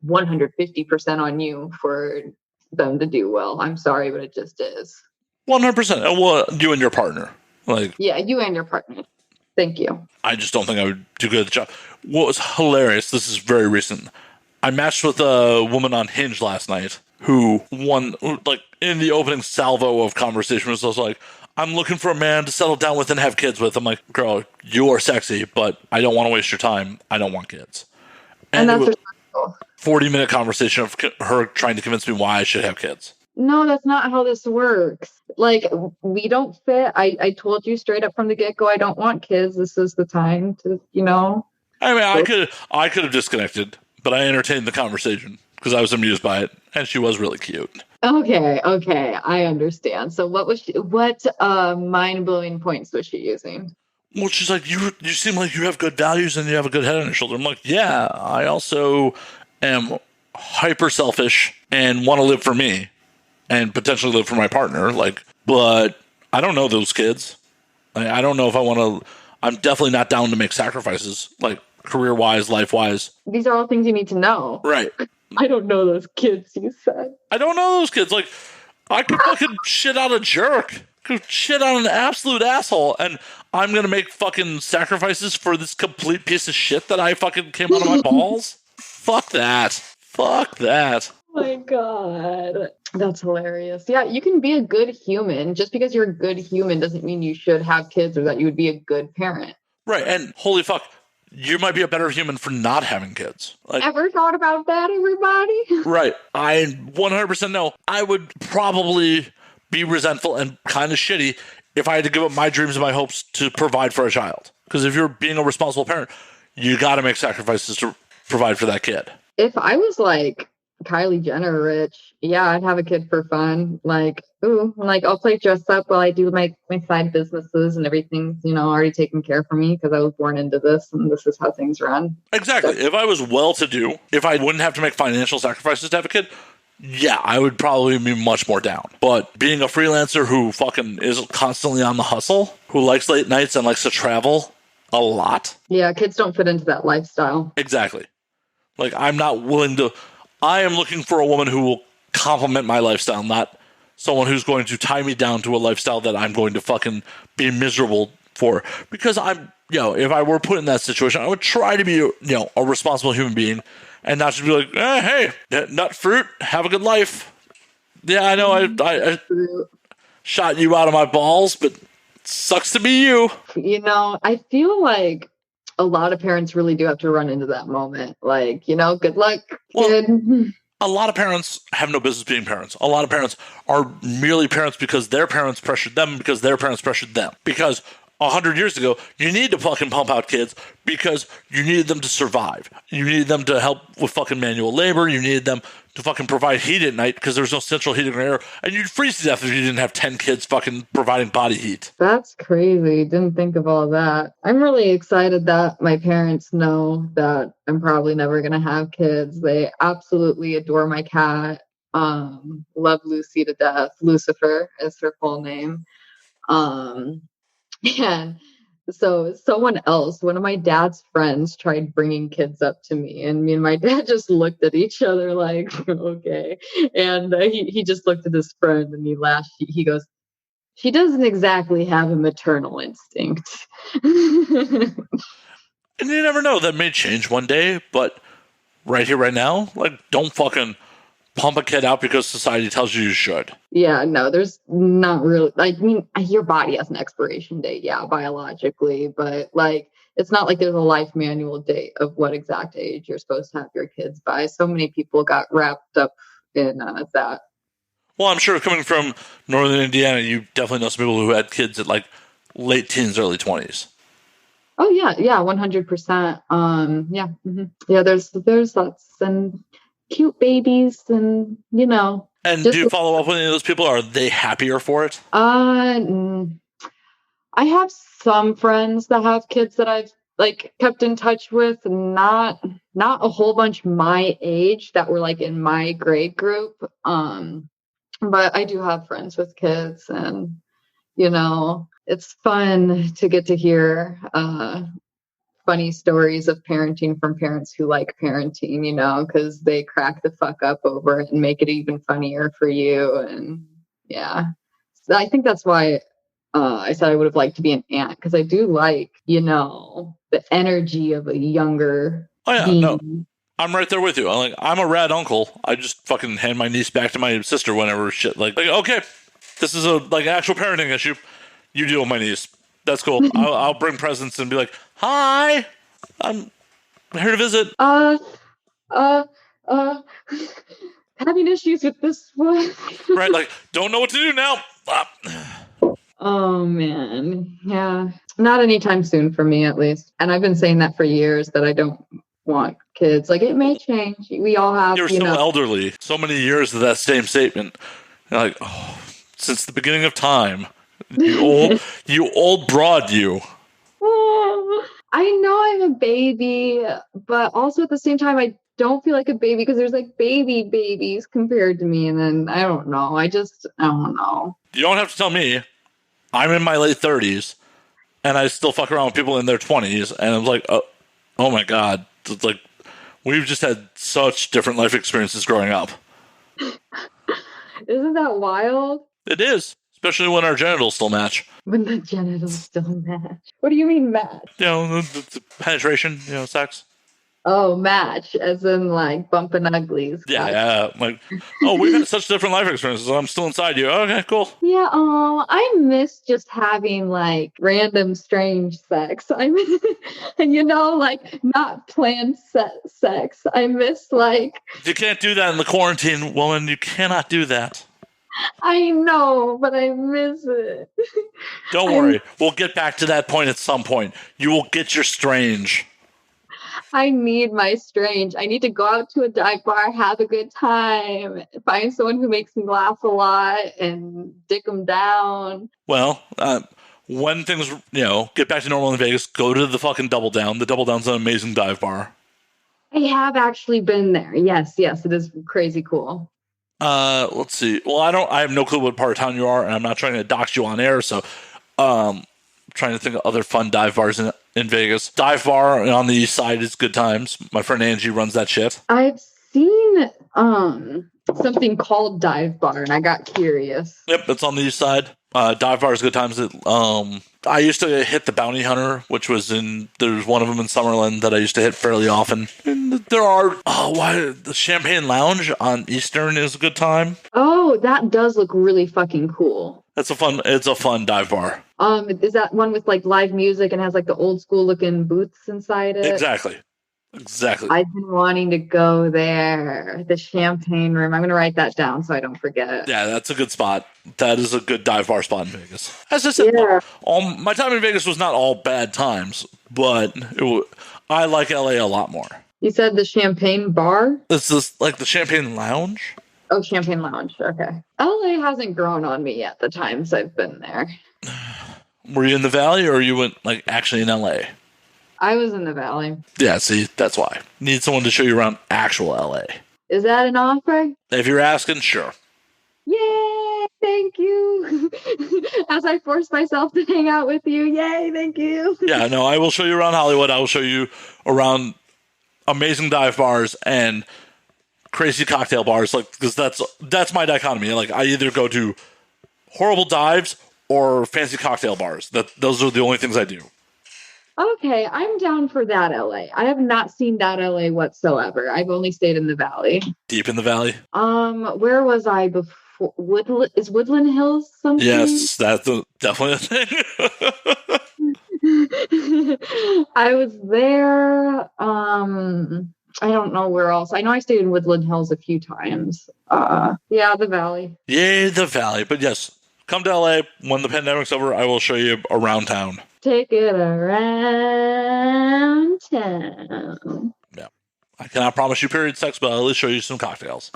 150% on you for them to do well. I'm sorry, but it just is. 100%. Well, you and your partner. Yeah, you and your partner. Thank you. I just don't think I would do good at the job. What was hilarious, this is very recent. I matched with a woman on Hinge last night who in the opening salvo of conversation was also I'm looking for a man to settle down with and have kids with. I'm like, girl, you are sexy, but I don't want to waste your time. I don't want kids. And that's a 40-minute conversation of her trying to convince me why I should have kids. No, that's not how this works. We don't fit. I told you straight up from the get-go, I don't want kids. This is the time to, I mean, I could have disconnected, but I entertained the conversation because I was amused by it, and she was really cute. Okay, I understand. So what mind-blowing points was she using? Well, she's like, you seem like you have good values and you have a good head on your shoulder. I'm like, yeah, I also am hyper selfish and want to live for me and potentially live for my partner. But I don't know those kids. I don't know if I want to. I'm definitely not down to make sacrifices, career-wise, life-wise. These are all things you need to know. Right. I don't know those kids, you said. I don't know those kids. I could fucking shit out a jerk. Could shit out an absolute asshole. And I'm going to make fucking sacrifices for this complete piece of shit that I fucking came out of my balls? Fuck that. Fuck that. Oh my God. That's hilarious. Yeah, you can be a good human. Just because you're a good human doesn't mean you should have kids or that you would be a good parent. Right. And holy fuck, you might be a better human for not having kids. Ever thought about that, everybody? Right. I 100% know. I would probably be resentful and kind of shitty if I had to give up my dreams and my hopes to provide for a child. Because if you're being a responsible parent, you got to make sacrifices to provide for that kid. If I was Kylie Jenner rich, yeah, I'd have a kid for fun. I'll play dress up while I do my side businesses and everything's, already taken care for me because I was born into this and this is how things run. Exactly. If I was well-to-do, if I wouldn't have to make financial sacrifices to have a kid, yeah, I would probably be much more down. But being a freelancer who fucking is constantly on the hustle, who likes late nights and likes to travel a lot. Yeah, kids don't fit into that lifestyle. Exactly. Like, I'm not willing to. I am looking for a woman who will complement my lifestyle, not someone who's going to tie me down to a lifestyle that I'm going to fucking be miserable for. Because if I were put in that situation, I would try to be, a responsible human being and not just be like, hey, nut fruit, have a good life. Yeah, I know I shot you out of my balls, but sucks to be you. I feel like a lot of parents really do have to run into that moment. Like, good luck, kid. Well, a lot of parents have no business being parents. A lot of parents are merely parents because their parents pressured them, because their parents pressured them. Because 100 years ago, you needed to fucking pump out kids because you needed them to survive. You needed them to help with fucking manual labor. You needed them to fucking provide heat at night because there's no central heating or air. And you'd freeze to death if you didn't have 10 kids fucking providing body heat. That's crazy. Didn't think of all that. I'm really excited that my parents know that I'm probably never going to have kids. They absolutely adore my cat. Love Lucy to death. Lucifer is her full name. And so someone else, one of my dad's friends, tried bringing kids up to me, and me and my dad just looked at each other like, okay. And he just looked at his friend and he laughed. He goes, she doesn't exactly have a maternal instinct. And you never know, that may change one day, but right here, right now, like, don't fucking pump a kid out because society tells you should. Yeah, no, there's not really, I mean, your body has an expiration date, yeah, biologically, but like, it's not like there's a life manual date of what exact age you're supposed to have your kids by. So many people got wrapped up in that. Well, I'm sure coming from northern Indiana, you definitely know some people who had kids at like late teens, early 20s. Oh yeah, 100%. Yeah, mm-hmm. Yeah. There's lots and cute babies, and And do you follow up with any of those people? Are they happier for it? I have some friends that have kids that I've like kept in touch with, not a whole bunch my age that were like in my grade group. But I do have friends with kids, and it's fun to get to hear funny stories of parenting from parents who like parenting, because they crack the fuck up over it and make it even funnier for you. And yeah, so I think that's why I said I would have liked to be an aunt, because I do like, the energy of a younger being. No, I'm right there with you. I'm a rad uncle. I just fucking hand my niece back to my sister whenever shit like okay, this is a like actual parenting issue. You deal with my niece. That's cool. I'll bring presents and be like, hi, I'm here to visit. Having issues with this one. Right, like, don't know what to do now. Oh, man. Yeah. Not anytime soon for me, at least. And I've been saying that for years, that I don't want kids. Like, it may change. We all have, You're so elderly. So many years of that same statement. You're like, oh, since the beginning of time. You old broad, you. Oh, I know I'm a baby, but also at the same time, I don't feel like a baby, because there's like babies compared to me. And then I don't know. I don't know. You don't have to tell me. I'm in my late 30s and I still fuck around with people in their 20s. And I'm like, oh my God. It's like, we've just had such different life experiences growing up. Isn't that wild? It is. Especially when our genitals still match. When the genitals still match. What do you mean match? The penetration, sex. Oh, match, as in like bumping uglies. Yeah. Like, we've had such different life experiences. I'm still inside you. Okay, cool. Yeah. I miss just having like random strange sex. And like not planned sex. I miss like. You can't do that in the quarantine, woman. You cannot do that. I know, but I miss it. Don't worry. We'll get back to that point at some point. You will get your strange. I need my strange. I need to go out to a dive bar, have a good time, find someone who makes me laugh a lot, and dick them down. Well, when things, get back to normal in Vegas, go to the fucking Double Down. The Double Down's an amazing dive bar. I have actually been there. Yes, it is crazy cool. Let's see. Well, I have no clue what part of town you are, and I'm not trying to dox you on air, so trying to think of other fun dive bars in Vegas. Dive bar on the east side is good times. My friend Angie runs that shit. I've seen something called Dive Bar, and I got curious. Yep, it's on the east side. Dive bar is good times. I used to hit the Bounty Hunter, which was there's one of them in Summerlin that I used to hit fairly often. And there are, the Champagne Lounge on Eastern is a good time. Oh, that does look really fucking cool. It's a fun dive bar. Is that one with like live music and has like the old school looking booths inside it? Exactly. I've been wanting to go there. The Champagne Room. I'm going to write that down so I don't forget. Yeah, that's a good spot. That is a good dive bar spot in Vegas. As I said, my time in Vegas was not all bad times, but I like LA a lot more. You said the Champagne Bar? It's just like the Champagne Lounge. Oh, Champagne Lounge. Okay. LA hasn't grown on me yet the times I've been there. Were you in the Valley or you went like actually in LA? I was in the Valley. Yeah, see, that's why. Need someone to show you around actual LA. Is that an offer? If you're asking, sure. Yay, thank you. As I force myself to hang out with you. Yay, thank you. Yeah, no, I will show you around Hollywood. I will show you around amazing dive bars and crazy cocktail bars, like, because that's my dichotomy. Like, I either go to horrible dives or fancy cocktail bars. Those are the only things I do. Okay, I'm down for that LA. I have not seen that LA whatsoever. I've only stayed in the Valley. Deep in the Valley? Where was I before? Is Woodland Hills something? Yes, that's definitely a thing. I was there. I don't know where else. I know I stayed in Woodland Hills a few times. Yeah, the Valley. Yay, the Valley. But yes, come to LA when the pandemic's over. I will show you around town. Take it around town. Yeah. I cannot promise you period sex, but I'll at least show you some cocktails.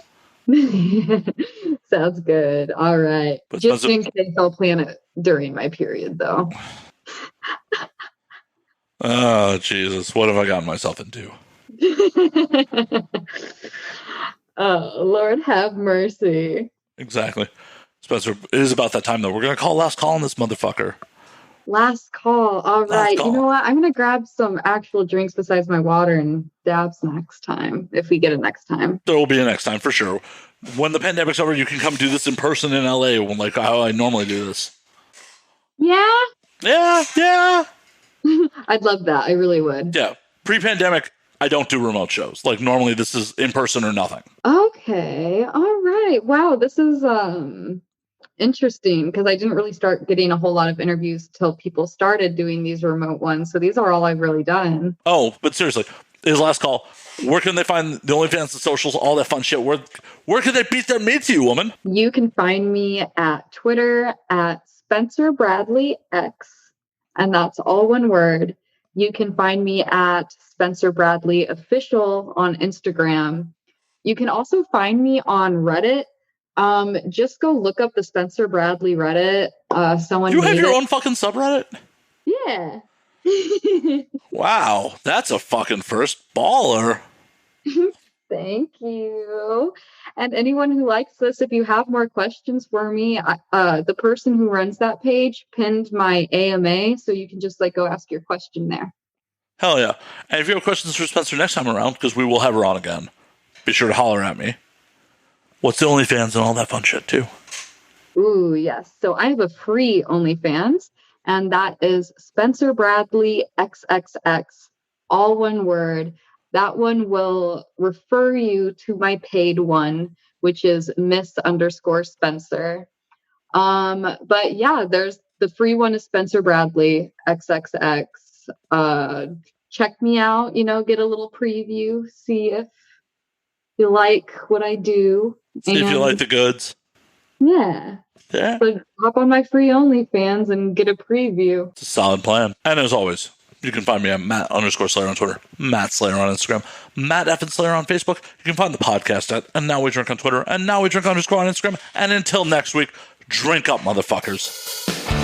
Sounds good. All right. But just in case, I'll plan it during my period, though. Oh, Jesus. What have I gotten myself into? Oh, Lord have mercy. Exactly. Spencer, it is about that time, though. We're going to call last call on this motherfucker. Last call. All right. Call. You know what? I'm going to grab some actual drinks besides my water and dabs next time, if we get it next time. There will be a next time, for sure. When the pandemic's over, you can come do this in person in LA, like how I normally do this. Yeah? Yeah. I'd love that. I really would. Yeah. Pre-pandemic, I don't do remote shows. Like, normally this is in person or nothing. Okay. All right. Wow. This is interesting because I didn't really start getting a whole lot of interviews till people started doing these remote ones. So these are all I've really done. Oh, but seriously, his last call. Where can they find the OnlyFans, the socials, all that fun shit? Where can they beat their meat to you, woman? You can find me at Twitter at Spencer Bradley X, and that's all one word. You can find me at Spencer Bradley Official on Instagram. You can also find me on Reddit. Just go look up the Spencer Bradley Reddit. Someone you have your own fucking subreddit? Yeah. Wow, that's a fucking first baller. Thank you. And anyone who likes this, if you have more questions for me, the person who runs that page pinned my AMA, so you can just go ask your question there. Hell yeah. And if you have questions for Spencer next time around, because we will have her on again, be sure to holler at me. What's the OnlyFans and all that fun shit too? Ooh, yes. So I have a free OnlyFans, and that is Spencer Bradley XXX, all one word. That one will refer you to my paid one, which is Miss_Spencer. But yeah, there's the free one is Spencer Bradley XXX. Check me out, get a little preview, see if you like what I do. See if you like the goods. Yeah. So hop on my free OnlyFans and get a preview. It's a solid plan. And as always, you can find me at Matt_Slayer on Twitter, Matt Slayer on Instagram, Matt F. Slayer on Facebook. You can find the podcast at And Now We Drink on Twitter, and Now We Drink _ on Instagram. And until next week, drink up, motherfuckers.